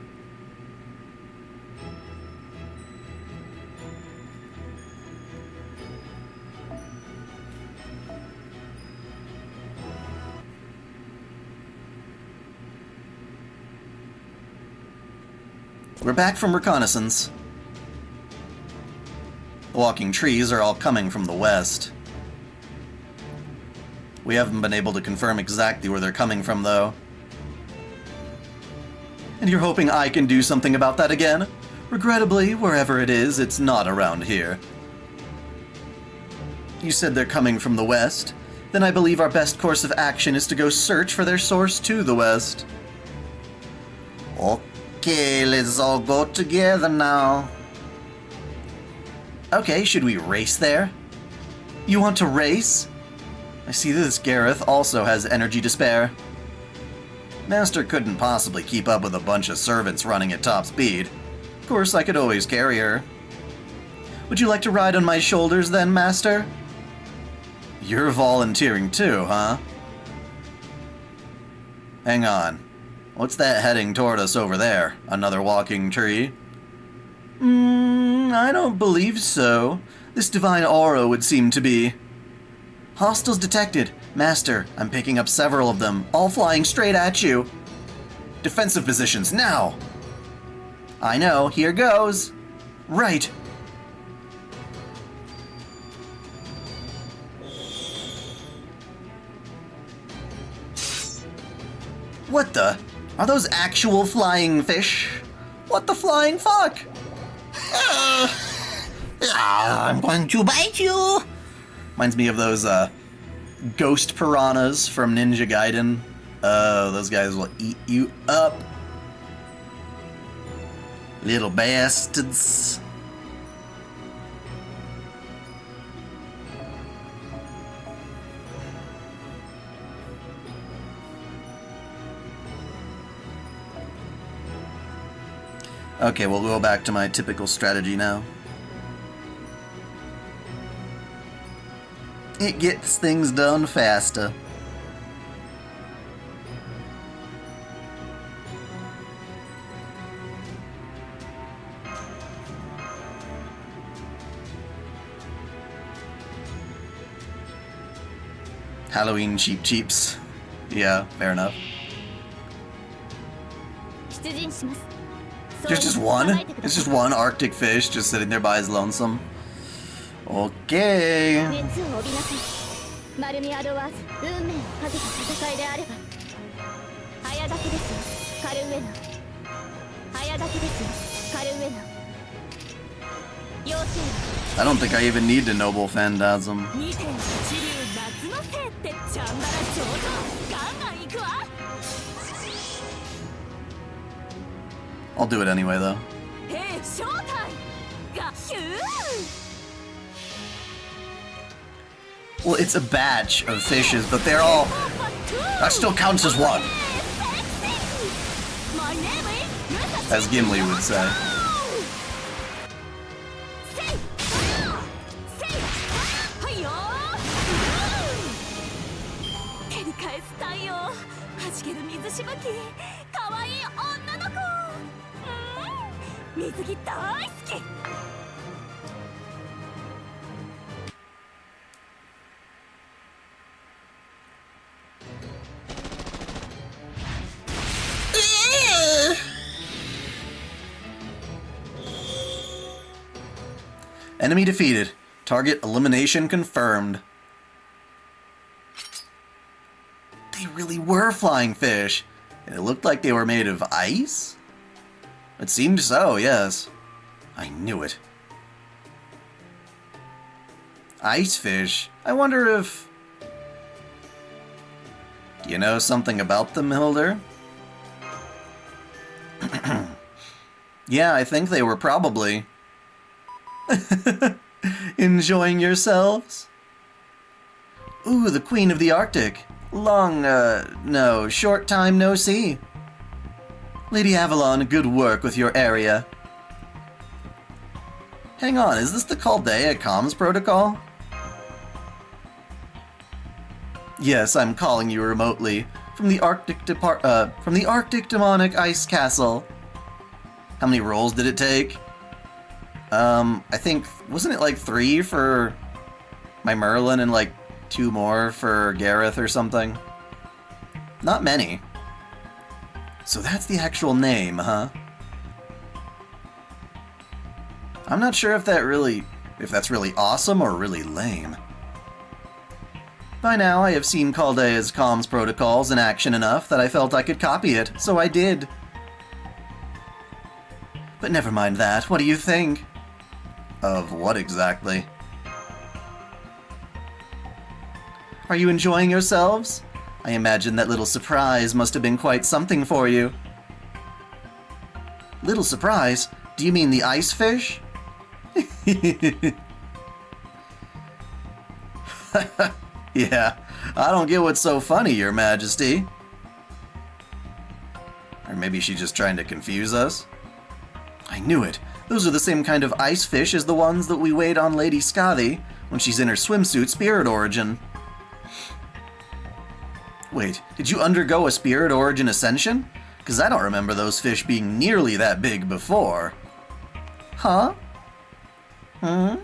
We're back from reconnaissance. The walking trees are all coming from the west. We haven't been able to confirm exactly where they're coming from, though. And you're hoping I can do something about that again? Regrettably, wherever it is, it's not around here. You said they're coming from the west? Then I believe our best course of action is to go search for their source to the west. Okay, let's all go together now. Okay, should we race there? You want to race? I see this Gareth also has energy to spare. Master couldn't possibly keep up with a bunch of servants running at top speed. Of course, I could always carry her. Would you like to ride on my shoulders then, Master? You're volunteering too, huh? Hang on. What's that heading toward us over there? Another walking tree? I don't believe so. This divine aura would seem to be... Hostiles detected. Master, I'm picking up several of them, all flying straight at you. Defensive positions, now! I know, here goes. Right. What the? Are those actual flying fish? What the flying fuck? I'm going to bite you. Reminds me of those ghost piranhas from Ninja Gaiden. Those guys will eat you up. Little bastards. Okay, we'll go back to my typical strategy now. It gets things done faster. Halloween cheaps. Yeah, fair enough. There's just one? It's just one Arctic fish just sitting there by his lonesome. Okay. I don't think I even need to noble phantasm. I'll do it anyway, though. Well, it's a batch of fishes, but they're all... That still counts as one. As Gimli would say. Enemy defeated. Target elimination confirmed. They really were flying fish. And it looked like they were made of ice? It seemed so, yes. I knew it. Ice fish? I wonder if... Do you know something about them, Hilder? Yeah, I think they were probably... Enjoying yourselves? Ooh, the Queen of the Arctic. Short time no see. Lady Avalon, good work with your area. Hang on, is this the Chaldea comms protocol? Yes, I'm calling you remotely from the Arctic Demonic Ice Castle. How many rolls did it take? I think, wasn't it like 3 for my Merlin and like 2 more for Gareth or something? Not many. So that's the actual name, huh? I'm not sure if that's really awesome or really lame. By now, I have seen Chaldea's comms protocols in action enough that I felt I could copy it, so I did. But never mind that, what do you think? Of what exactly? Are you enjoying yourselves? I imagine that little surprise must have been quite something for you. Little surprise? Do you mean the ice fish? Yeah, I don't get what's so funny, Your Majesty. Or maybe she's just trying to confuse us? I knew it. Those are the same kind of ice fish as the ones that we weighed on Lady Skadi when she's in her swimsuit Spirit Origin. Wait, did you undergo a Spirit Origin ascension? Because I don't remember those fish being nearly that big before. Huh? Hmm?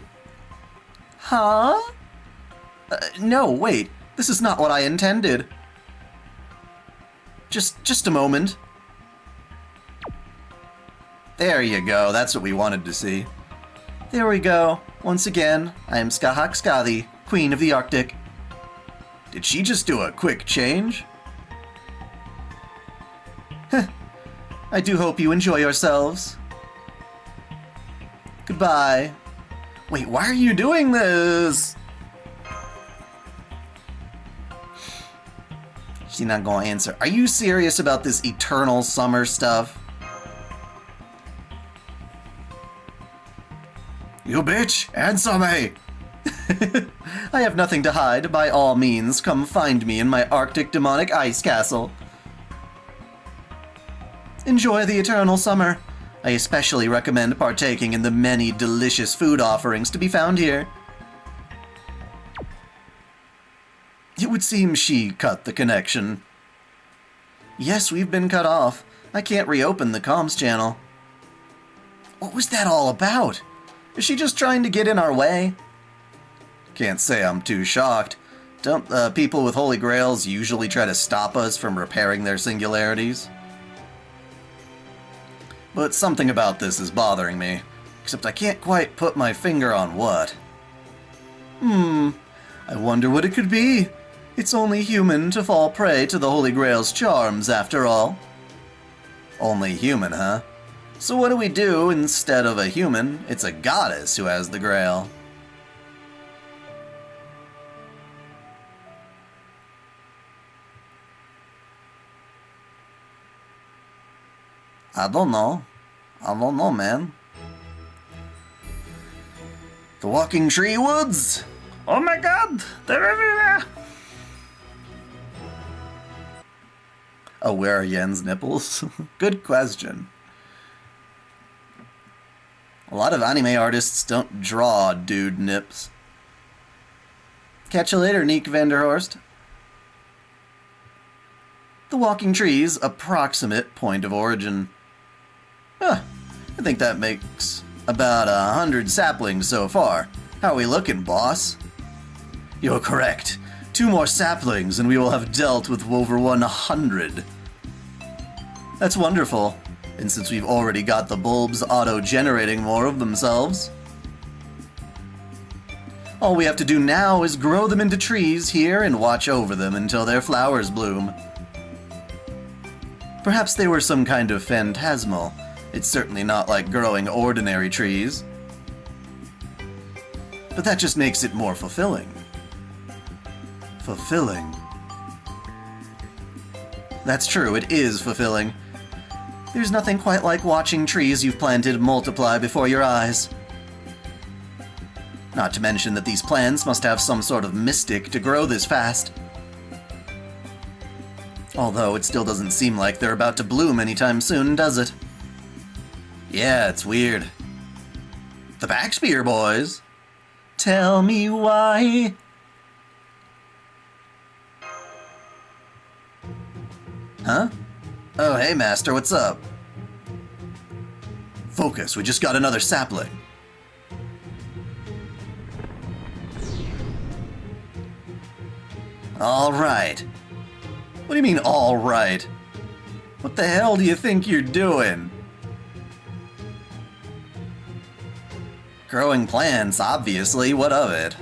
Huh? No, wait. This is not what I intended. Just a moment. There you go, that's what we wanted to see. There we go. Once again, I am Skahak Skadi, Queen of the Arctic. Did she just do a quick change? Heh. I do hope you enjoy yourselves. Goodbye. Wait, why are you doing this? She's not gonna answer. Are you serious about this eternal summer stuff? You bitch! Answer me! I have nothing to hide. By all means, come find me in my Arctic demonic ice castle. Enjoy the eternal summer. I especially recommend partaking in the many delicious food offerings to be found here. It would seem she cut the connection. Yes, we've been cut off. I can't reopen the comms channel. What was that all about? Is she just trying to get in our way? Can't say I'm too shocked. Don't people with holy grails usually try to stop us from repairing their singularities? But something about this is bothering me, except I can't quite put my finger on what. I wonder what it could be. It's only human to fall prey to the Holy Grail's charms, after all. Only human, huh? So what do we do instead of a human? It's a goddess who has the Grail. I don't know, man. The Walking Tree Woods! Oh my god, they're everywhere! Oh, where are Yen's nipples? Good question. A lot of anime artists don't draw dude nips. Catch you later, Neek Vanderhorst. The Walking Tree's approximate point of origin. I think that makes about 100 saplings so far. How are we looking, boss? You're correct. 2 more saplings and we will have dealt with over 100. That's wonderful. And since we've already got the bulbs auto-generating more of themselves, all we have to do now is grow them into trees here and watch over them until their flowers bloom. Perhaps they were some kind of phantasmal. It's certainly not like growing ordinary trees. But that just makes it more fulfilling. Fulfilling. That's true, it is fulfilling. There's nothing quite like watching trees you've planted multiply before your eyes. Not to mention that these plants must have some sort of mystic to grow this fast. Although it still doesn't seem like they're about to bloom anytime soon, does it? Yeah, it's weird. The Baxpear boys. Tell me why. Huh? Oh, hey, Master, what's up? Focus, we just got another sapling. All right. What do you mean, all right? What the hell do you think you're doing? Growing plants, obviously. What of it?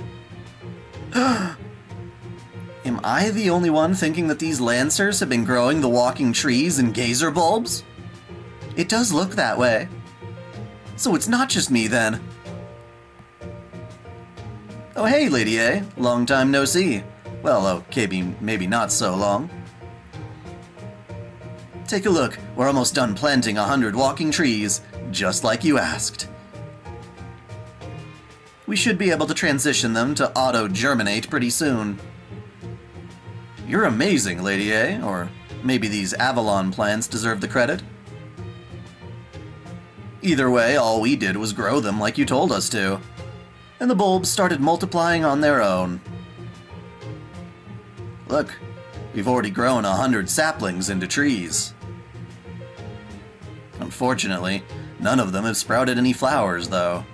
Am I the only one thinking that these lancers have been growing the walking trees and gazer bulbs? It does look that way. So it's not just me, then. Oh, hey, Lady A. Long time no see. Well, okay, maybe not so long. Take a look. We're almost done planting 100 walking trees, just like you asked. We should be able to transition them to auto-germinate pretty soon. You're amazing, Lady A, or maybe these Avalon plants deserve the credit. Either way, all we did was grow them like you told us to, and the bulbs started multiplying on their own. Look, we've already grown 100 saplings into trees. Unfortunately, none of them have sprouted any flowers, though.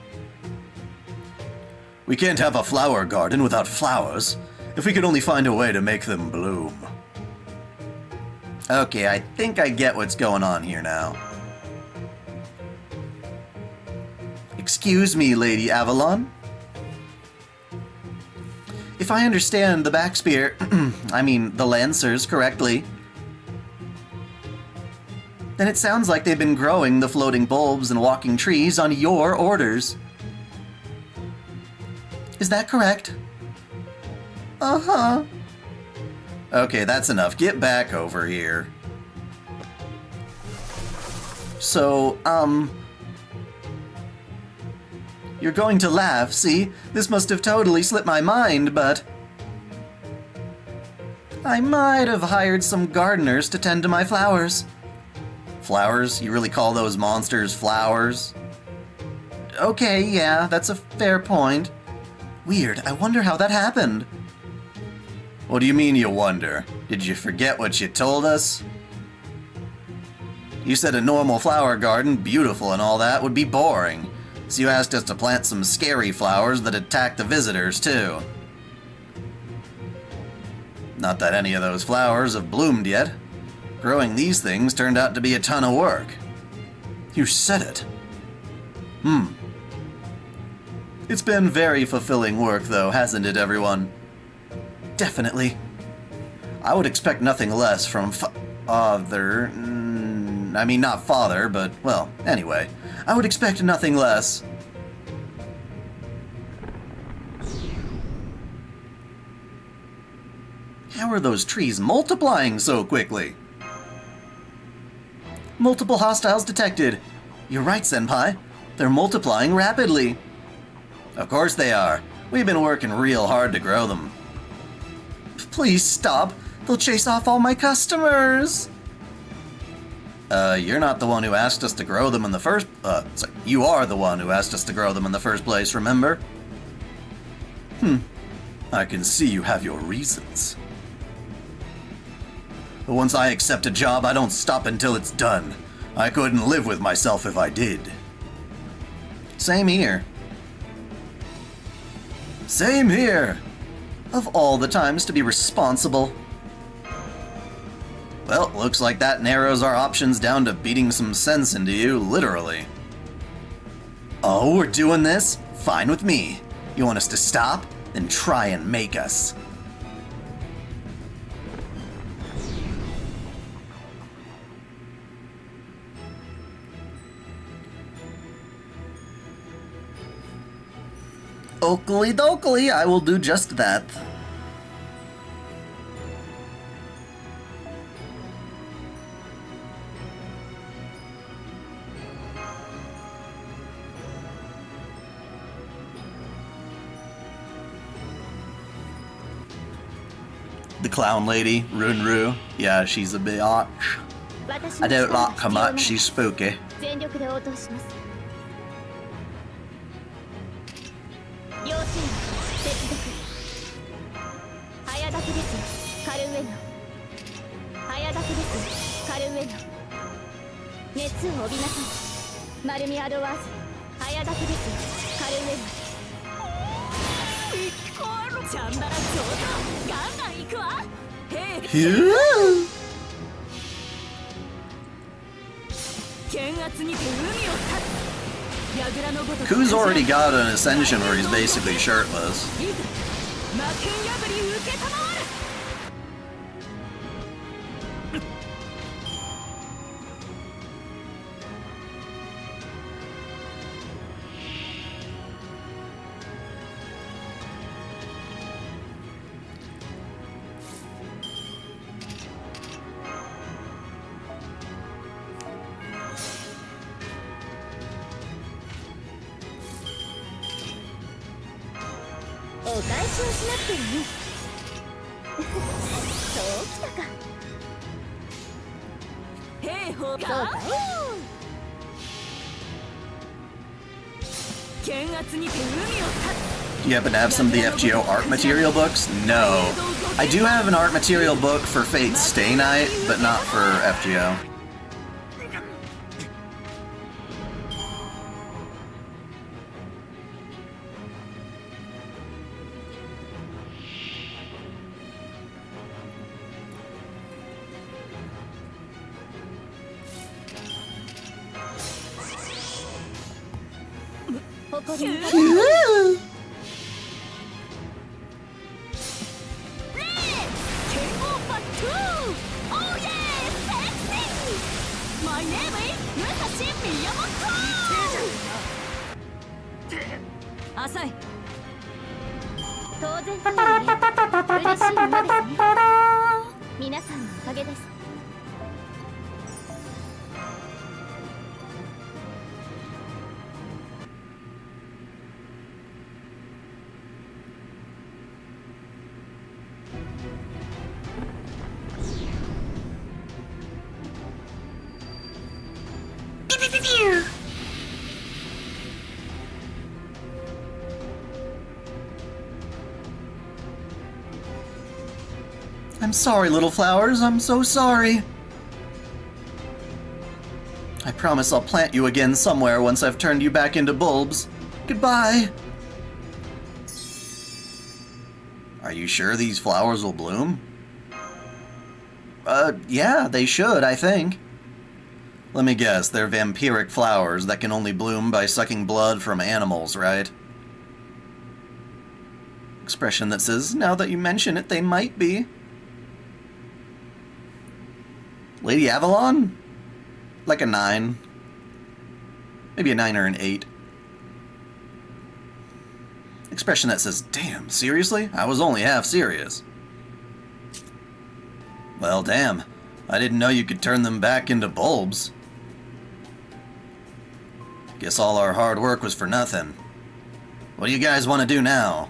We can't have a flower garden without flowers. If we could only find a way to make them bloom. Okay, I think I get what's going on here now. Excuse me, Lady Avalon. If I understand the Backspear, I mean the Lancers, correctly, then it sounds like they've been growing the floating bulbs and walking trees on your orders. Is that correct? Uh-huh. Okay, that's enough. Get back over here. So, you're going to laugh, see? This must have totally slipped my mind, but I might have hired some gardeners to tend to my flowers. Flowers? You really call those monsters flowers? Okay, yeah, that's a fair point. Weird, I wonder how that happened. What do you mean you wonder? Did you forget what you told us? You said a normal flower garden, beautiful and all that, would be boring. So you asked us to plant some scary flowers that attack the visitors, too. Not that any of those flowers have bloomed yet. Growing these things turned out to be a ton of work. You said it. It's been very fulfilling work, though, hasn't it, everyone? Definitely. I would expect nothing less from father... I mean, not father, but, well, anyway. I would expect nothing less. How are those trees multiplying so quickly? Multiple hostiles detected. You're right, Senpai. They're multiplying rapidly. Of course they are. We've been working real hard to grow them. Please stop. They'll chase off all my customers. You're not the one who asked us to grow them in the first... sorry, you are the one who asked us to grow them in the first place, remember? I can see you have your reasons. But once I accept a job, I don't stop until it's done. I couldn't live with myself if I did. Same here. Same here! Of all the times to be responsible. Well, looks like that narrows our options down to beating some sense into you, literally. Oh, we're doing this? Fine with me. You want us to stop? Then try and make us. Oakley dokley, I will do just that. The clown lady, Runru. Yeah, she's a bitch. I don't like her much, she's spooky. Ku's already got an ascension where he's basically shirtless. Do you happen to have some of the FGO art material books? No. I do have an art material book for Fate's Stay Night, but not for FGO. こに向かって 浅い当然とはいえ嬉しいものですね皆さんのおかげです I'm sorry, little flowers. I'm so sorry. I promise I'll plant you again somewhere once I've turned you back into bulbs. Goodbye. Are you sure these flowers will bloom? Yeah, they should, I think. Let me guess, they're vampiric flowers that can only bloom by sucking blood from animals, right? Expression that says, now that you mention it, they might be. Lady Avalon? Like a 9. Maybe a 9 or an 8. Expression that says, damn, seriously? I was only half serious. Well, damn. I didn't know you could turn them back into bulbs. Guess all our hard work was for nothing. What do you guys want to do now?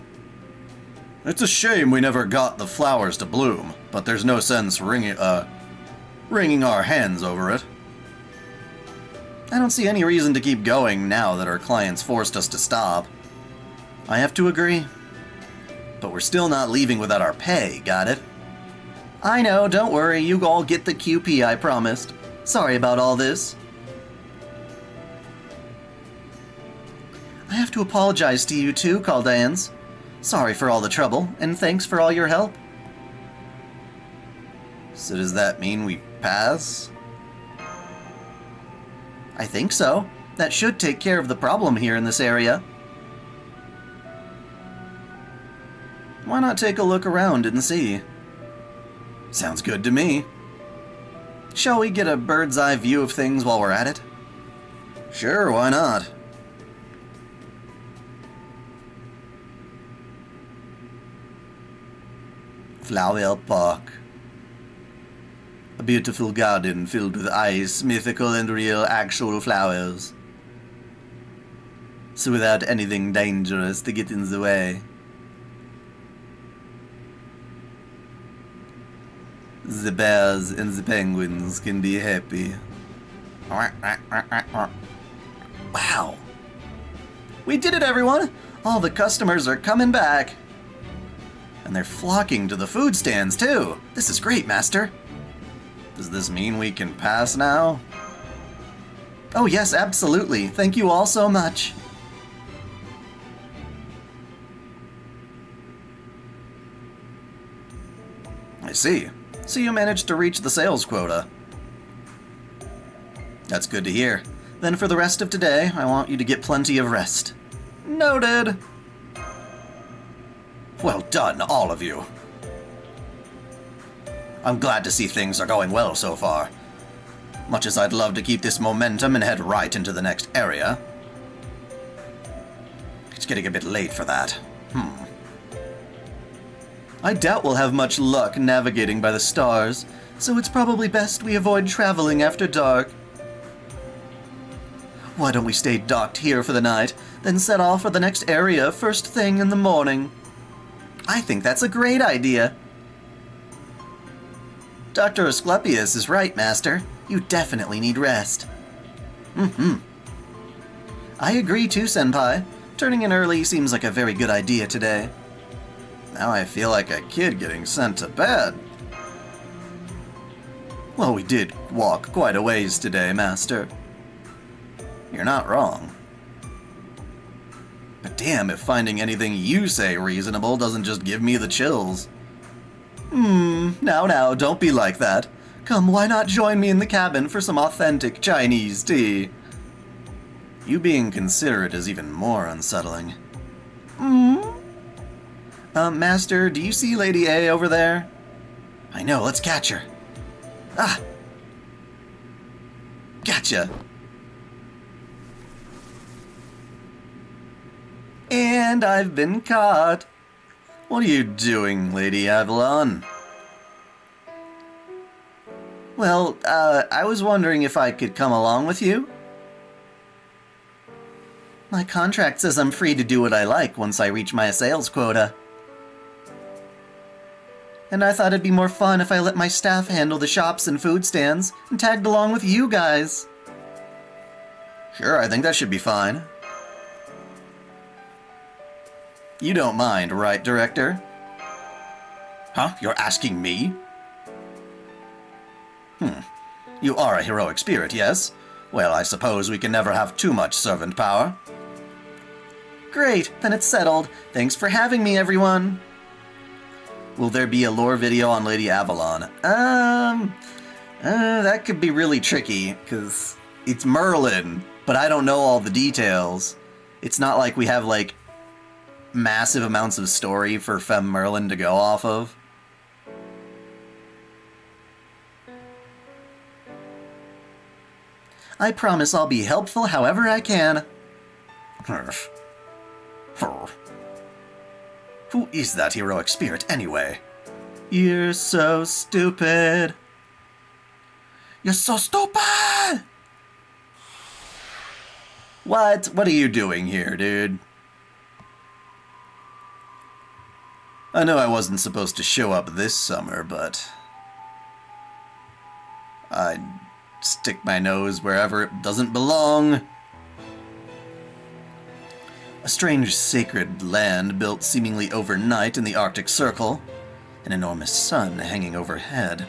It's a shame we never got the flowers to bloom, but there's no sense wringing our hands over it. I don't see any reason to keep going now that our clients forced us to stop. I have to agree. But we're still not leaving without our pay, got it? I know, don't worry, you all get the QP I promised. Sorry about all this. I have to apologize to you too, Caldeans. Sorry for all the trouble, and thanks for all your help. So does that mean we pass? I think so. That should take care of the problem here in this area. Why not take a look around and see? Sounds good to me. Shall we get a bird's eye view of things while we're at it? Sure, why not? Flower Park. A beautiful garden filled with ice, mythical and real actual flowers. So without anything dangerous to get in the way. The bears and the penguins can be happy. Wow. We did it, everyone! All the customers are coming back. And they're flocking to the food stands, too. This is great, Master. Does this mean we can pass now? Oh yes, absolutely. Thank you all so much. I see. So you managed to reach the sales quota. That's good to hear. Then for the rest of today, I want you to get plenty of rest. Noted! Well done, all of you. I'm glad to see things are going well so far. Much as I'd love to keep this momentum and head right into the next area. It's getting a bit late for that. I doubt we'll have much luck navigating by the stars, so it's probably best we avoid traveling after dark. Why don't we stay docked here for the night, then set off for the next area first thing in the morning? I think that's a great idea. Dr. Asclepius is right, Master. You definitely need rest. I agree too, Senpai. Turning in early seems like a very good idea today. Now I feel like a kid getting sent to bed. Well, we did walk quite a ways today, Master. You're not wrong. But damn if finding anything you say reasonable doesn't just give me the chills. Now, don't be like that. Come, why not join me in the cabin for some authentic Chinese tea? You being considerate is even more unsettling. Master, do you see Lady A over there? I know, let's catch her. Ah! Gotcha! And I've been caught. What are you doing, Lady Avalon? Well, I was wondering if I could come along with you? My contract says I'm free to do what I like once I reach my sales quota. And I thought it'd be more fun if I let my staff handle the shops and food stands and tagged along with you guys. Sure, I think that should be fine. You don't mind, right, Director? Huh? You're asking me? You are a heroic spirit, yes? Well, I suppose we can never have too much servant power. Great, then it's settled. Thanks for having me, everyone. Will there be a lore video on Lady Avalon? That could be really tricky, because it's Merlin, but I don't know all the details. It's not like we have, like, massive amounts of story for Femme Merlin to go off of. I promise I'll be helpful however I can. Who is that heroic spirit, anyway? You're so stupid. You're so stupid! What? What are you doing here, dude? I know I wasn't supposed to show up this summer, but I'd stick my nose wherever it doesn't belong. A strange sacred land built seemingly overnight in the Arctic Circle, an enormous sun hanging overhead.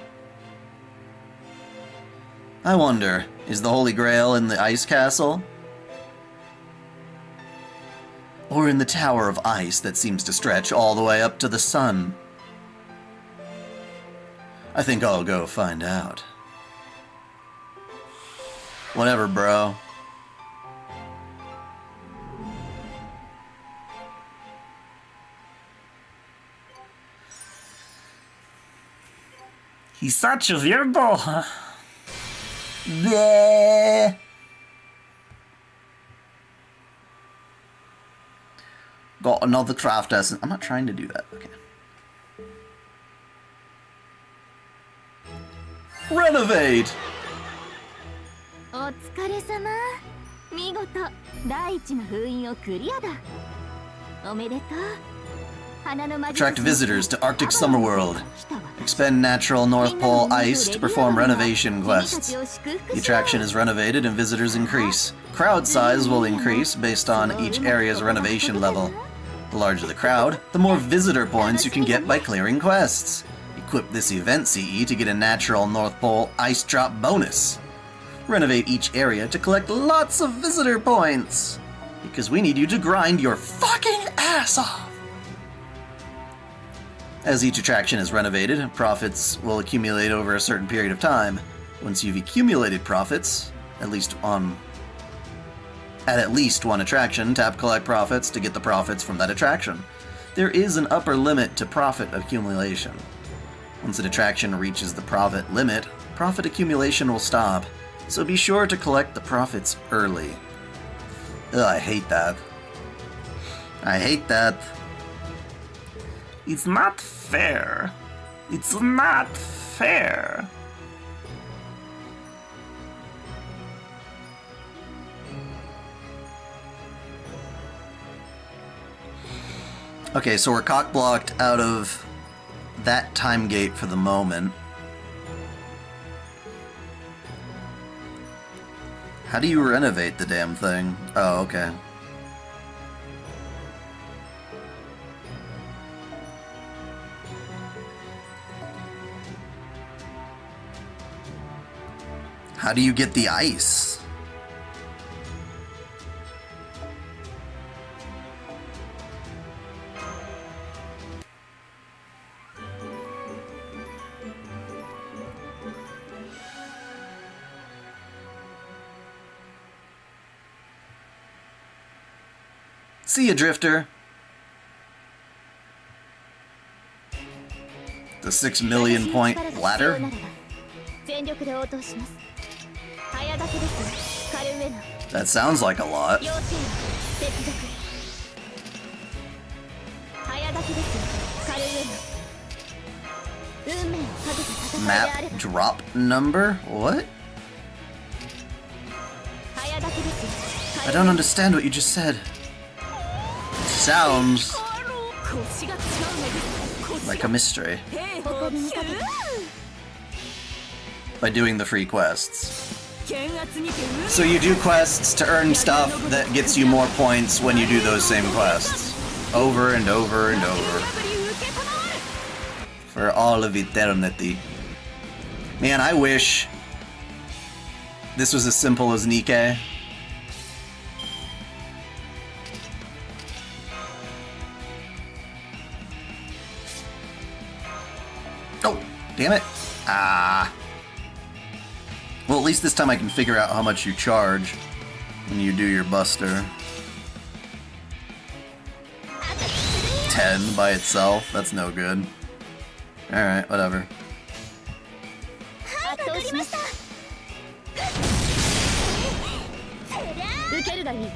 I wonder, is the Holy Grail in the ice castle? Or in the tower of ice that seems to stretch all the way up to the sun? I think I'll go find out. Whatever, bro. He's such a weirdo, huh? Bleh. Got another craft essence. I'm not trying to do that. Okay. Renovate! お疲れ様。見事第一の封印をクリアだ。おめでとう。花の魔術 Attract visitors to Arctic Summer World. Expend natural North Pole ice to perform renovation quests. The attraction is renovated and visitors increase. Crowd size will increase based on each area's renovation level. The larger the crowd, the more visitor points you can get by clearing quests. Equip this event CE to get a natural North Pole ice drop bonus. Renovate each area to collect lots of visitor points. Because we need you to grind your fucking ass off. As each attraction is renovated, profits will accumulate over a certain period of time. Once you've accumulated profits, at least one attraction, tap collect profits to get the profits from that attraction. There is an upper limit to profit accumulation. Once an attraction reaches the profit limit, profit accumulation will stop, so be sure to collect the profits early. Ugh, I hate that. I hate that. It's not fair. It's not fair. Okay, so we're cock-blocked out of that time gate for the moment. How do you renovate the damn thing? Oh, okay. How do you get the ice? See ya, Drifter. The 6 million point ladder? 全力で応答します。早掛けです。カルウェナ。 That sounds like a lot. 要請接続。早掛けです。カルウェナ。運命をかけた戦いであれ Map ば。 drop number? What? 早掛けです。 I don't understand what you just said. It sounds 腰が違うのです。 like a mystery 誇りにかけて。 by doing the free quests. So you do quests to earn stuff that gets you more points when you do those same quests. Over and over and over. For all of eternity. Man, I wish this was as simple as Nikke. Oh, damn it. Ah. Well, at least this time I can figure out how much you charge when you do your buster. 10 by itself? That's no good. Alright, whatever. 圧倒しました。受けるがいい。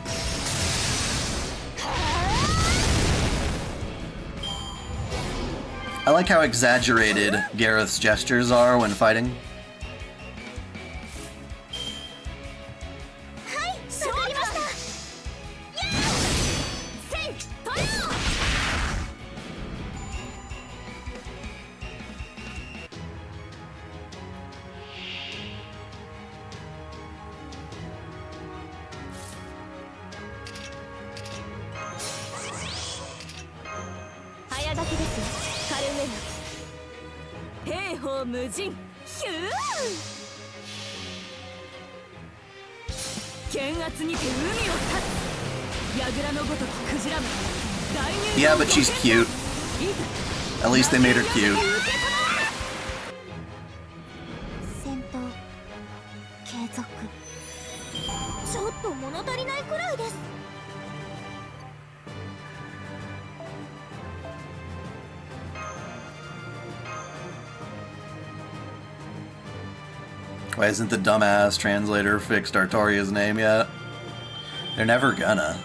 I like how exaggerated Gareth's gestures are when fighting. わかりました。セイトレオ。 早掛けです。カルウェナ。兵法無尽。ヒュー。 剣圧にて海を立つ。櫓のごときクジラめ。 Yeah, but she's cute. At least they made her cute. 戦闘継続。ちょっと物足りないくらいです。 Why hasn't the dumbass translator fixed Artoria's name yet? They're never gonna.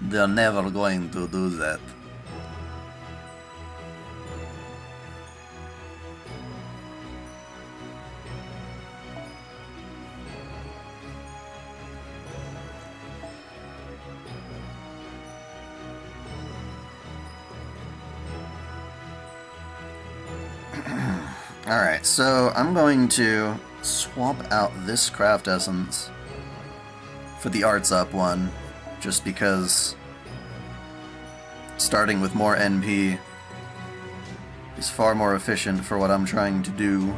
They're never going to do that. Alright, so I'm going to swap out this craft essence for the arts up one, just because starting with more NP is far more efficient for what I'm trying to do.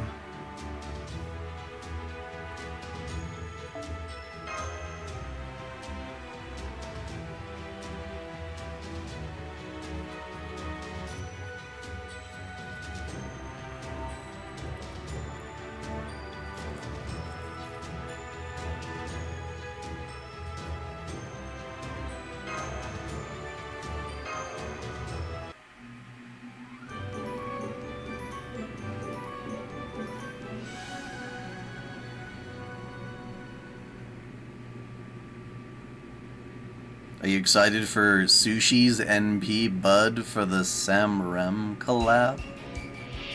Are you excited for Sushi's NP Bud for the Samrem collab?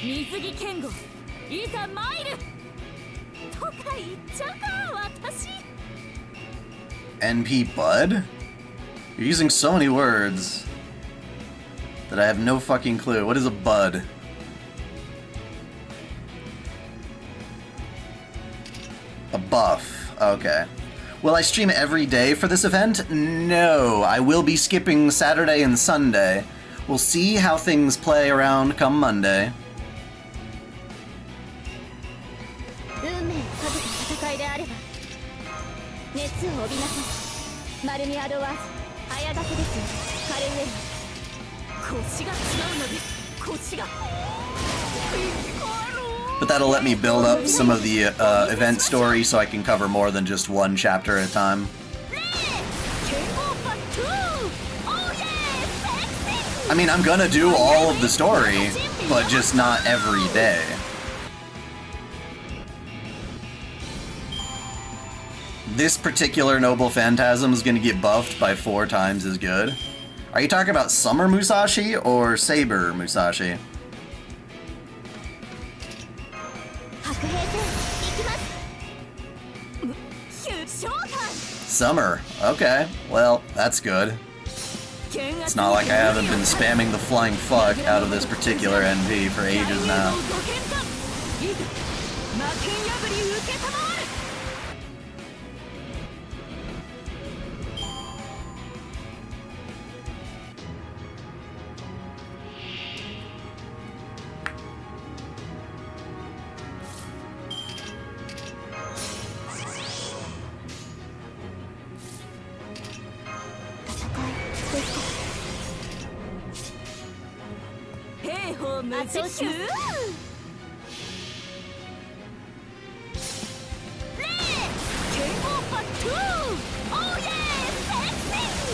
水着剣豪いざ参るとか言っちゃうか私 NP Bud? You're using so many words that I have no fucking clue. What is a bud? A buff. Okay. Will I stream every day for this event? No, I will be skipping Saturday and Sunday. We'll see how things play around come Monday. 運命をかけた戦いであれば熱を帯びなさい。マルミアドワーズ早掛けですカルウェナ。腰が違うのです。腰がピコロ But that'll let me build up some of the event story so I can cover more than just one chapter at a time. I mean, I'm gonna do all of the story, but just not every day. This particular Noble Phantasm is gonna get buffed by 4 times as good. Are you talking about Summer Musashi or Saber Musashi? Summer. Okay, well, that's good. It's not like I haven't been spamming the flying fuck out of this particular NV for ages now.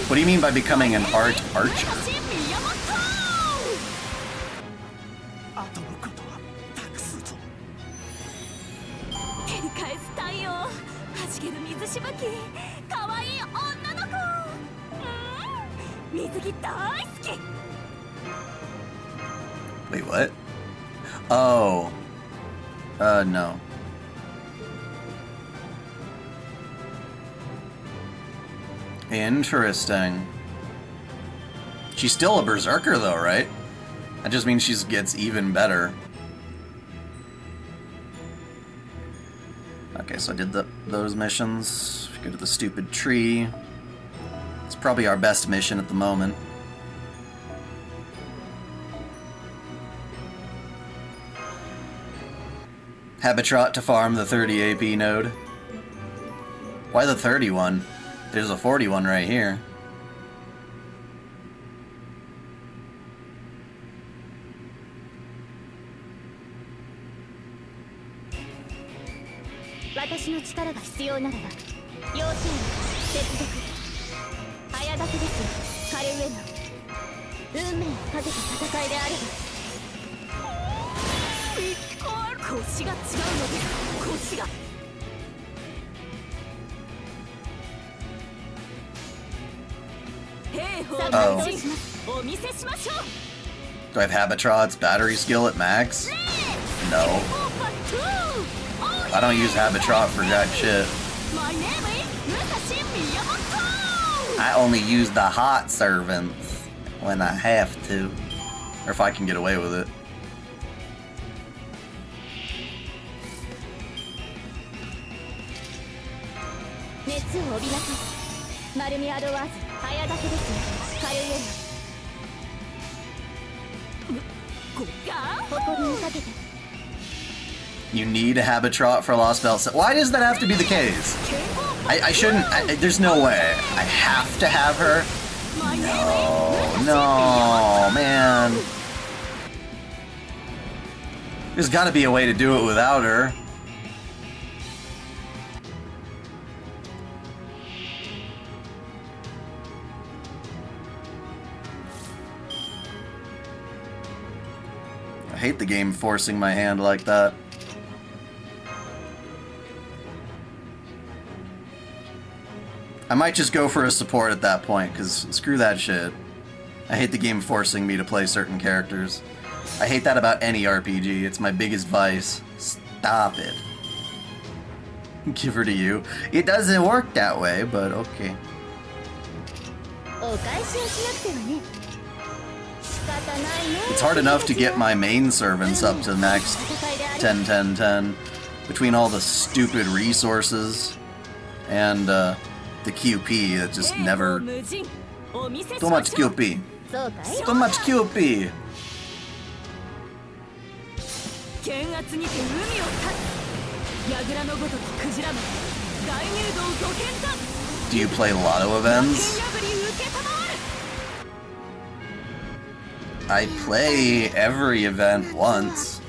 What do you mean by becoming an art archer? Wait, what? Oh. No. Interesting. She's still a berserker though, right? That just means she gets even better. Okay, so I did those missions. Go to the stupid tree. It's probably our best mission at the moment. Habitrot to farm the 30 AP node. Why the 31? There's a 41 right here. Oh. Do I have Habitrot's battery skill at max? No. I don't use Habitrot for jack shit. I only use the hot servants when I have to. Or if I can get away with it. You need a Habitrot for Lost Belt. Why does that have to be the case? I shouldn't. There's no way. I have to have her. No, man. There's got to be a way to do it without her. I hate the game forcing my hand like that. I might just go for a support at that point, because screw that shit. I hate the game forcing me to play certain characters. I hate that about any RPG. It's my biggest vice. Stop it. Give her to you. It doesn't work that way, but okay. It's hard enough to get my main servants up to max 10, 10, 10. Between all the stupid resources and the QP that just never... Too much QP. Too much QP. Do you play lotto events? I play every event once.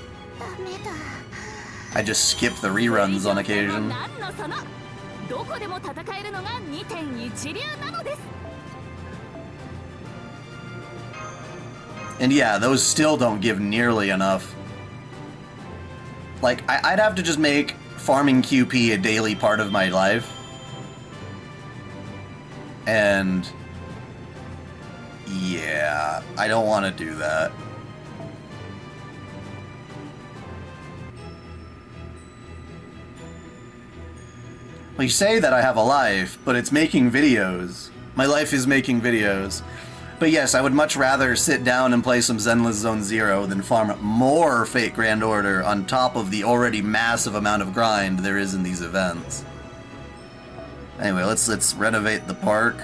I just skip the reruns on occasion. どこでも戦えるのが2.1流なのです。 And yeah, those still don't give nearly enough. Like, I'd have to just make farming QP a daily part of my life. And yeah, I don't want to do that. Well, you say that I have a life, but it's making videos. My life is making videos. But yes, I would much rather sit down and play some Zenless Zone Zero than farm more Fate Grand Order on top of the already massive amount of grind there is in these events. Anyway, let's renovate the park.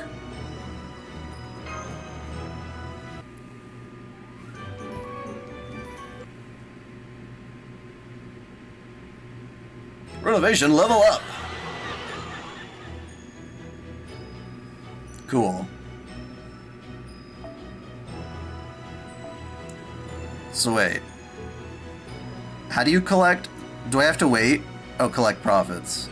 Renovation level up! Cool. So wait. How do you collect? Do I have to wait? Oh, collect profits.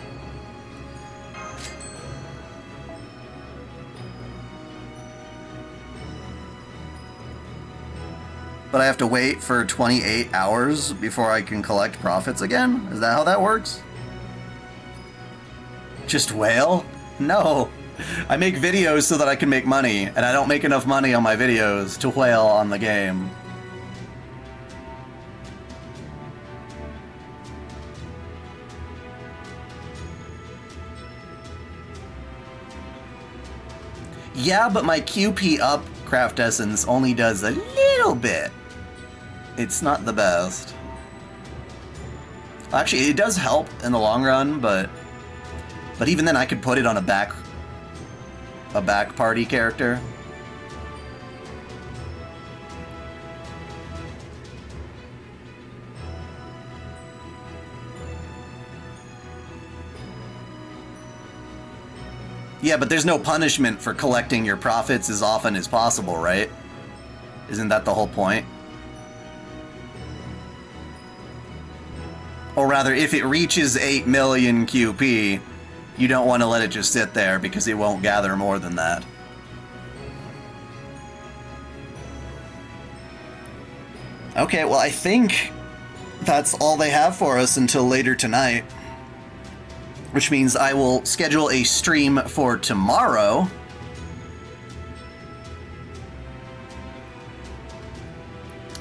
But I have to wait for 28 hours before I can collect profits again? Is that how that works? Just whale? No. I make videos so that I can make money, and I don't make enough money on my videos to whale on the game. Yeah, but my QP up craft essence only does a little bit. It's not the best. Actually, it does help in the long run, but even then I could put it on a back party character. Yeah, but there's no punishment for collecting your profits as often as possible, right? Isn't that the whole point? Or rather, if it reaches 8 million QP, you don't want to let it just sit there because it won't gather more than that. Okay, well, I think that's all they have for us until later tonight. Which means I will schedule a stream for tomorrow.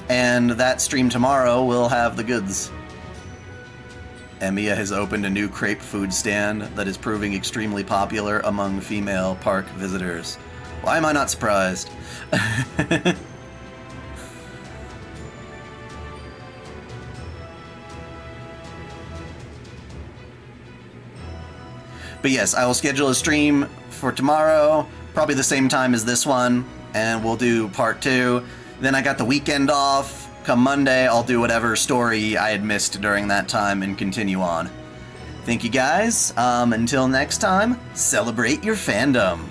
And that stream tomorrow will have the goods. Emiya has opened a new crepe food stand that is proving extremely popular among female park visitors. Why am I not surprised? But yes, I will schedule a stream for tomorrow, probably the same time as this one, and we'll do part 2. Then I got the weekend off. Come Monday, I'll do whatever story I had missed during that time and continue on. Thank you guys. Until next time, celebrate your fandom.